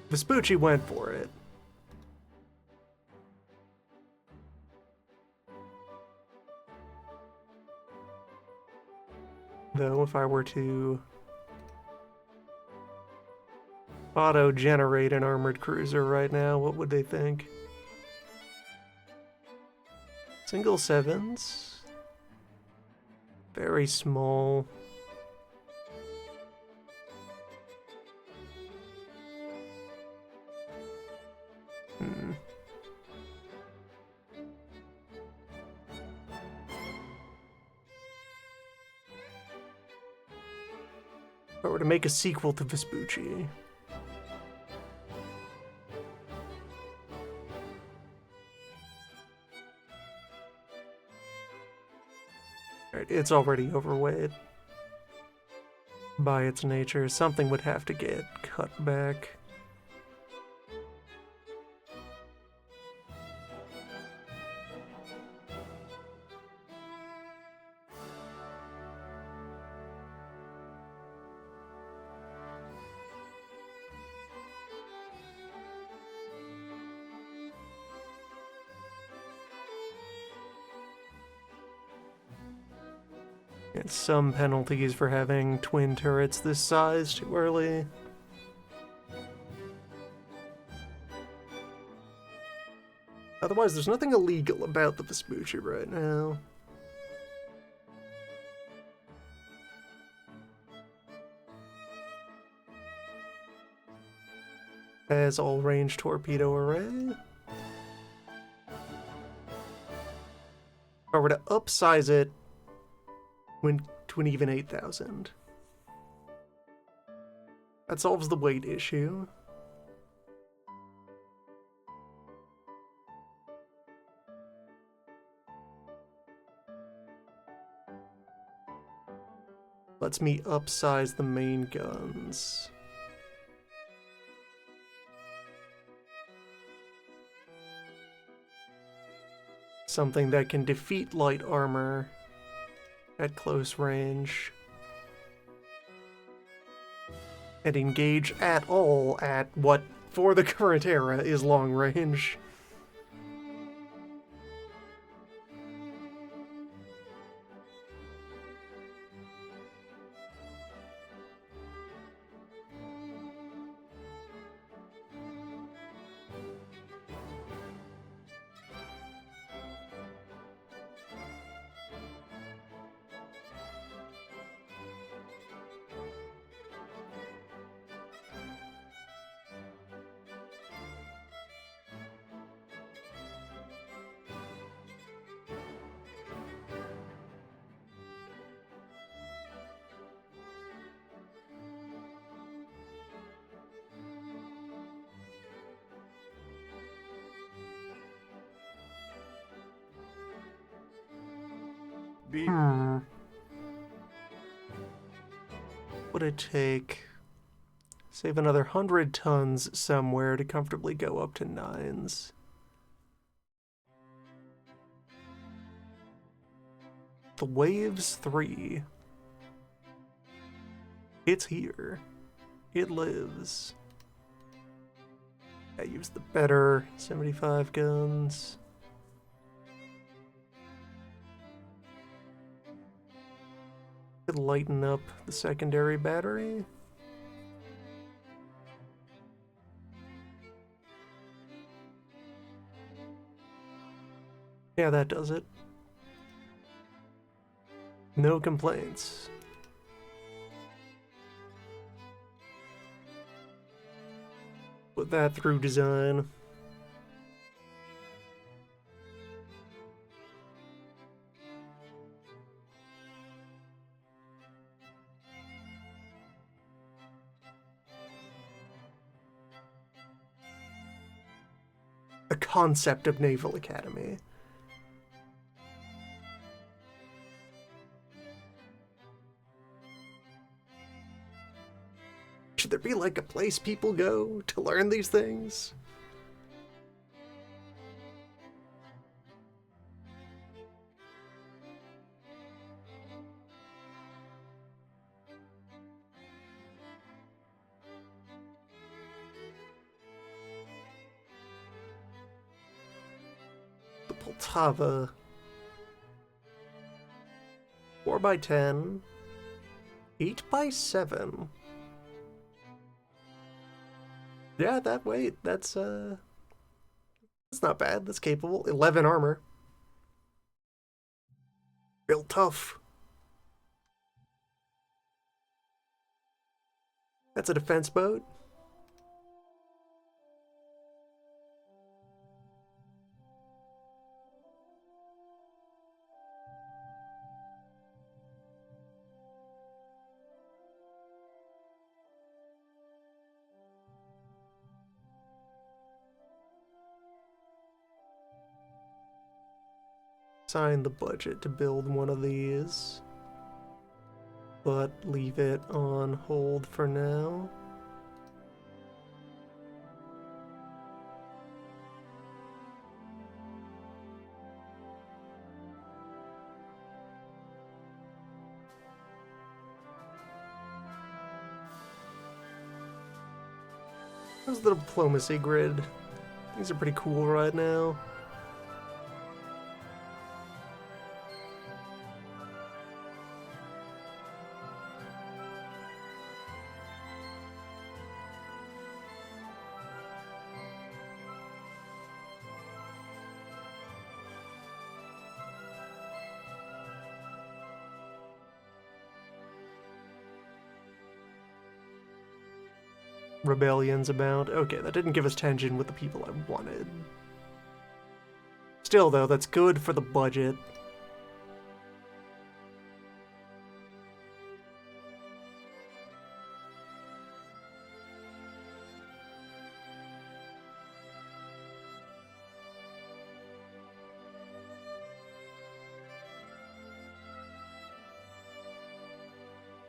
Vespucci went for it. Though, if I were to auto-generate an armored cruiser right now, what would they think? Single sevens? Very small. If I were to make a sequel to Vespucci. Right, it's already overweight. By its nature, something would have to get cut back. And some penalties for having twin turrets this size too early. Otherwise, there's nothing illegal about the Vespucci right now. as all-range torpedo array. If I were to upsize it to an even 8,000, that solves the weight issue. Lets me upsize the main guns. Something that can defeat light armor at close range and engage at all at what, for the current era, is long range. Would it take, save another 100 tons somewhere to comfortably go up to 9s? The Waves 3. It's here. It lives. I use the better 75 guns. Could lighten up the secondary battery. Yeah, that does it. No complaints. Put that through design. A concept of Naval Academy. Should there be like a place people go to learn these things? The Poltava. 4x10. 8x7. Yeah, that weight, that's not bad. That's capable. 11 armor. Real tough. That's a defense boat. Sign the budget to build one of these, but leave it on hold for now. How's the diplomacy grid? These are pretty cool right now. rebellions about. Okay, that didn't give us tension with the people I wanted. Still, though, that's good for the budget.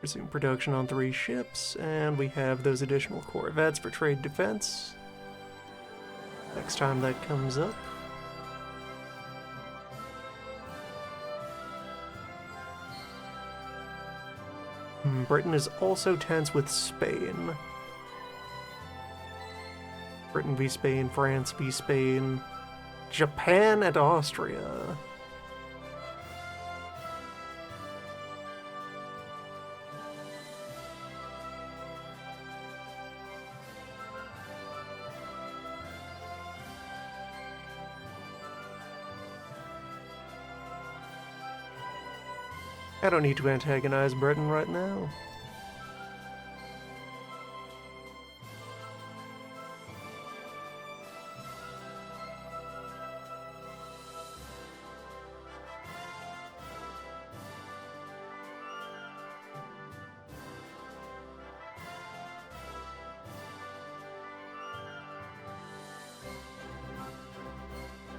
Resume production on 3 ships, and we have those additional corvettes for trade defense. Next time that comes up. Britain is also tense with Spain. Britain v Spain, France v Spain, Japan and Austria. I don't need to antagonize Britain right now.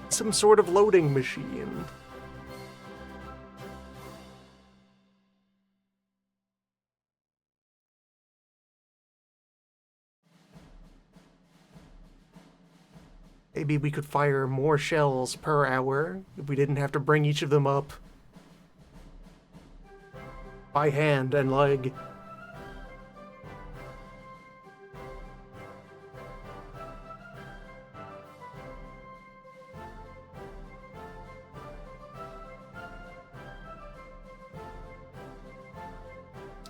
Some sort of loading machine. Maybe we could fire more shells per hour if we didn't have to bring each of them up by hand and leg.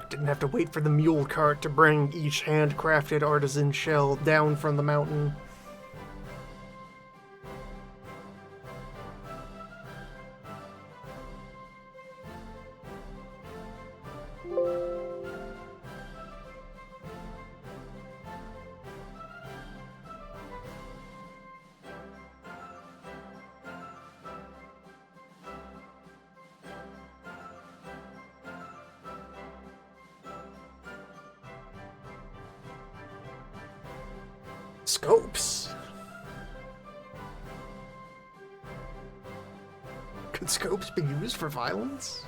Didn't have to wait for the mule cart to bring each handcrafted artisan shell down from the mountain. Scopes. Could scopes be used for violence?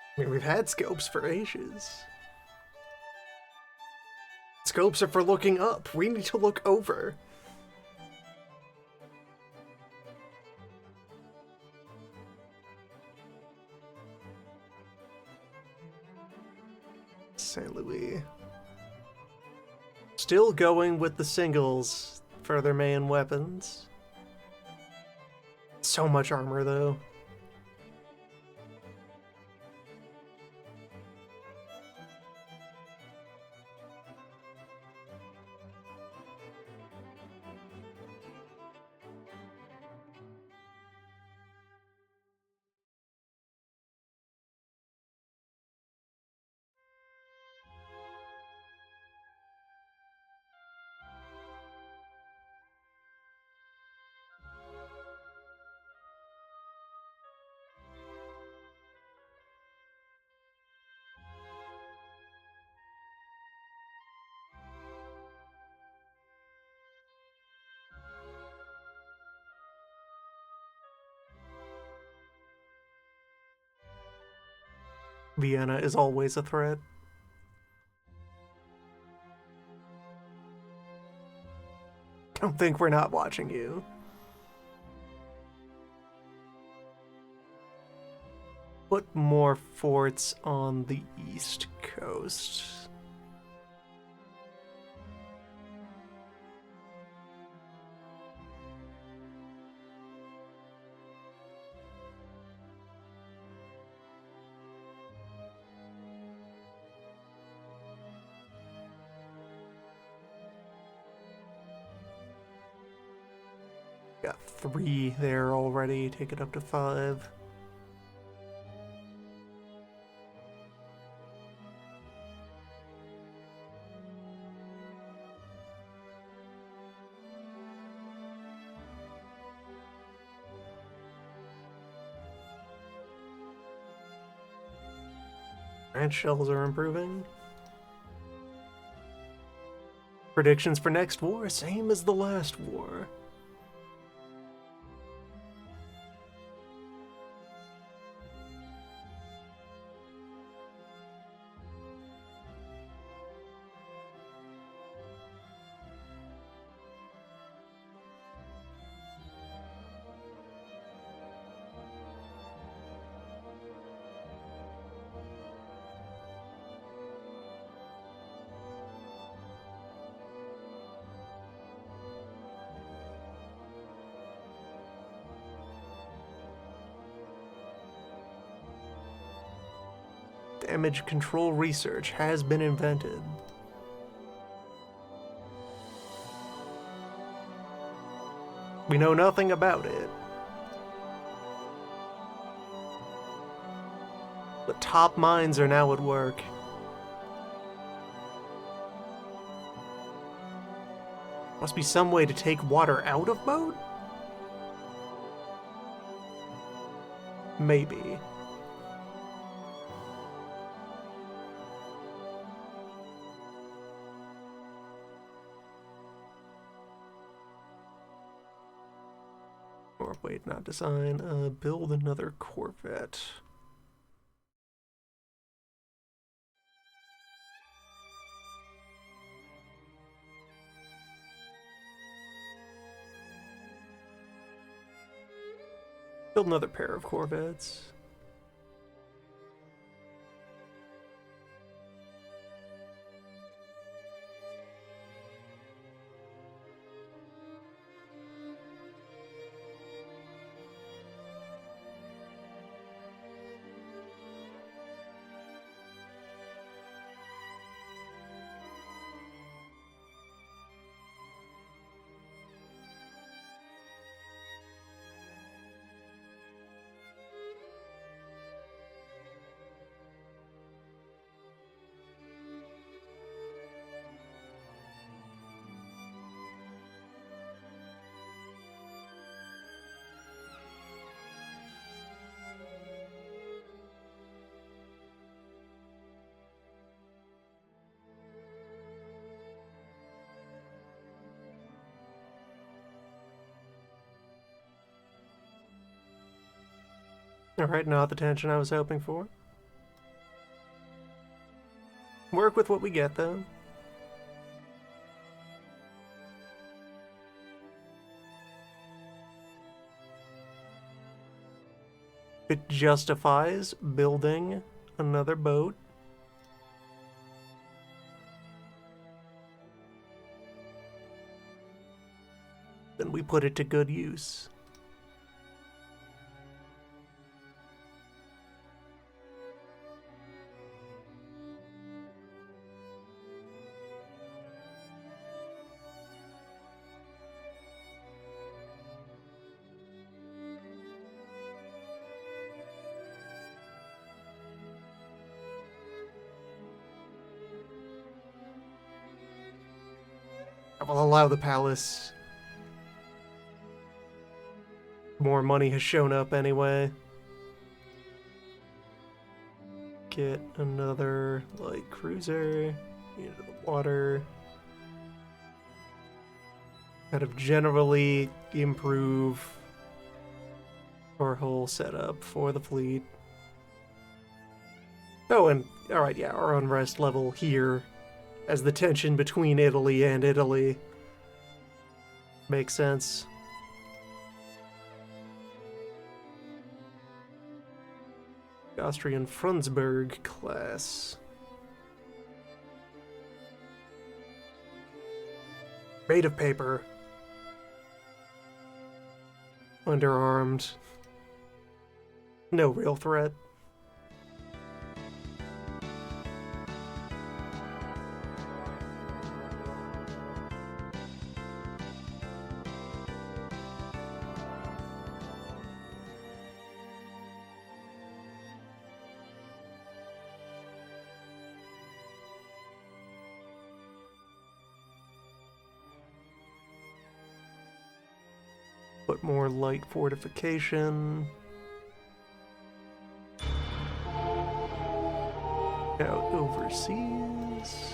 I mean, we've had scopes for ages. Scopes are for looking up. We need to look over. St. Louis. Still going with the singles for their main weapons. So much armor, though. Vienna is always a threat. Don't think we're not watching you. Put more forts on the east coast. Got 3 there already, take it up to 5. Ranch shells are improving. Predictions for next war, same as the last war. Damage control research has been invented. We know nothing about it. The top minds are now at work. Must be some way to take water out of boat? Maybe. Or wait, not design. Build another Corvette. Build another pair of Corvettes. Alright, not the tension I was hoping for. Work with what we get, though. It justifies building another boat. Then we put it to good use. I will allow the palace. More money has shown up anyway. Get another light cruiser into the water. Kind of generally improve our whole setup for the fleet. Oh, and alright, yeah, our unrest level here as the tension between Italy and Italy makes sense. Austrian Frundsberg class. Made of paper. Underarmed. No real threat. Put more light fortification. Out overseas.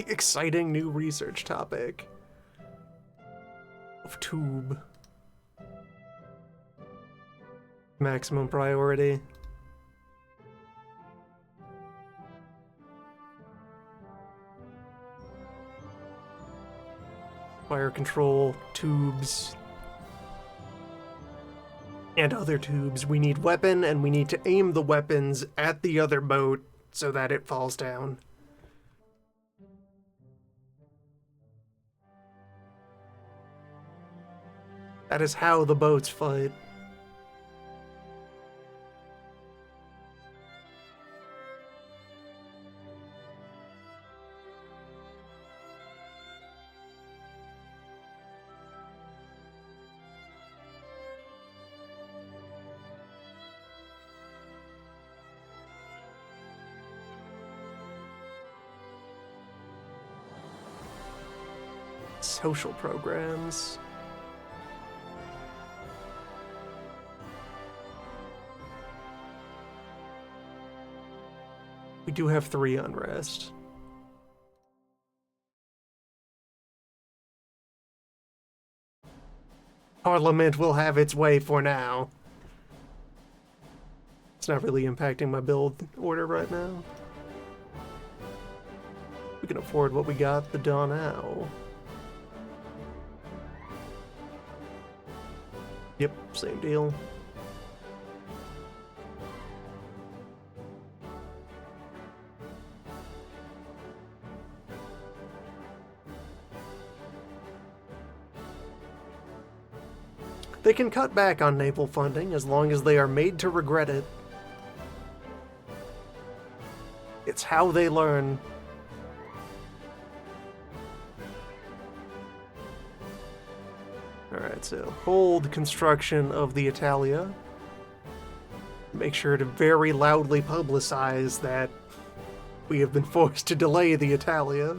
Exciting new research topic of tube. Maximum priority. Fire control, tubes, and other tubes. We need weapon, and we need to aim the weapons at the other boat so that it falls down. That is how the boats fight. Social programs. We do have 3 unrest. Parliament will have its way for now. It's not really impacting my build order right now. We can afford what we got, the Donau. Yep, same deal. They can cut back on naval funding as long as they are made to regret it. It's how they learn. Alright, so hold construction of the Italia. Make sure to very loudly publicize that we have been forced to delay the Italia.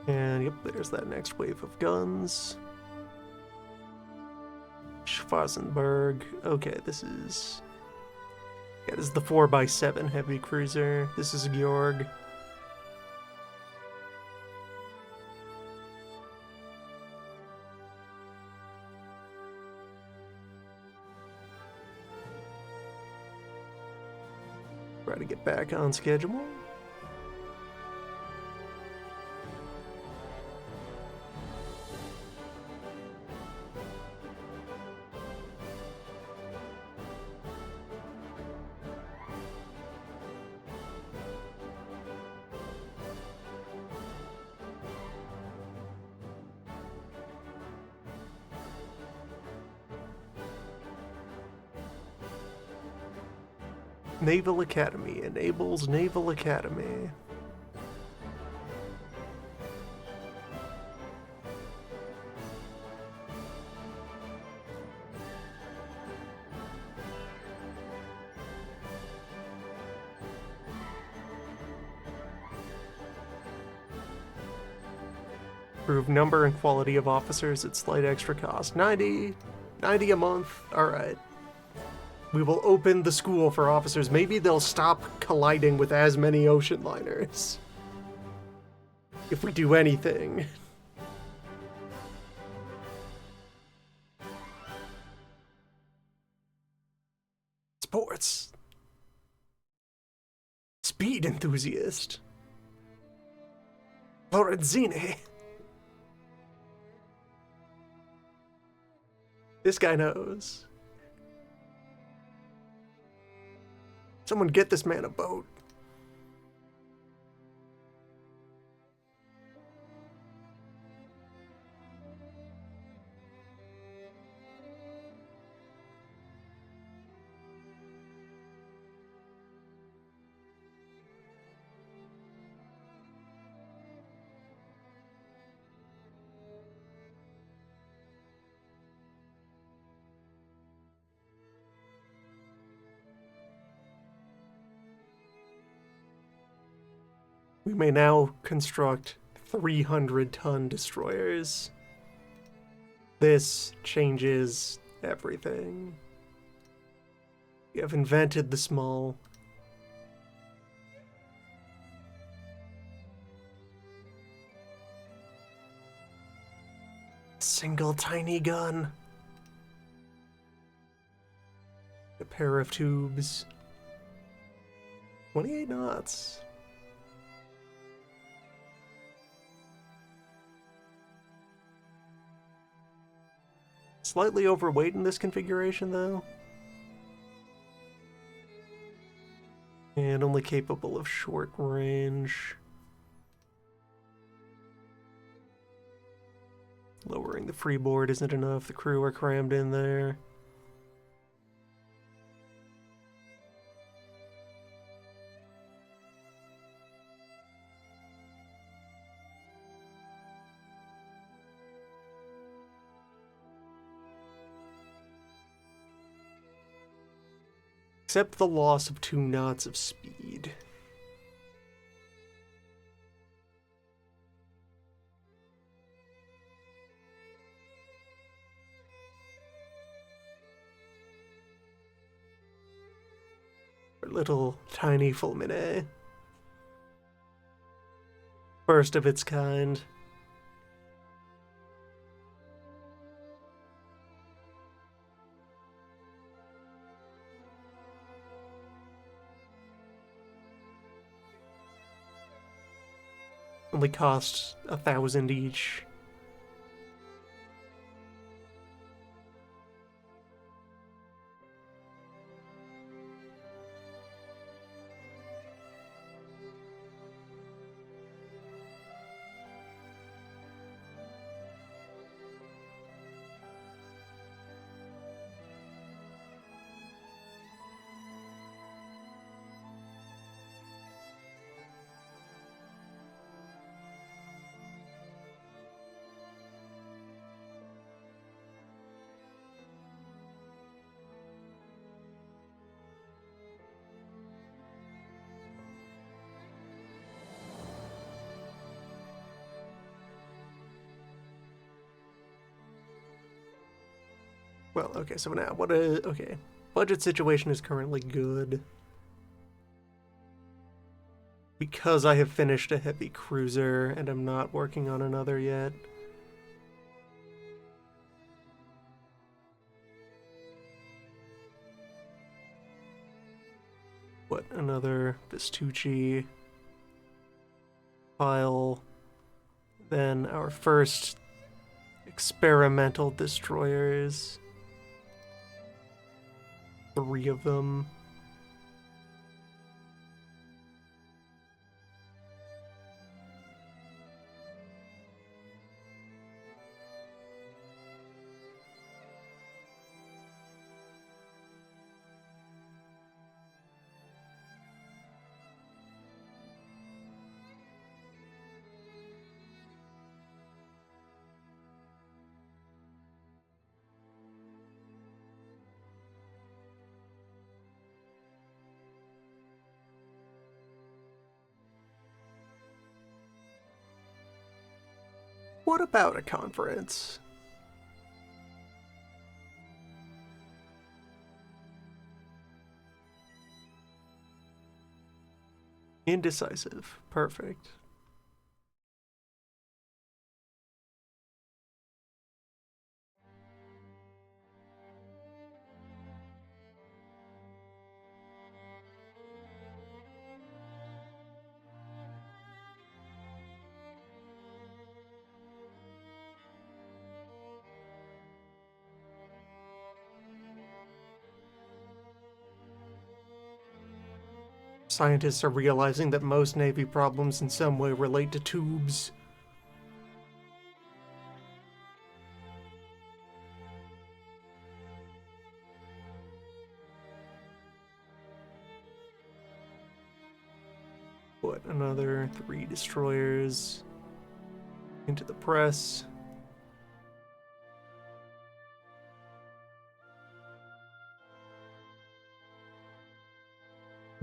And yep, there's that next wave of guns. Schwarzenberg. Okay, this is... Yeah, this is the 4x7 heavy cruiser. This is Georg. Try to get back on schedule. Naval Academy enables Naval Academy. Improve number and quality of officers at slight extra cost. 90 a month. Alright. We will open the school for officers. Maybe they'll stop colliding with as many ocean liners. If we do anything. Sports. Speed enthusiast. Lorenzini. This guy knows. Someone get this man a boat. We may now construct 300-ton destroyers. This changes everything. We have invented the small. Single tiny gun. A pair of tubes. 28 knots. Slightly overweight in this configuration, though. And only capable of short range. Lowering the freeboard isn't enough. The crew are crammed in there. Except the loss of 2 knots of speed. Our little tiny fulmine. First of its kind. Only cost 1,000 each. Well, okay, so now, okay. Budget situation is currently good. Because I have finished a heavy cruiser, and I'm not working on another yet. What, another Vespucci file. Then our first experimental destroyers. 3 of them. what about a conference? Indecisive. Perfect. Scientists are realizing that most Navy problems in some way relate to tubes. Put another 3 destroyers into the press.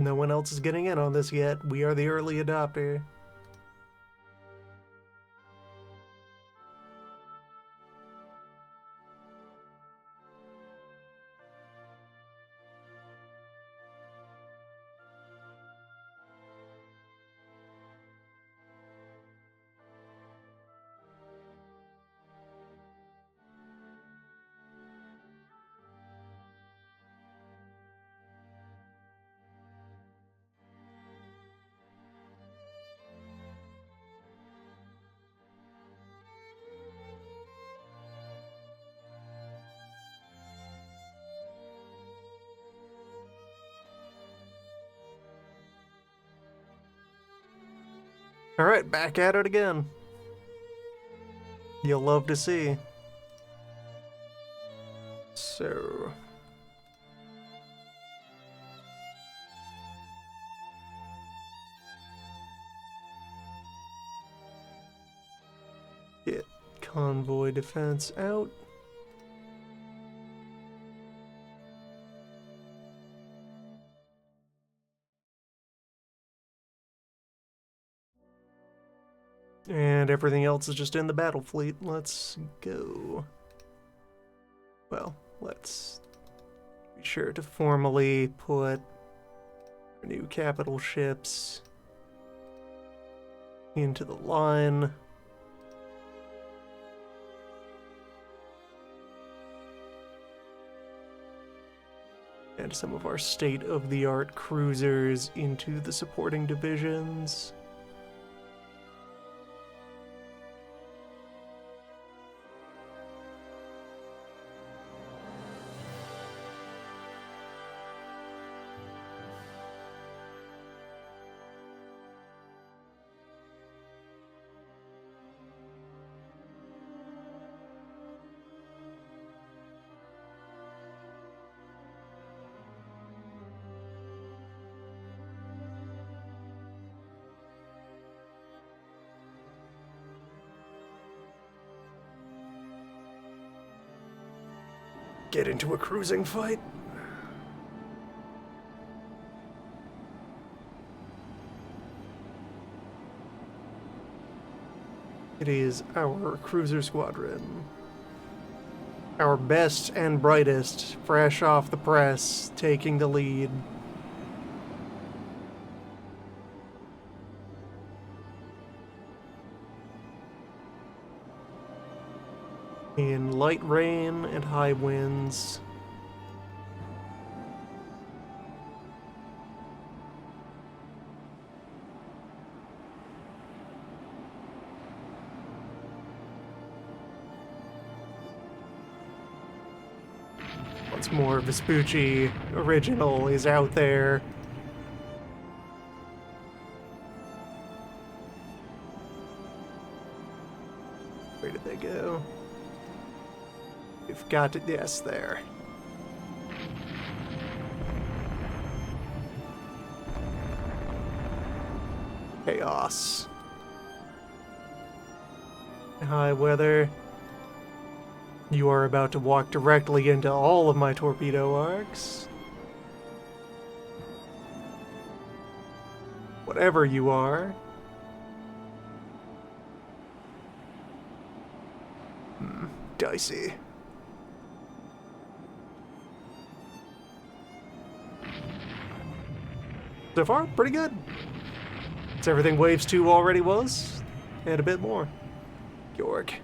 No one else is getting in on this yet. We are the early adopter. Alright, back at it again. You'll love to see. So... get convoy defense out. And everything else is just in the battle fleet. Let's go. Well, let's be sure to formally put our new capital ships into the line. And some of our state-of-the-art cruisers into the supporting divisions. Get into a cruising fight. It is our cruiser squadron. Our best and brightest, fresh off the press, taking the lead. In light rain and high winds. Once more, Vespucci original is out there. Where did they go? We've got it, yes, there. Chaos. High weather. You are about to walk directly into all of my torpedo arcs. Whatever you are. dicey. So far, pretty good. It's everything Waves 2 already was, and a bit more. Georg.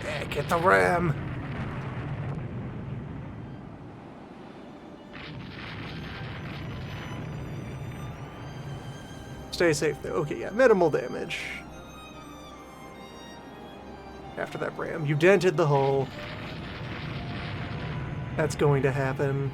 Yeah, get the ram. Stay safe though. Okay, yeah, minimal damage. After that ram, you dented the hull. That's going to happen.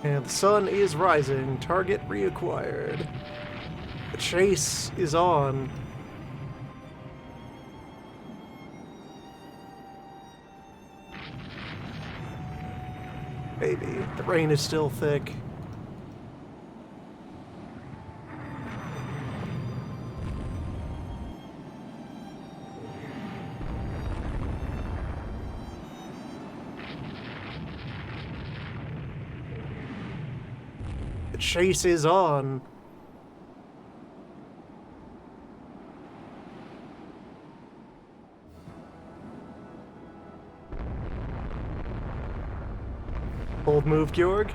And the sun is rising. Target reacquired. The chase is on. Maybe. The rain is still thick. The chase is on. Bold move, Georg.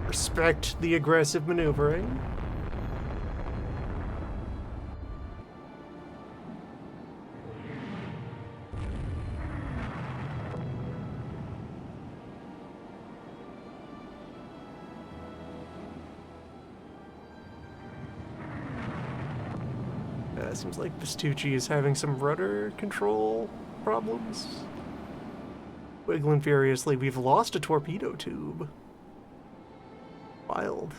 Respect the aggressive maneuvering. Seems like Vestucci is having some rudder control problems. Wiggling furiously, we've lost a torpedo tube. Wild.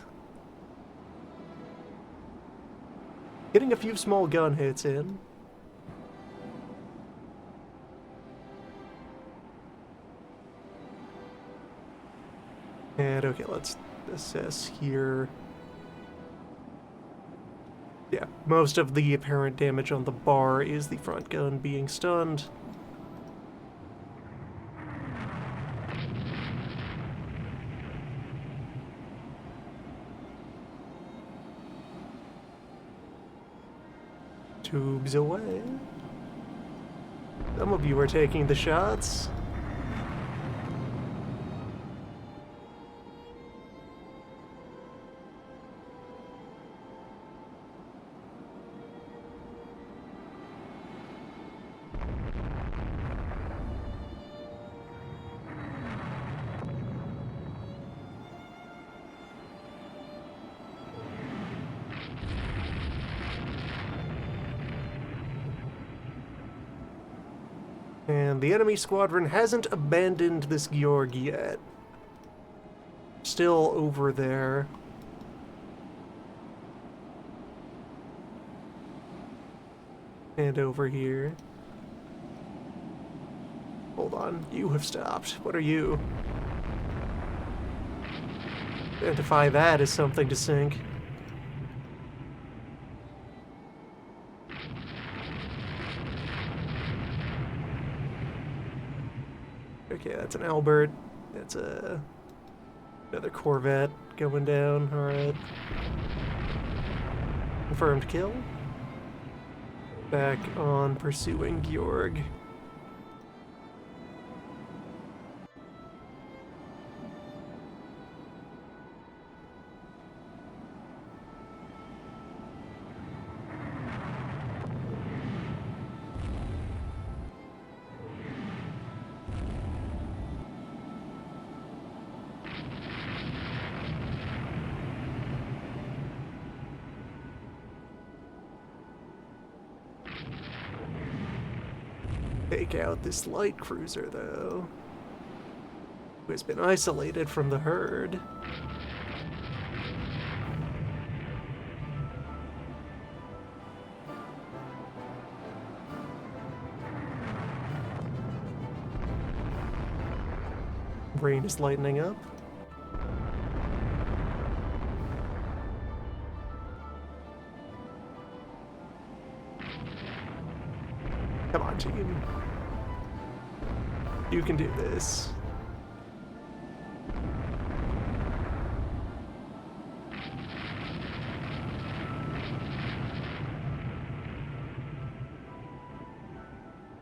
Getting a few small gun hits in. And okay, let's assess here. Yeah, most of the apparent damage on the bar is the front gun being stunned. Tubes away. Some of you are taking the shots. And the enemy squadron hasn't abandoned this Georg yet. Still over there. And over here. Hold on, you have stopped. What are you? Identify that as something to sink. Okay, that's an Albert. That's another Corvette going down. Alright. Confirmed kill. Back on pursuing Georg. Take out this light cruiser, though, who has been isolated from the herd. Rain is lightening up. Come on, team. You can do this.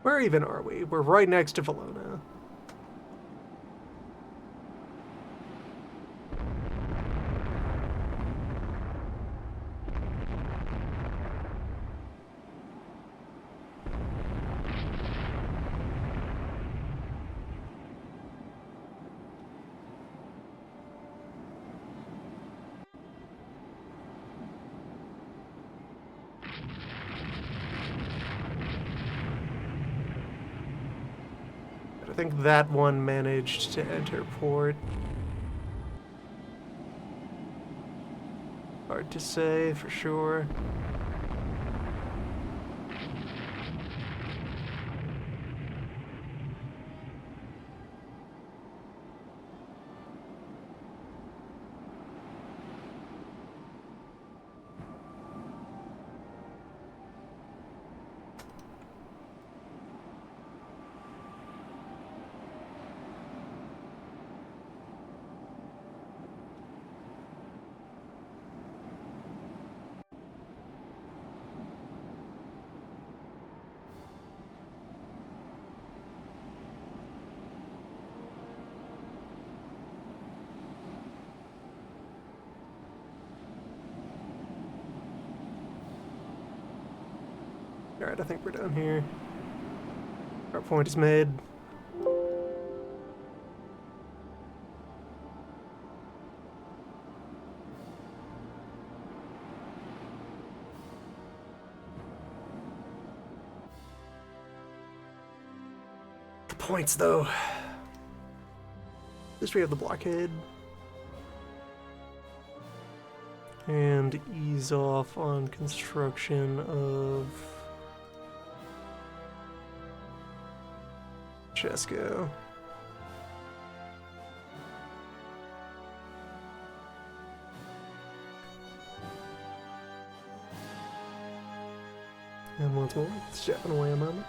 Where even are we? We're right next to Valona. I think that one managed to enter port. Hard to say for sure. Alright, I think we're down here. Our point is made. The points, though. At least we have the blockade. And ease off on construction of Chesko. And once more, it's japping away a moment.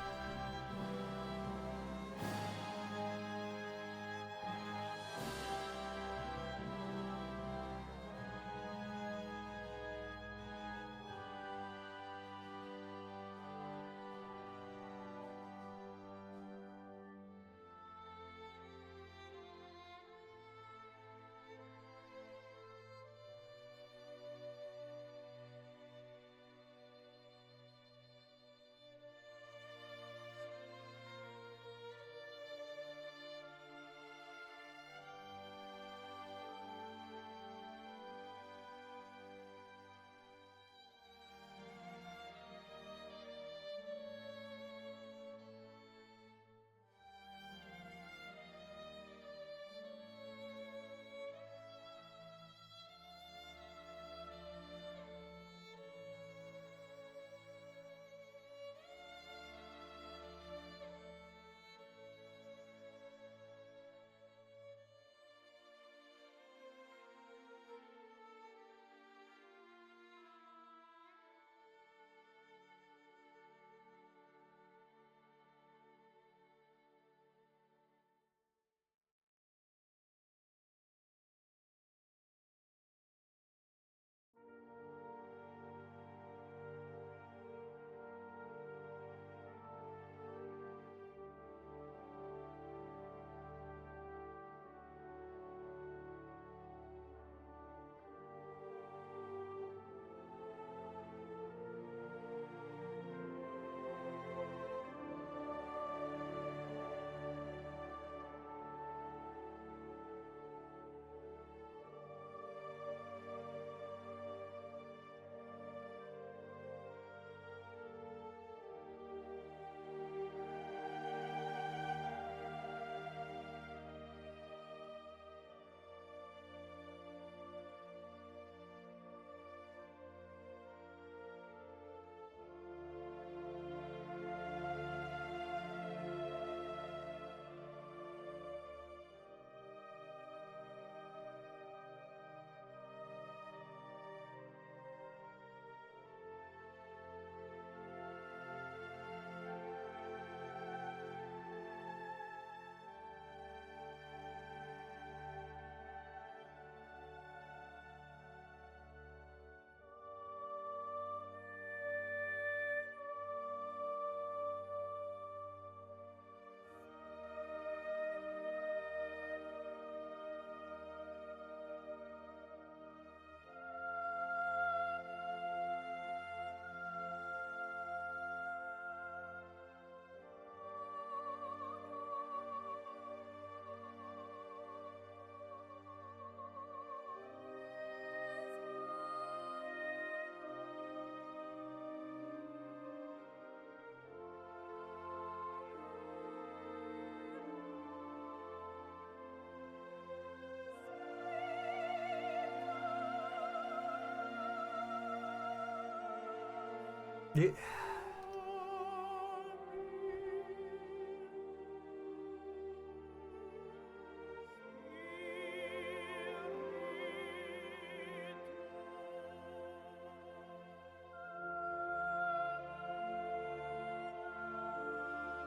Yeah.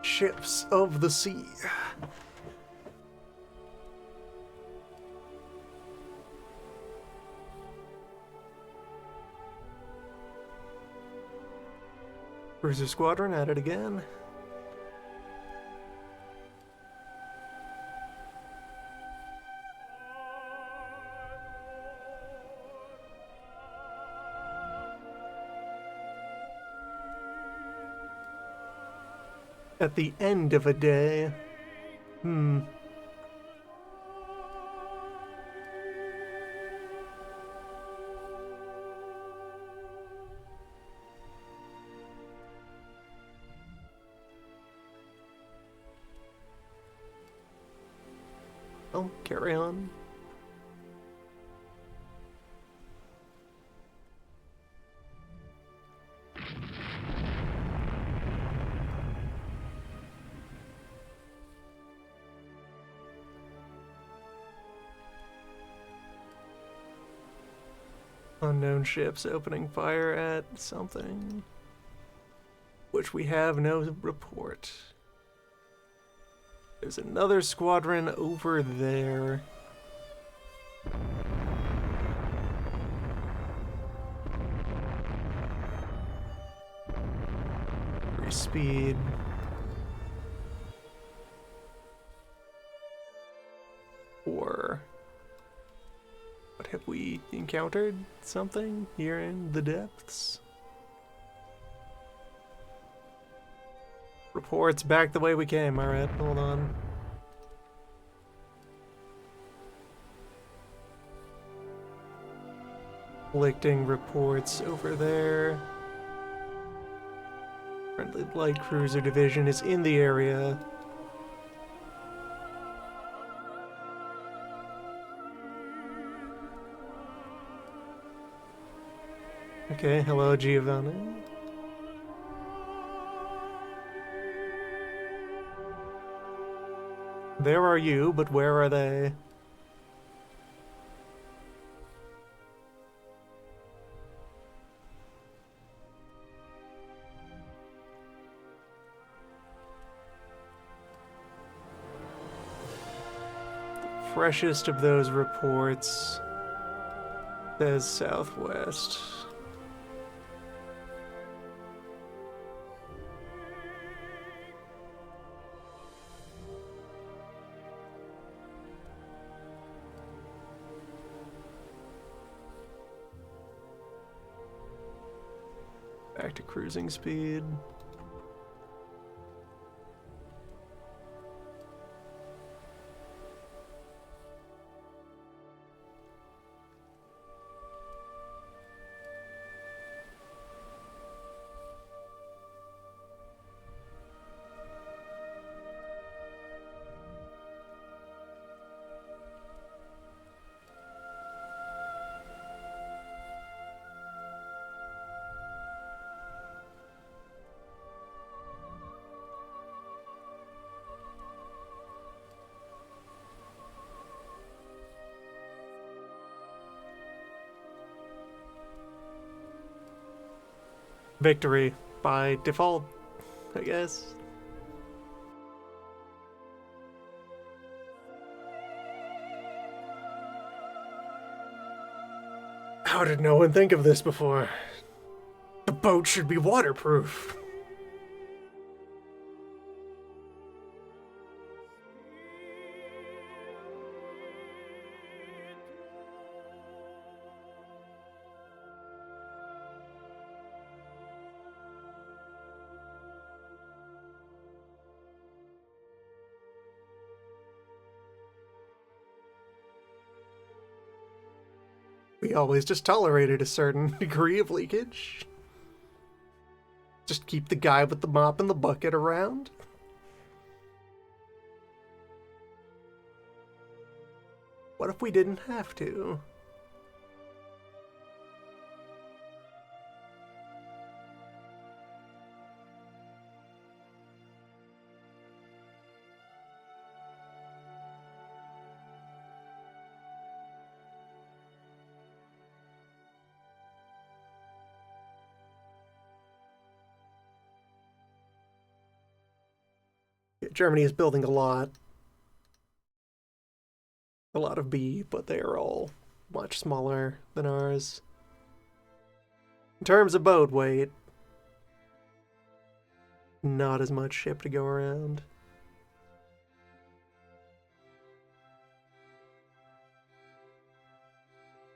Ships of the sea. Cruiser Squadron at it again. At the end of a day. Oh, carry on. Unknown ships opening fire at something, which we have no report. There's another squadron over there. Free speed. Or what have we encountered? Something here in the depths? Reports back the way we came. Alright, hold on. Collecting reports over there. Friendly light cruiser division is in the area. Okay, hello Giovanni. There are you, but where are they? The freshest of those reports says southwest. Back to cruising speed. Victory by default, I guess. How did no one think of this before? The boat should be waterproof. We always just tolerated a certain degree of leakage. Just keep the guy with the mop and the bucket around. What if we didn't have to? Germany is building a lot of B, but they are all much smaller than ours. In terms of boat weight, not as much ship to go around.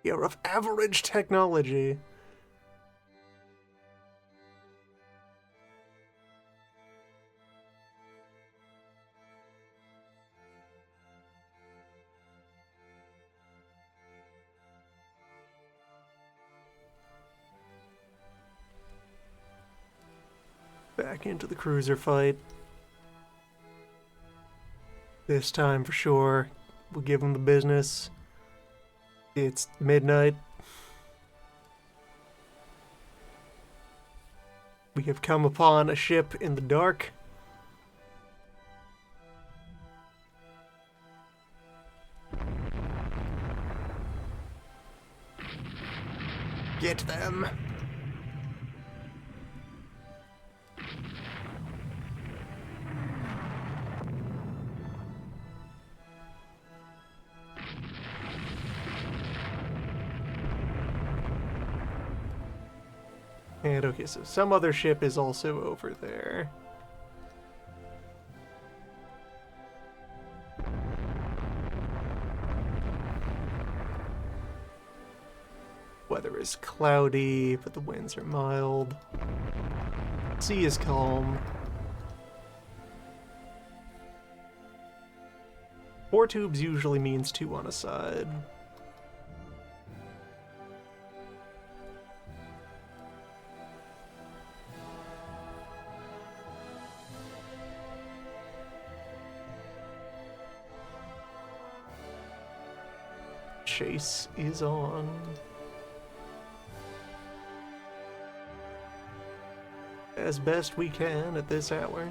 You're of average technology. Back into the cruiser fight. This time for sure. We'll give them the business. It's midnight. We have come upon a ship in the dark. Get them. And okay, so some other ship is also over there. Weather is cloudy, but the winds are mild. Sea is calm. 4 tubes usually means 2 on a side. Chase is on. As best we can at this hour.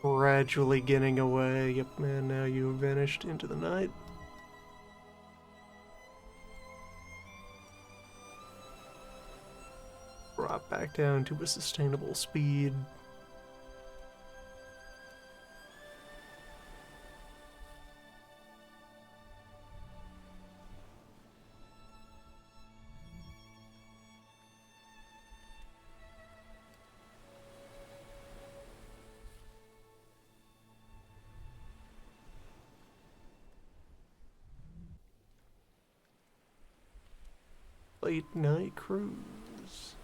Gradually getting away. Yep, and now you have vanished into the night. Drop back down to a sustainable speed. Late night cruise.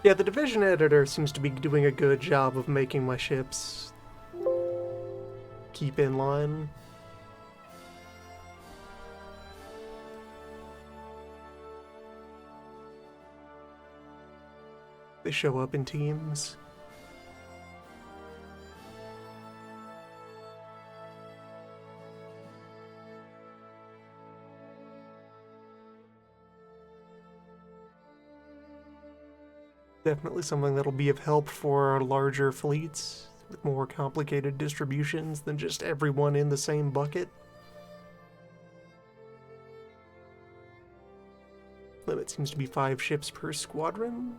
Yeah, the division editor seems to be doing a good job of making my ships keep in line. They show up in teams. Definitely something that'll be of help for our larger fleets with more complicated distributions than just everyone in the same bucket. Limit seems to be 5 ships per squadron.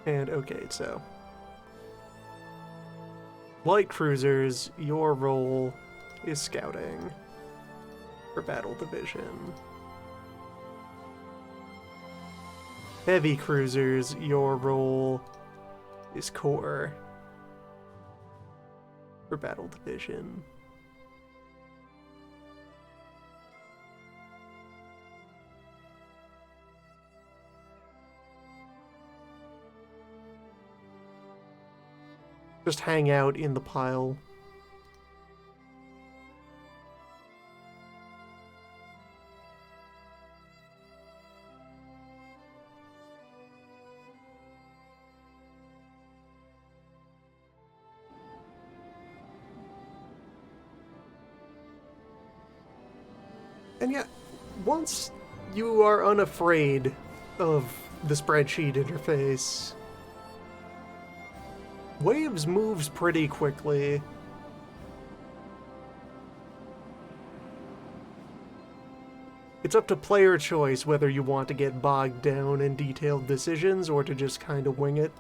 And okay, so light cruisers, your role is scouting for battle division. Heavy cruisers, your role is core for battle division. Just hang out in the pile. And yet, once you are unafraid of the spreadsheet interface, Waves moves pretty quickly. It's up to player choice whether you want to get bogged down in detailed decisions or to just kind of wing it.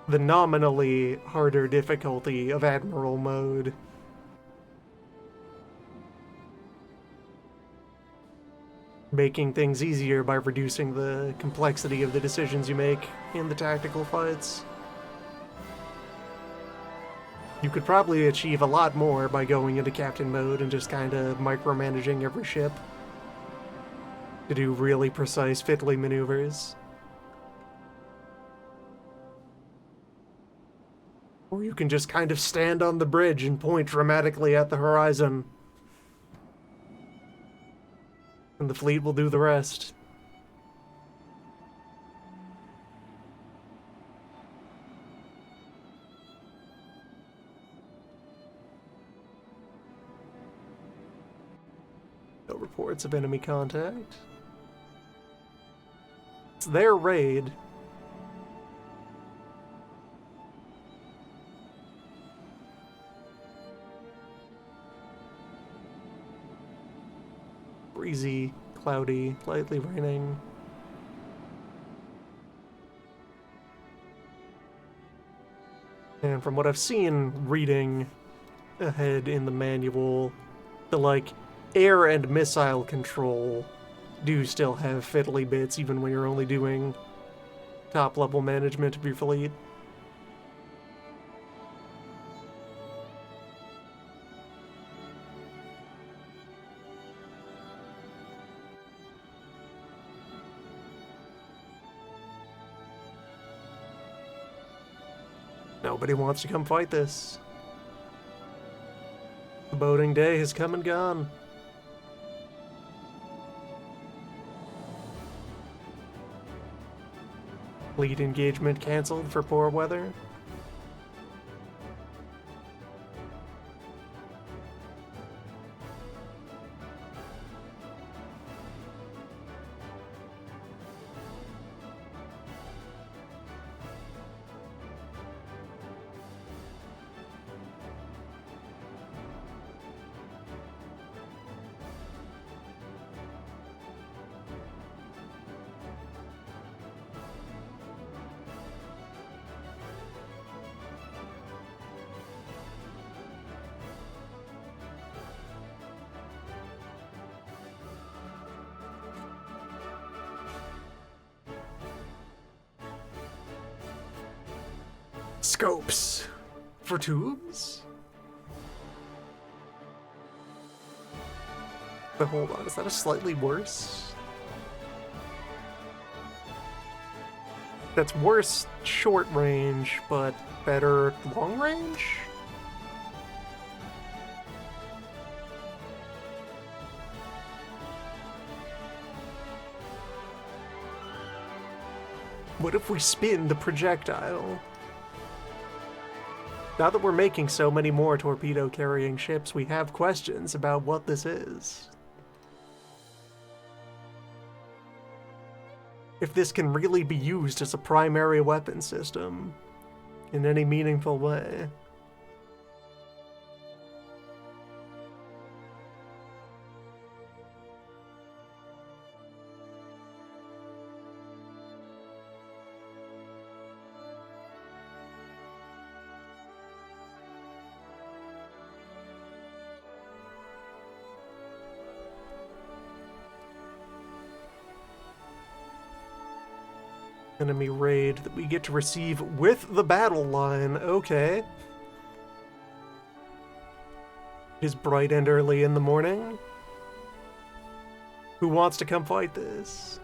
The nominally harder difficulty of Admiral mode making things easier by reducing the complexity of the decisions you make in the tactical fights. You could probably achieve a lot more by going into captain mode and just kind of micromanaging every ship to do really precise fiddly maneuvers. Or you can just kind of stand on the bridge and point dramatically at the horizon. And the fleet will do the rest. No reports of enemy contact. It's their raid. Breezy, cloudy, lightly raining. And from what I've seen reading ahead in the manual, the air and missile control do still have fiddly bits even when you're only doing top level management of your fleet. Nobody wants to come fight this. The boating day has come and gone. Fleet engagement canceled for poor weather. Scopes for tubes? But hold on, is that a slightly worse? That's worse short range, but better long range? What if we spin the projectile? Now that we're making so many more torpedo-carrying ships, we have questions about what this is. If this can really be used as a primary weapon system in any meaningful way. Enemy raid that we get to receive with the battle line. Okay. It is bright and early in the morning. Who wants to come fight this?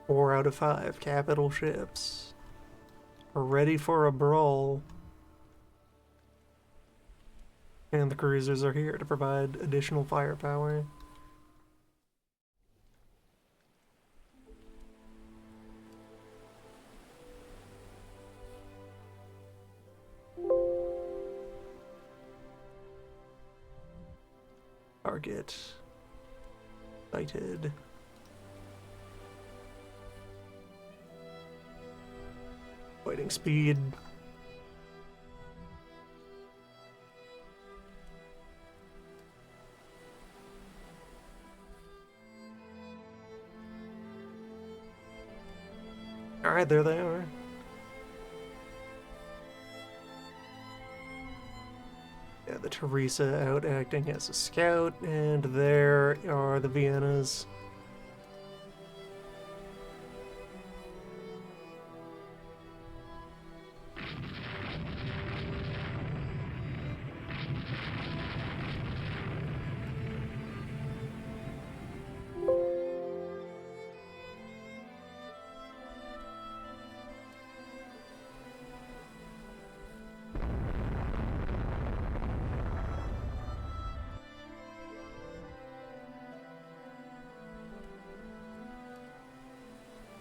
Four out of 5 capital ships are ready for a brawl. And the cruisers are here to provide additional firepower. Target sighted. Fighting speed. Alright, there they are. Yeah, the Teresa out acting as a scout, and there are the Viennas.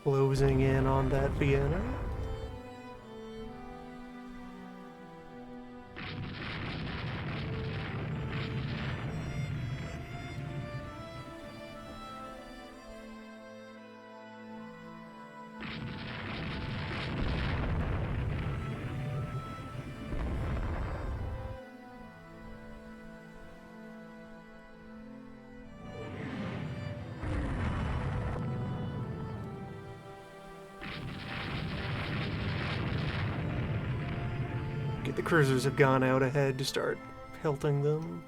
Closing in on that Vienna. The cruisers have gone out ahead to start pelting them.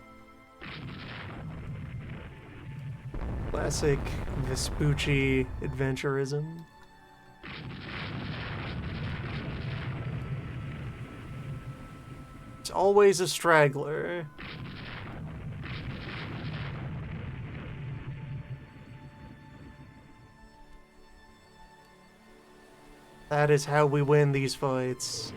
Classic Vespucci adventurism. It's always a straggler. That is how we win these fights.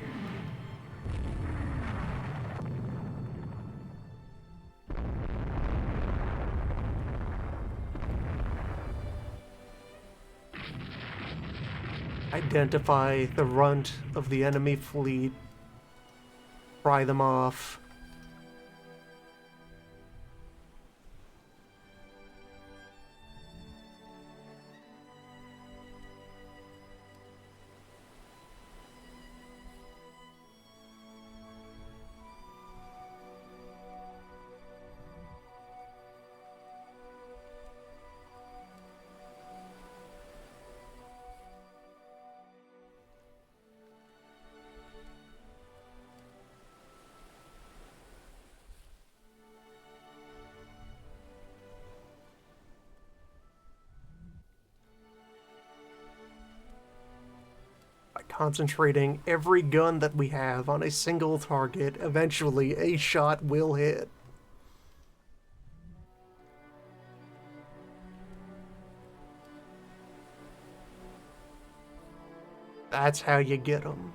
Identify the runt of the enemy fleet, pry them off. concentrating every gun that we have on a single target, eventually a shot will hit. That's how you get them.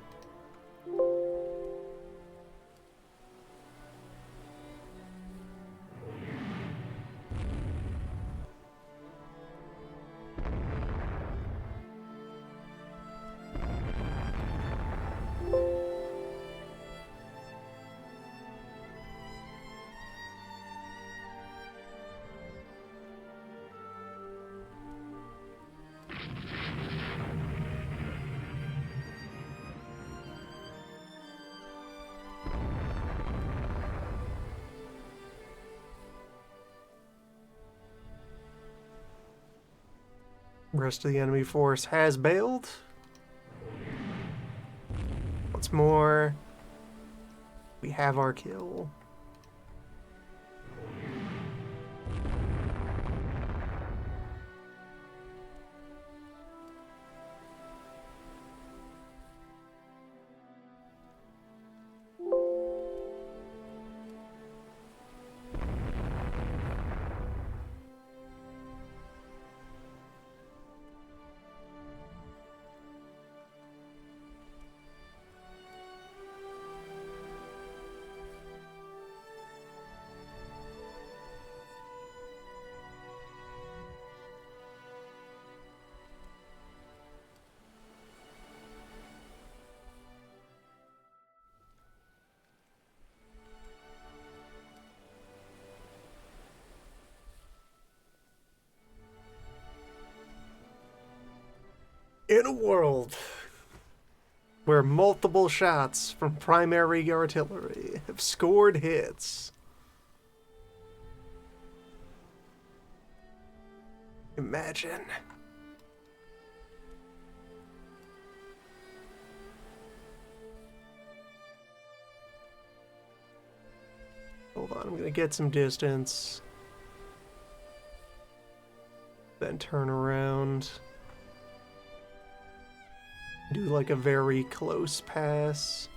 Rest of the enemy force has bailed. Once more, we have our kill. In a world where multiple shots from primary artillery have scored hits, imagine hold on, I'm gonna get some distance, then turn around. Do like a very close pass.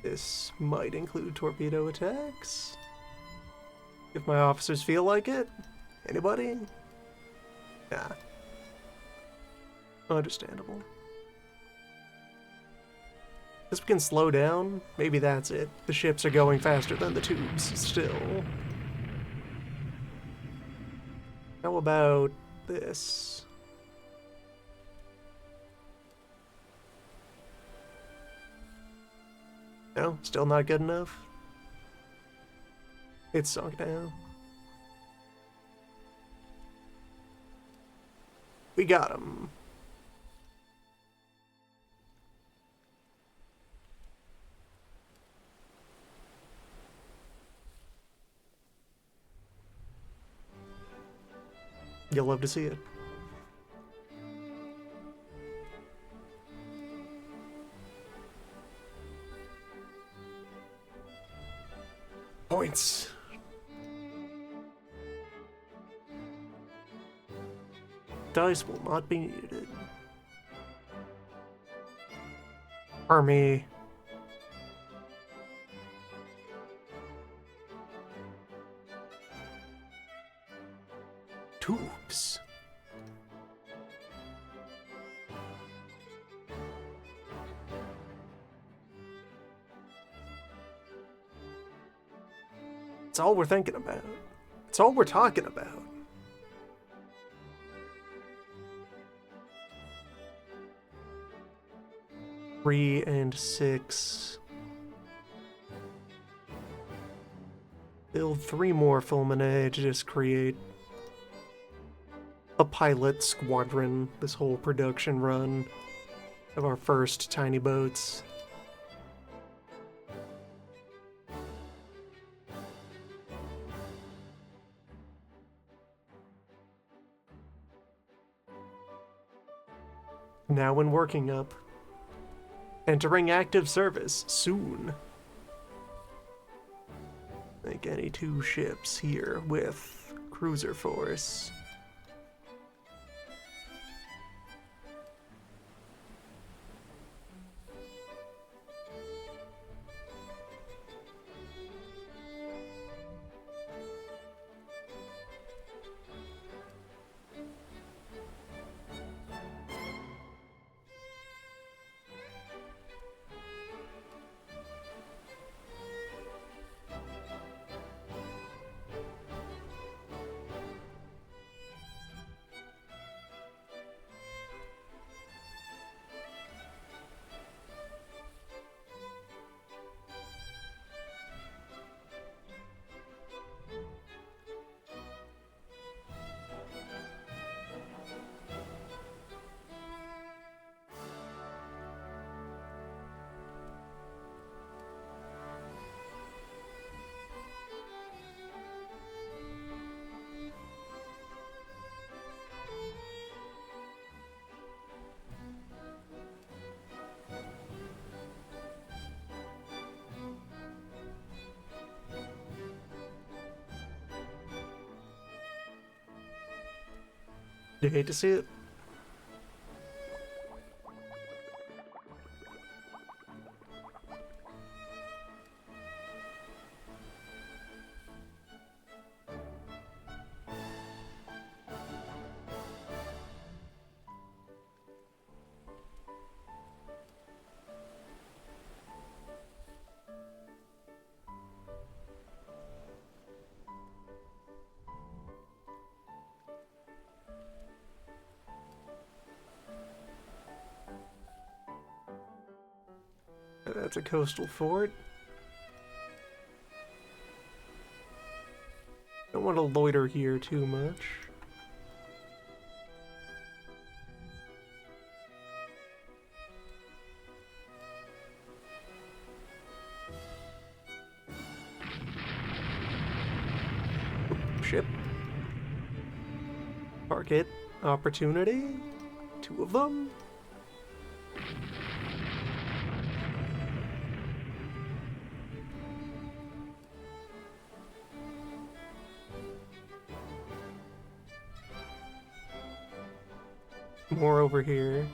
This might include torpedo attacks. If my officers feel like it. Anybody? Yeah. Understandable. This we can slow down. Maybe that's it. The ships are going faster than the tubes still. How about this? No? Still not good enough? It's sunk down. We got him. You'll love to see it. Points. Dice will not be needed. Army. Tubes. It's all we're thinking about. It's all we're talking about. Three and 6. Build 3 more Fulminae to just create a pilot squadron this whole production run of our first tiny boats. Now in working up. Entering active service soon. I think any 2 ships here with cruiser force. You hate to see it. That's a coastal fort. Don't want to loiter here too much. Ship. Target opportunity. 2 of them. More over here.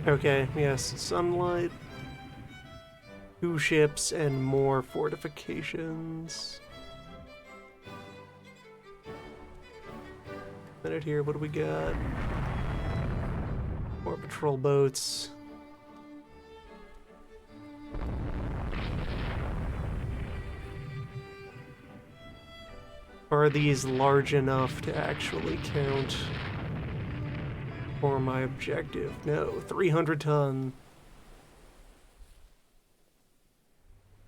Okay, yes, sunlight. 2 ships and more fortifications. Minute here, what do we got? More patrol boats. Are these large enough to actually count for my objective? No, 300 ton.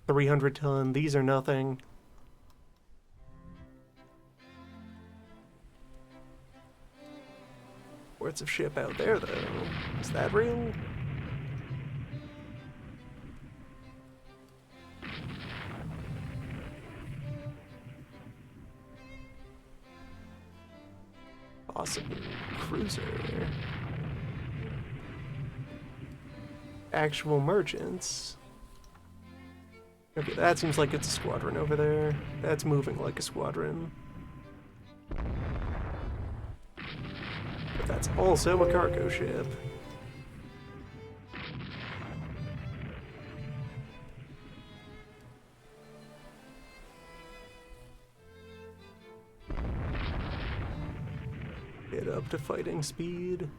300 ton, these are nothing. Where's a ship out there, though? Is that real? Possible cruiser. Actual merchants. Okay, that seems like it's a squadron over there. That's moving like a squadron. But that's also a cargo ship. Get up to fighting speed.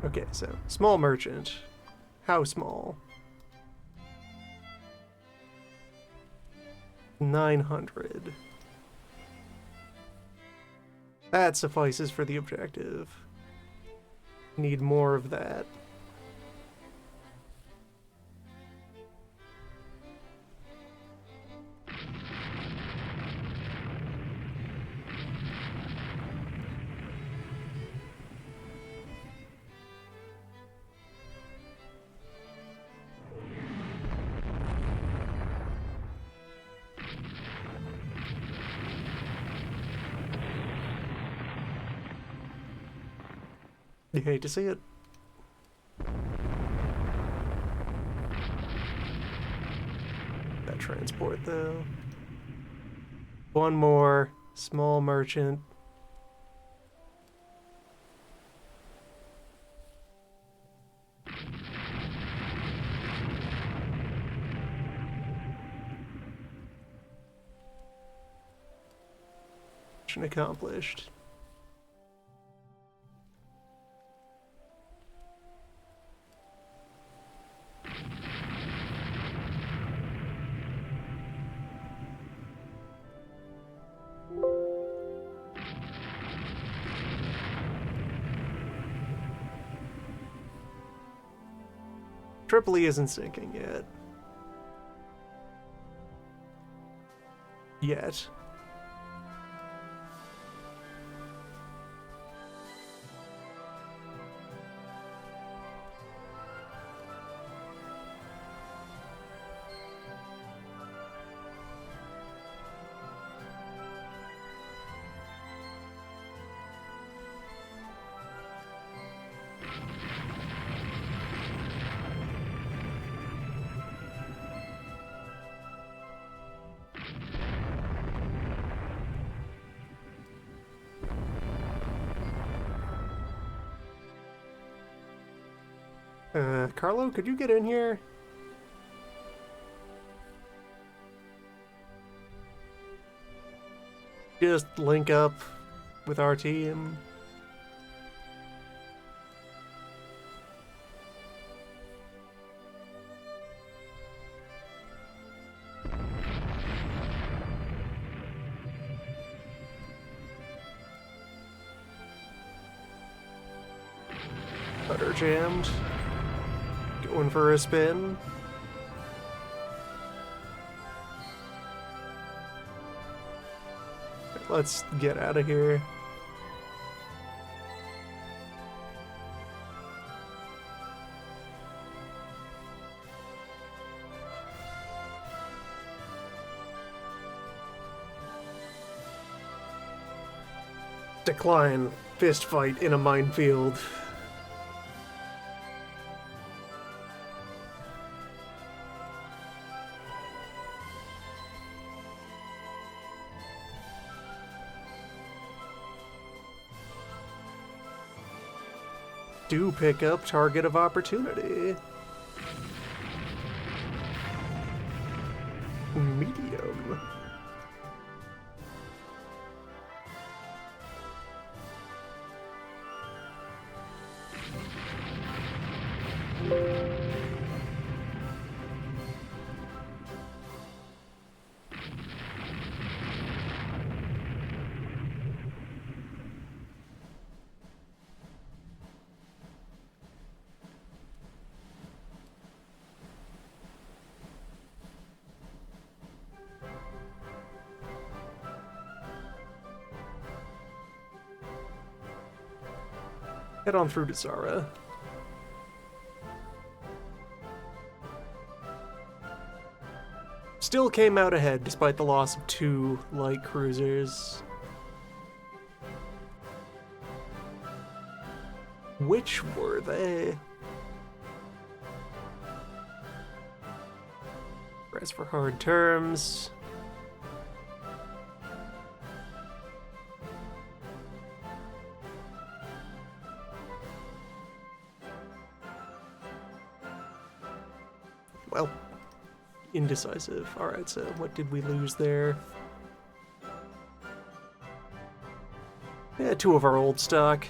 Okay, so small merchant. How small? 900. That suffices for the objective. Need more of that. You hate to see it. That transport, though. One more. Small merchant. Mission accomplished. Tripoli isn't sinking yet. Yet. Carlo, could you get in here? Just link up with our team. Butter jammed. Going for a spin. Let's get out of here. Decline. Fist fight in a minefield. Do pick up target of opportunity. Medium. Head on through to Zara. Still came out ahead despite the loss of 2 light cruisers. Which were they? Press for hard terms. Well, indecisive. Alright, so what did we lose there? Yeah, 2 of our old stock.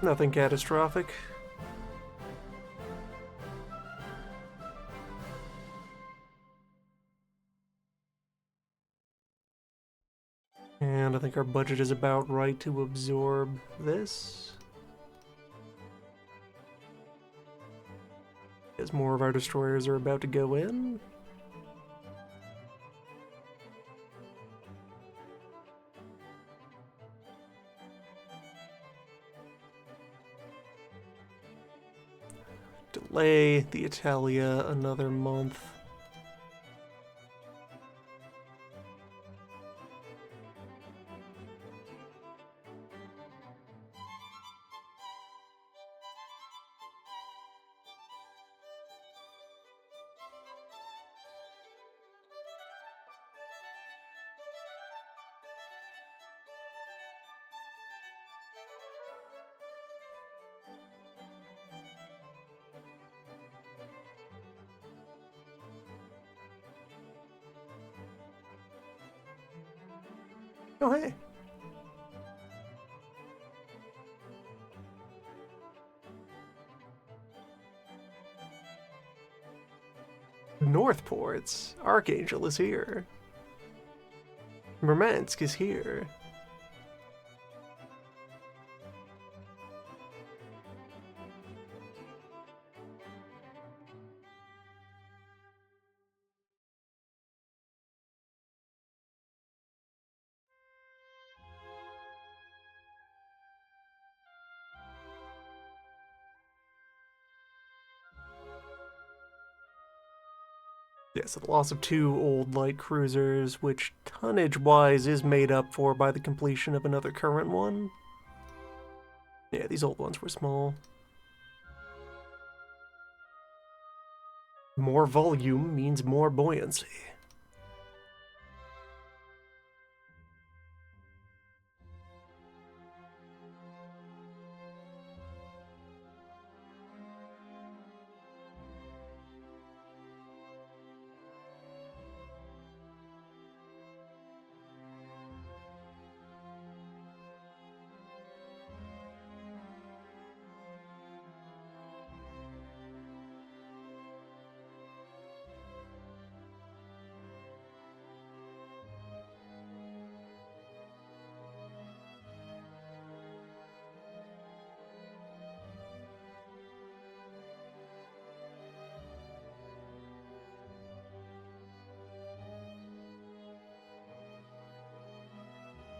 Nothing catastrophic. And I think our budget is about right to absorb this. As more of our destroyers are about to go in. Delay the Italia another month. Oh, hey. Northports. Archangel is here. Murmansk is here. Yeah, so the loss of 2 old light cruisers, which tonnage-wise is made up for by the completion of another current one. Yeah, these old ones were small. More volume means more buoyancy.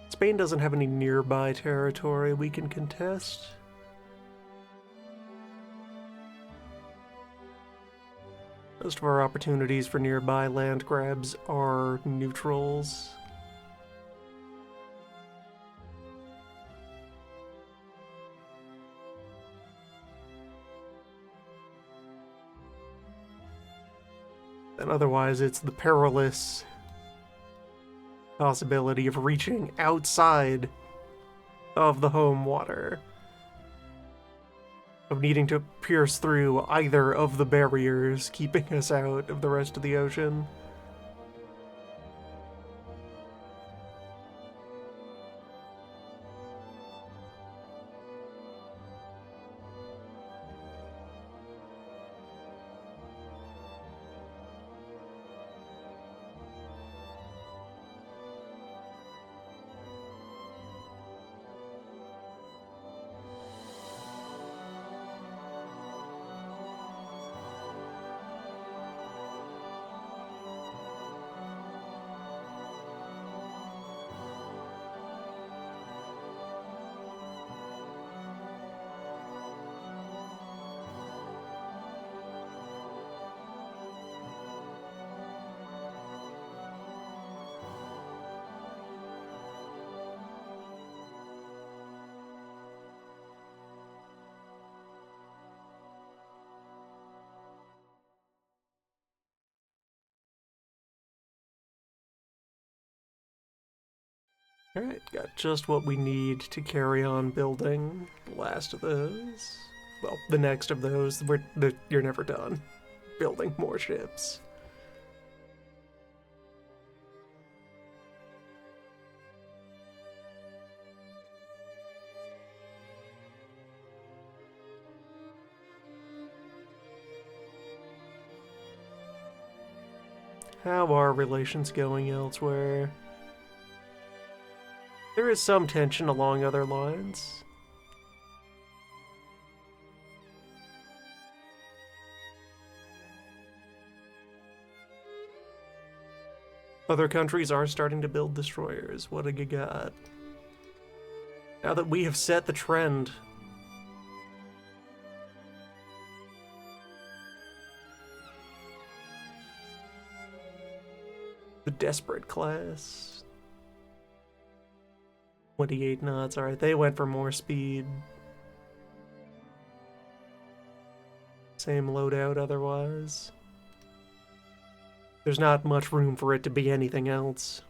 Spain doesn't have any nearby territory we can contest. Most of our opportunities for nearby land grabs are neutrals. And otherwise, it's the perilous possibility of reaching outside of the home water, of needing to pierce through either of the barriers keeping us out of the rest of the ocean. Alright, got just what we need to carry on building the last of those. Well, the next of those. You're never done building more ships. How are relations going elsewhere? There is some tension along other lines. Other countries are starting to build destroyers. What a god. Now that we have set the trend. The Desperate class. 28 knots, alright, they went for more speed. Same loadout otherwise. There's not much room for it to be anything else.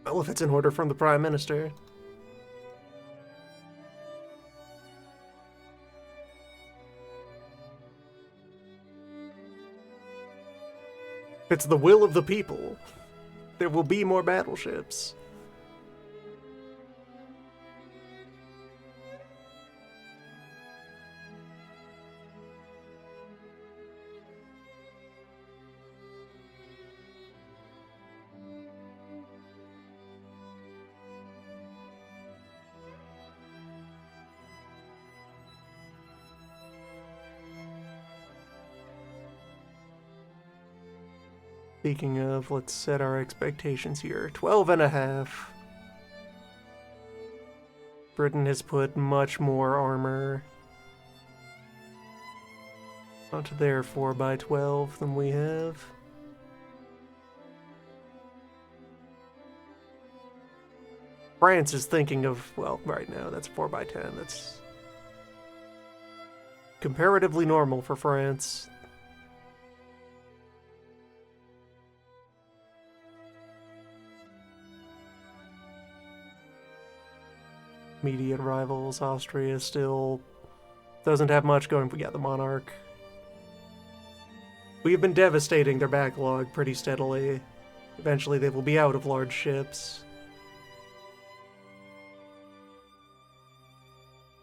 Well, if it's an order from the Prime Minister. If it's the will of the people, there will be more battleships. Speaking of, let's set our expectations here. 12 and a half. Britain has put much more armor onto their 4x12 than we have. France is thinking of, well, right now, that's 4x10. That's comparatively normal for France. Immediate rivals, Austria still doesn't have much going for, yeah, the Monarch. We have been devastating their backlog pretty steadily. Eventually they will be out of large ships.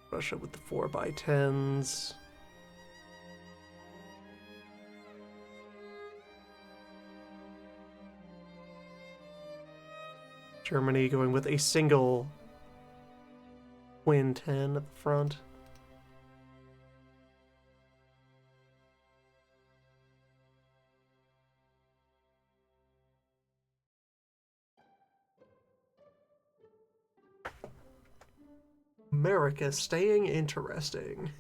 Russia with the 4x10s. Germany going with a single twin 10 at the front. America staying interesting.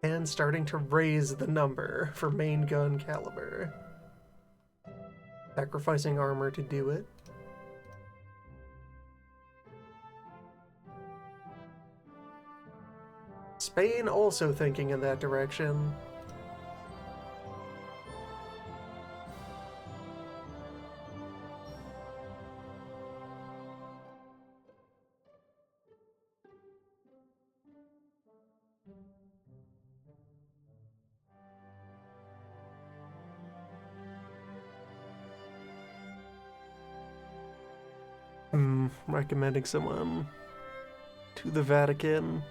And starting to raise the number for main gun caliber. Sacrificing armor to do it. Spain also thinking in that direction. Recommending someone to the Vatican.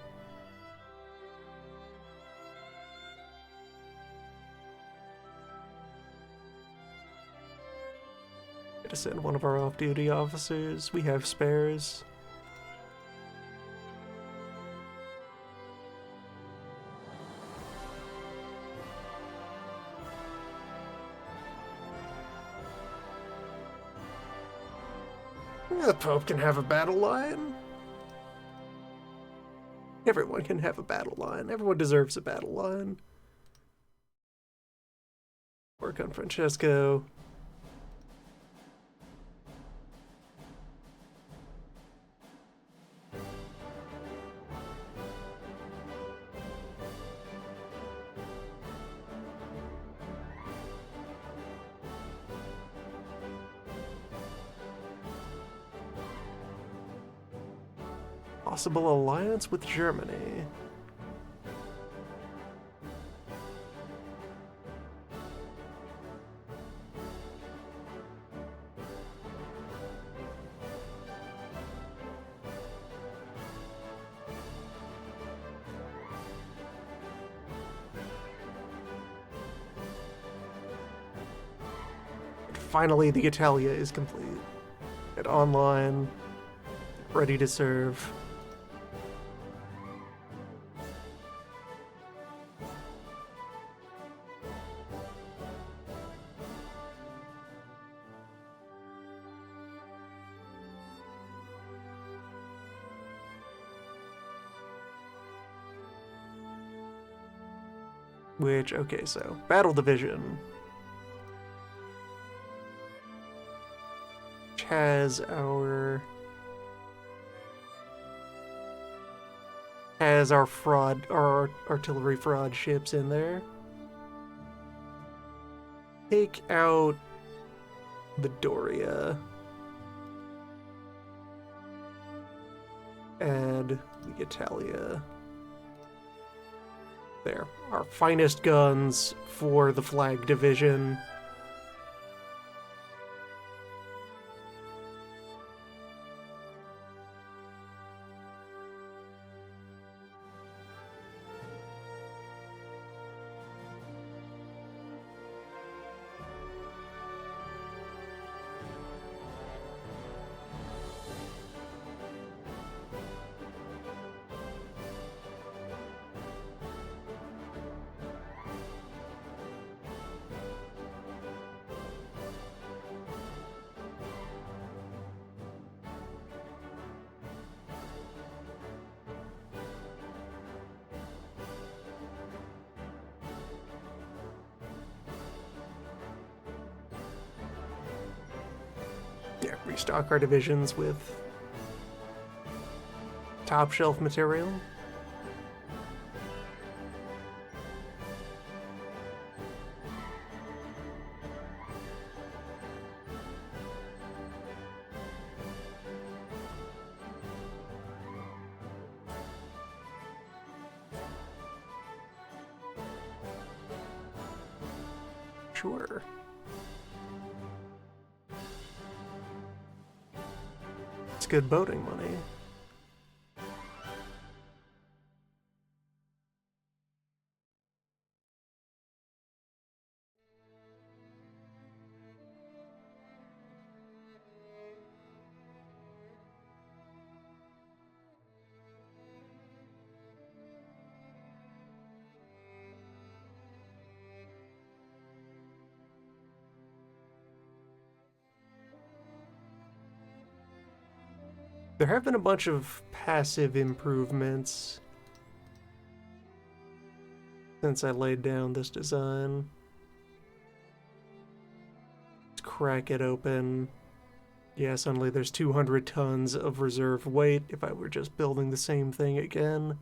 To send one of our off-duty officers. We have spares. The Pope can have a battle line. Everyone can have a battle line. Everyone deserves a battle line. Work on Francesco. Possible alliance with Germany. Finally, the Italia is complete. Get online, ready to serve. Which, okay, so, Battle Division. Which has our fraud, our artillery fraud ships in there. Take out the Doria. Add the Italia. There. Our finest guns for the Flag Division. Yeah, restock our divisions with top shelf material. Sure. It's good boating money. There have been a bunch of passive improvements since I laid down this design. Let's crack it open. Yeah, suddenly there's 200 tons of reserve weight if I were just building the same thing again.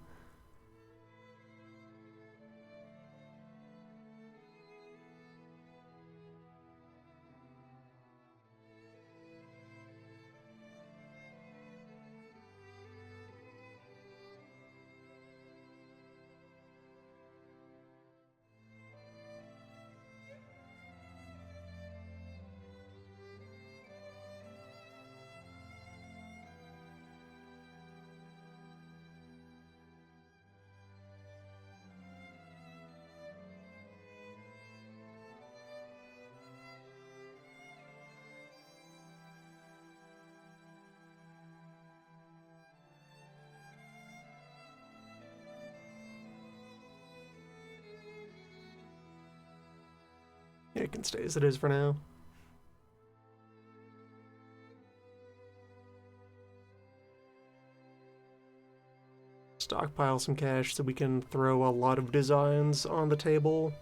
Yeah, it can stay as it is for now. Stockpile some cash so we can throw a lot of designs on the table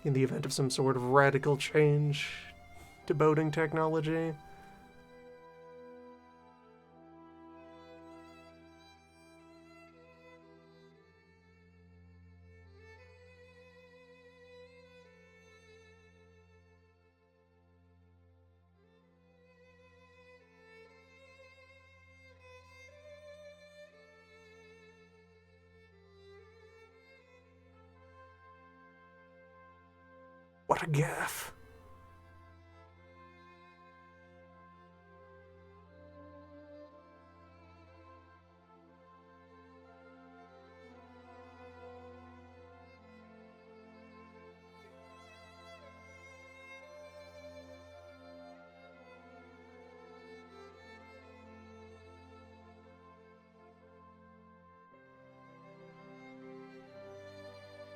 in the event of some sort of radical change to boating technology. What a gaffe.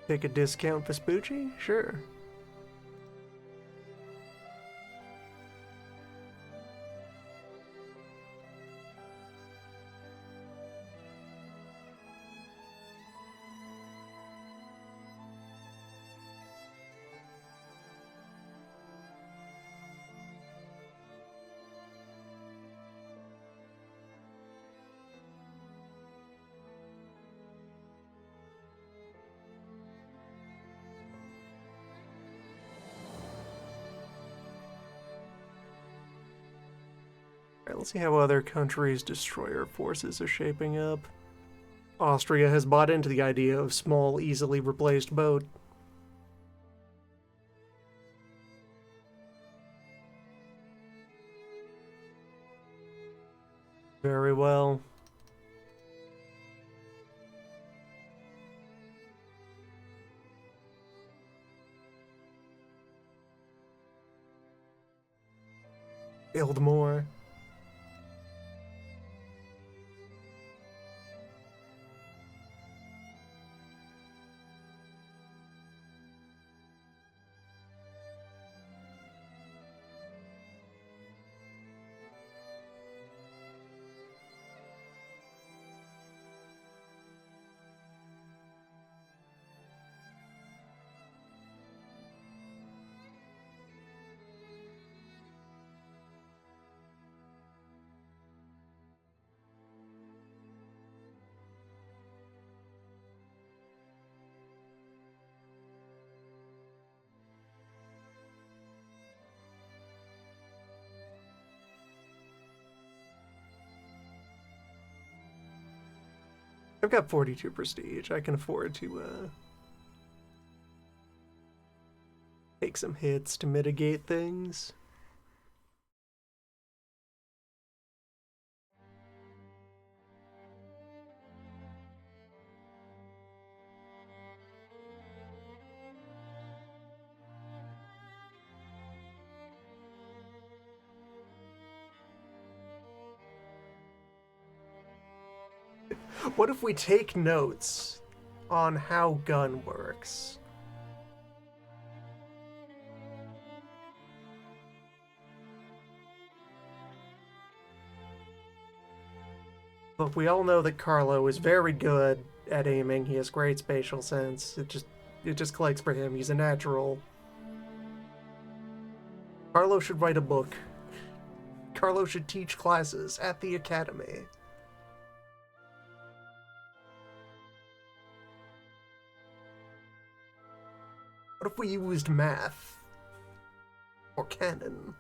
Take a discount Vespucci? Sure. Alright, let's see how other countries' destroyer forces are shaping up. Austria has bought into the idea of small, easily replaced boat. Very well. Build more. I've got 42 prestige. I can afford to take some hits to mitigate things. What if we take notes on how gun works? But we all know that Carlo is very good at aiming. He has great spatial sense. It just clicks for him. He's a natural. Carlo should write a book. Carlo should teach classes at the academy. What if we used math? Or canon?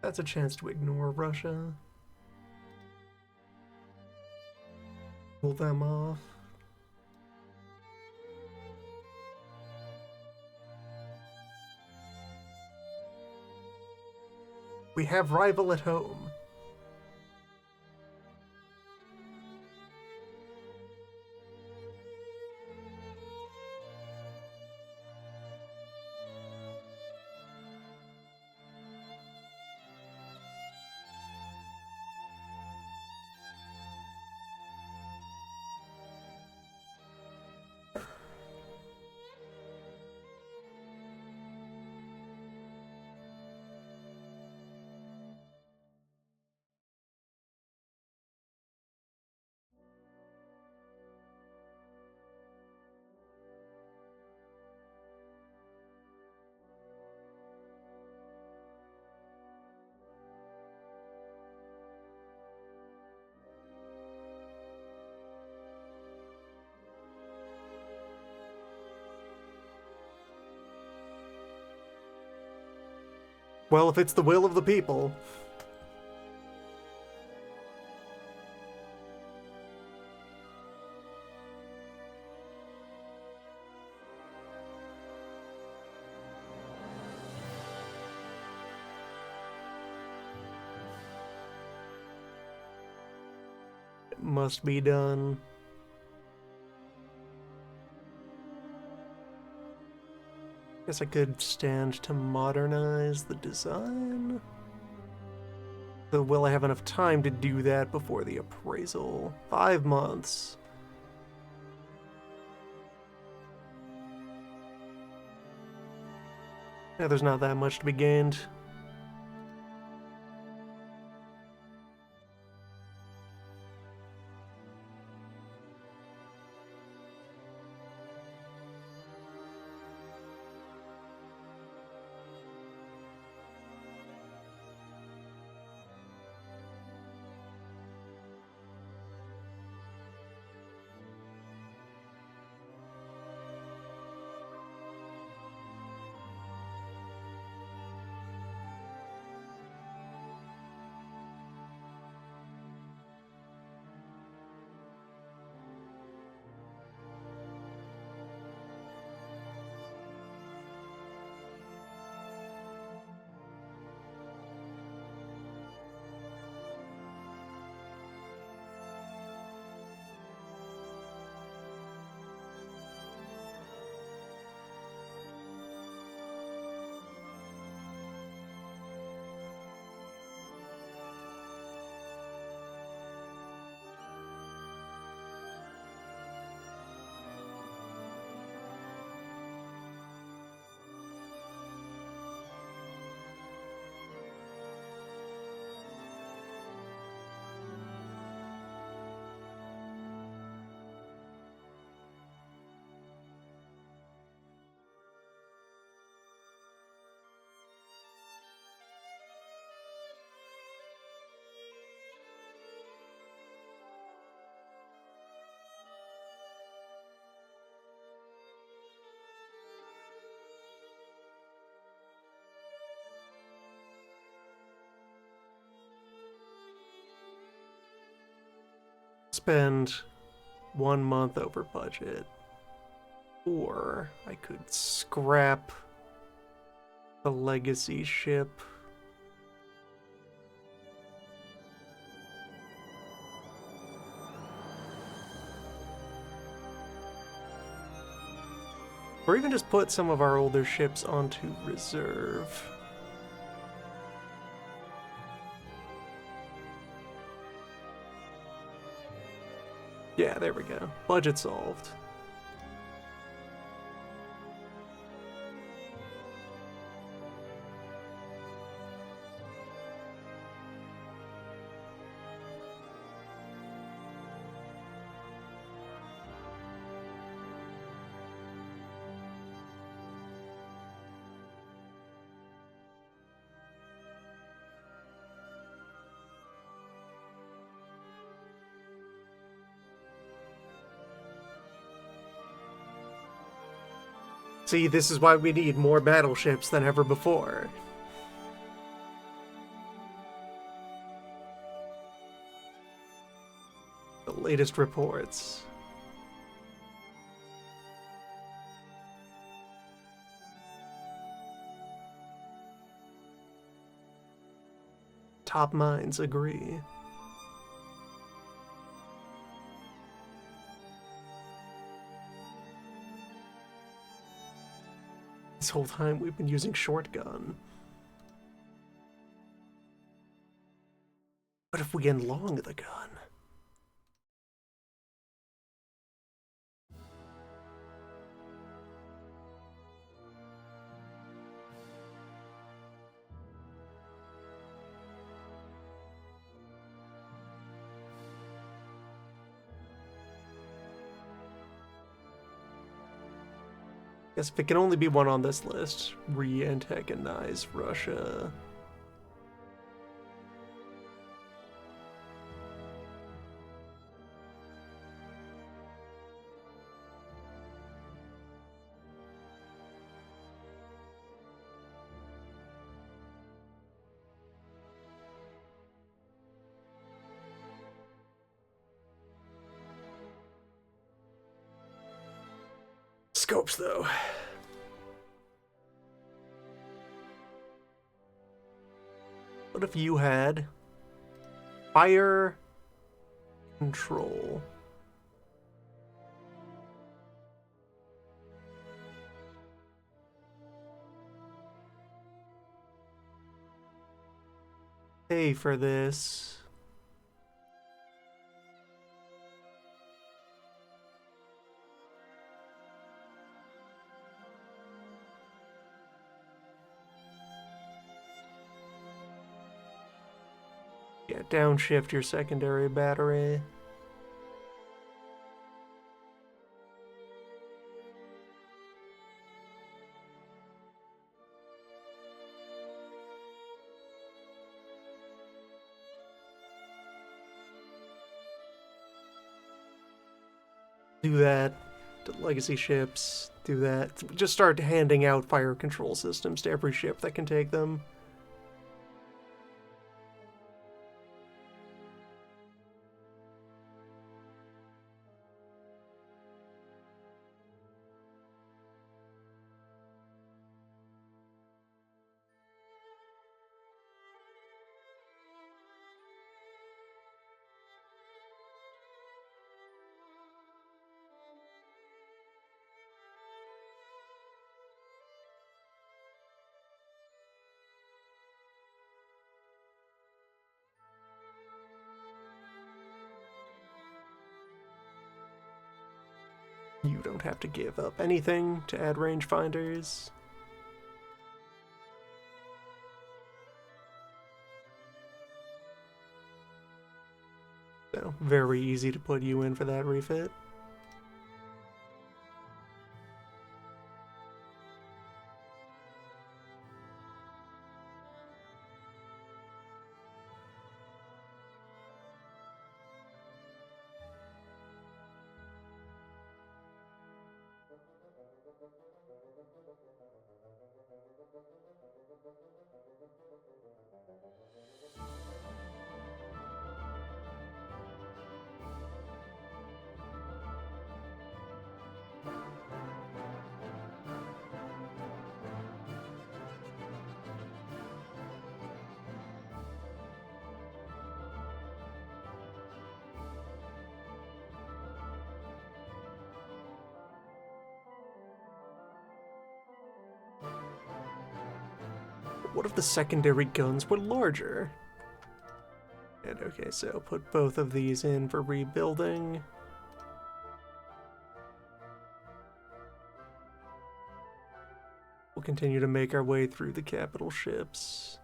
That's a chance to ignore Russia. Pull them off. We have rival at home. Well, if it's the will of the people. It must be done. Guess I could stand to modernize the design. Though will I have enough time to do that before the appraisal? 5 months. Yeah, there's not that much to be gained. spend 1 month over budget. Or I could scrap the legacy ship. Or even just put some of our older ships onto reserve. Yeah, there we go. Budget solved. See, this is why we need more battleships than ever before. The latest reports. Top minds agree. This whole time we've been using shortgun. What if we enlong the gun? Guess if it can only be one on this list, re-antagonize Russia. Scopes, though. What if you had fire control? Pay for this. Yeah, downshift your secondary battery. Do that to legacy ships. Do that. Just start handing out fire control systems to every ship that can take them. You don't have to give up anything to add rangefinders. So, very easy to put you in for that refit. What if the secondary guns were larger? And okay, so put both of these in for rebuilding. We'll continue to make our way through the capital ships.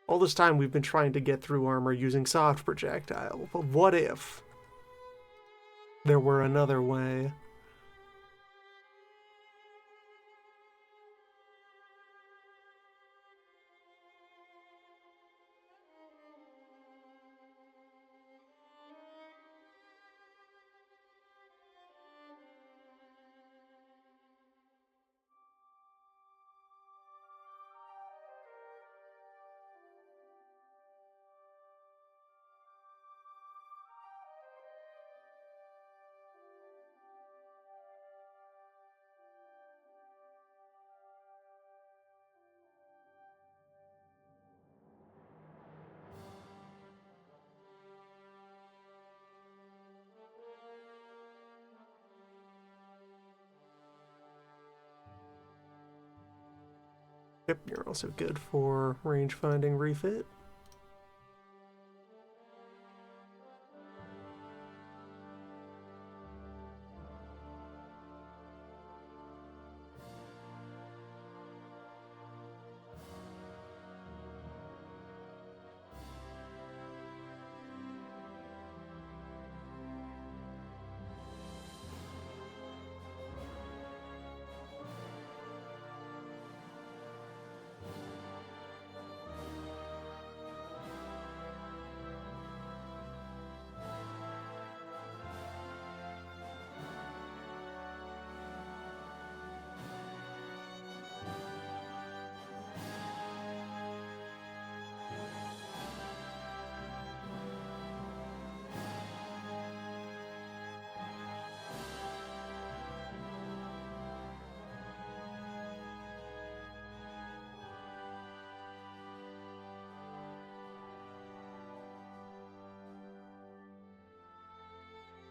All this time we've been trying to get through armor using soft projectile, but what if there were another way? Yep, you're also good for range finding refit.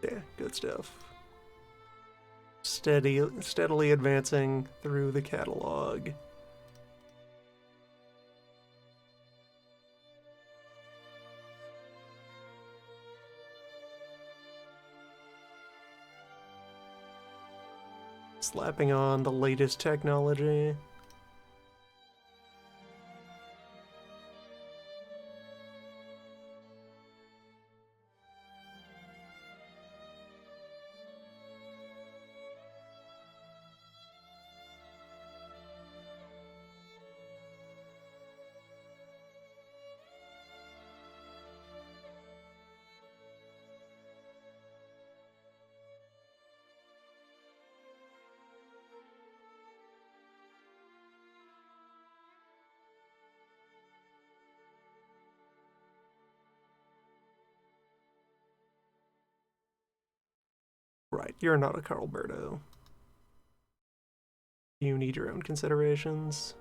Yeah, good stuff. Steadily advancing through the catalog. Slapping on the latest technology. Right, you're not a Carlberto. You need your own considerations.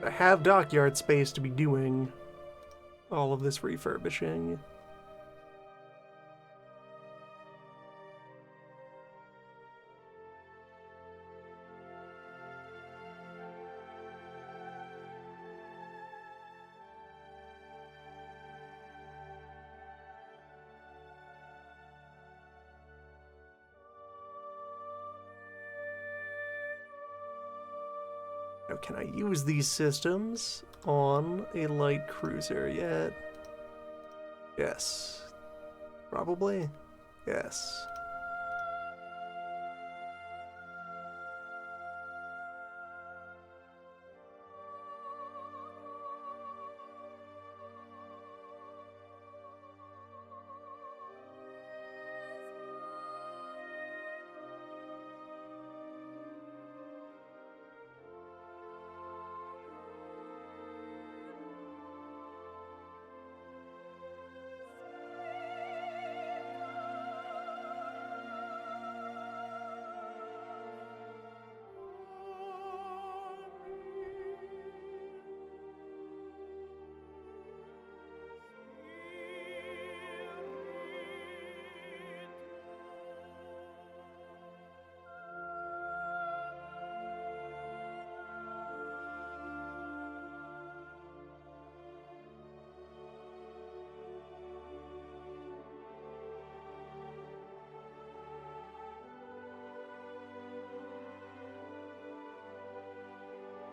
I have dockyard space to be doing all of this refurbishing. Now, can I use these systems on a light cruiser yet? Yes. Probably? Yes.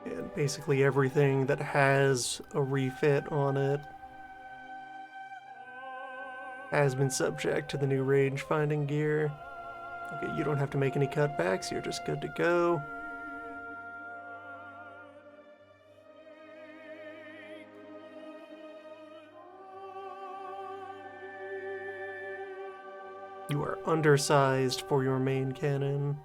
And basically everything that has a refit on it has been subject to the new range finding gear. Okay, you don't have to make any cutbacks, you're just good to go. You are undersized for your main cannon.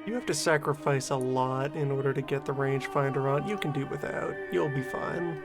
You have to sacrifice a lot in order to get the rangefinder on. You can do without. You'll be fine.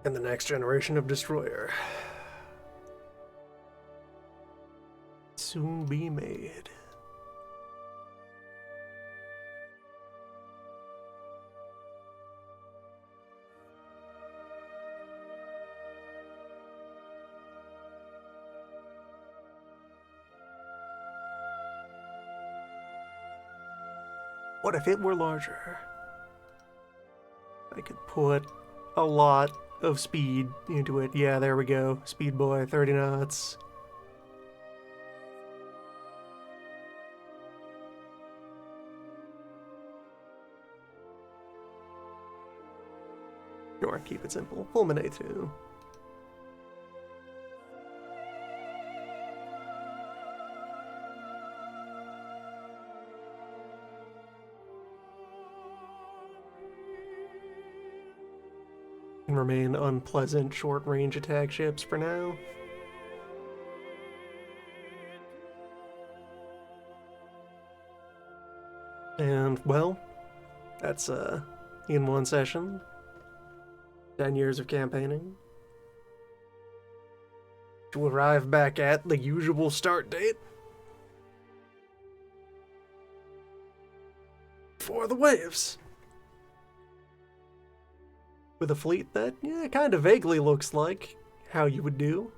And the next generation of destroyer soon be made. What if it were larger? I could put a lot of speed into it. Yeah, there we go. Speed boy, 30 knots. Or keep it simple. Fulminate too. can remain unpleasant short-range attack ships for now. And, well, that's, in one session. 10 years of campaigning. To arrive back at the usual start date. For the waves. With a fleet that, yeah, kind of vaguely looks like how you would do.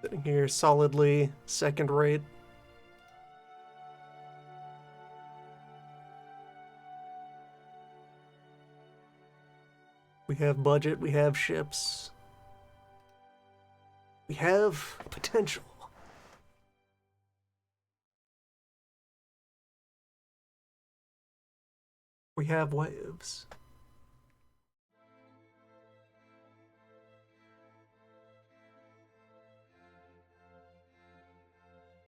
Sitting here solidly second rate. We have budget, we have ships. We have potential. We have waves.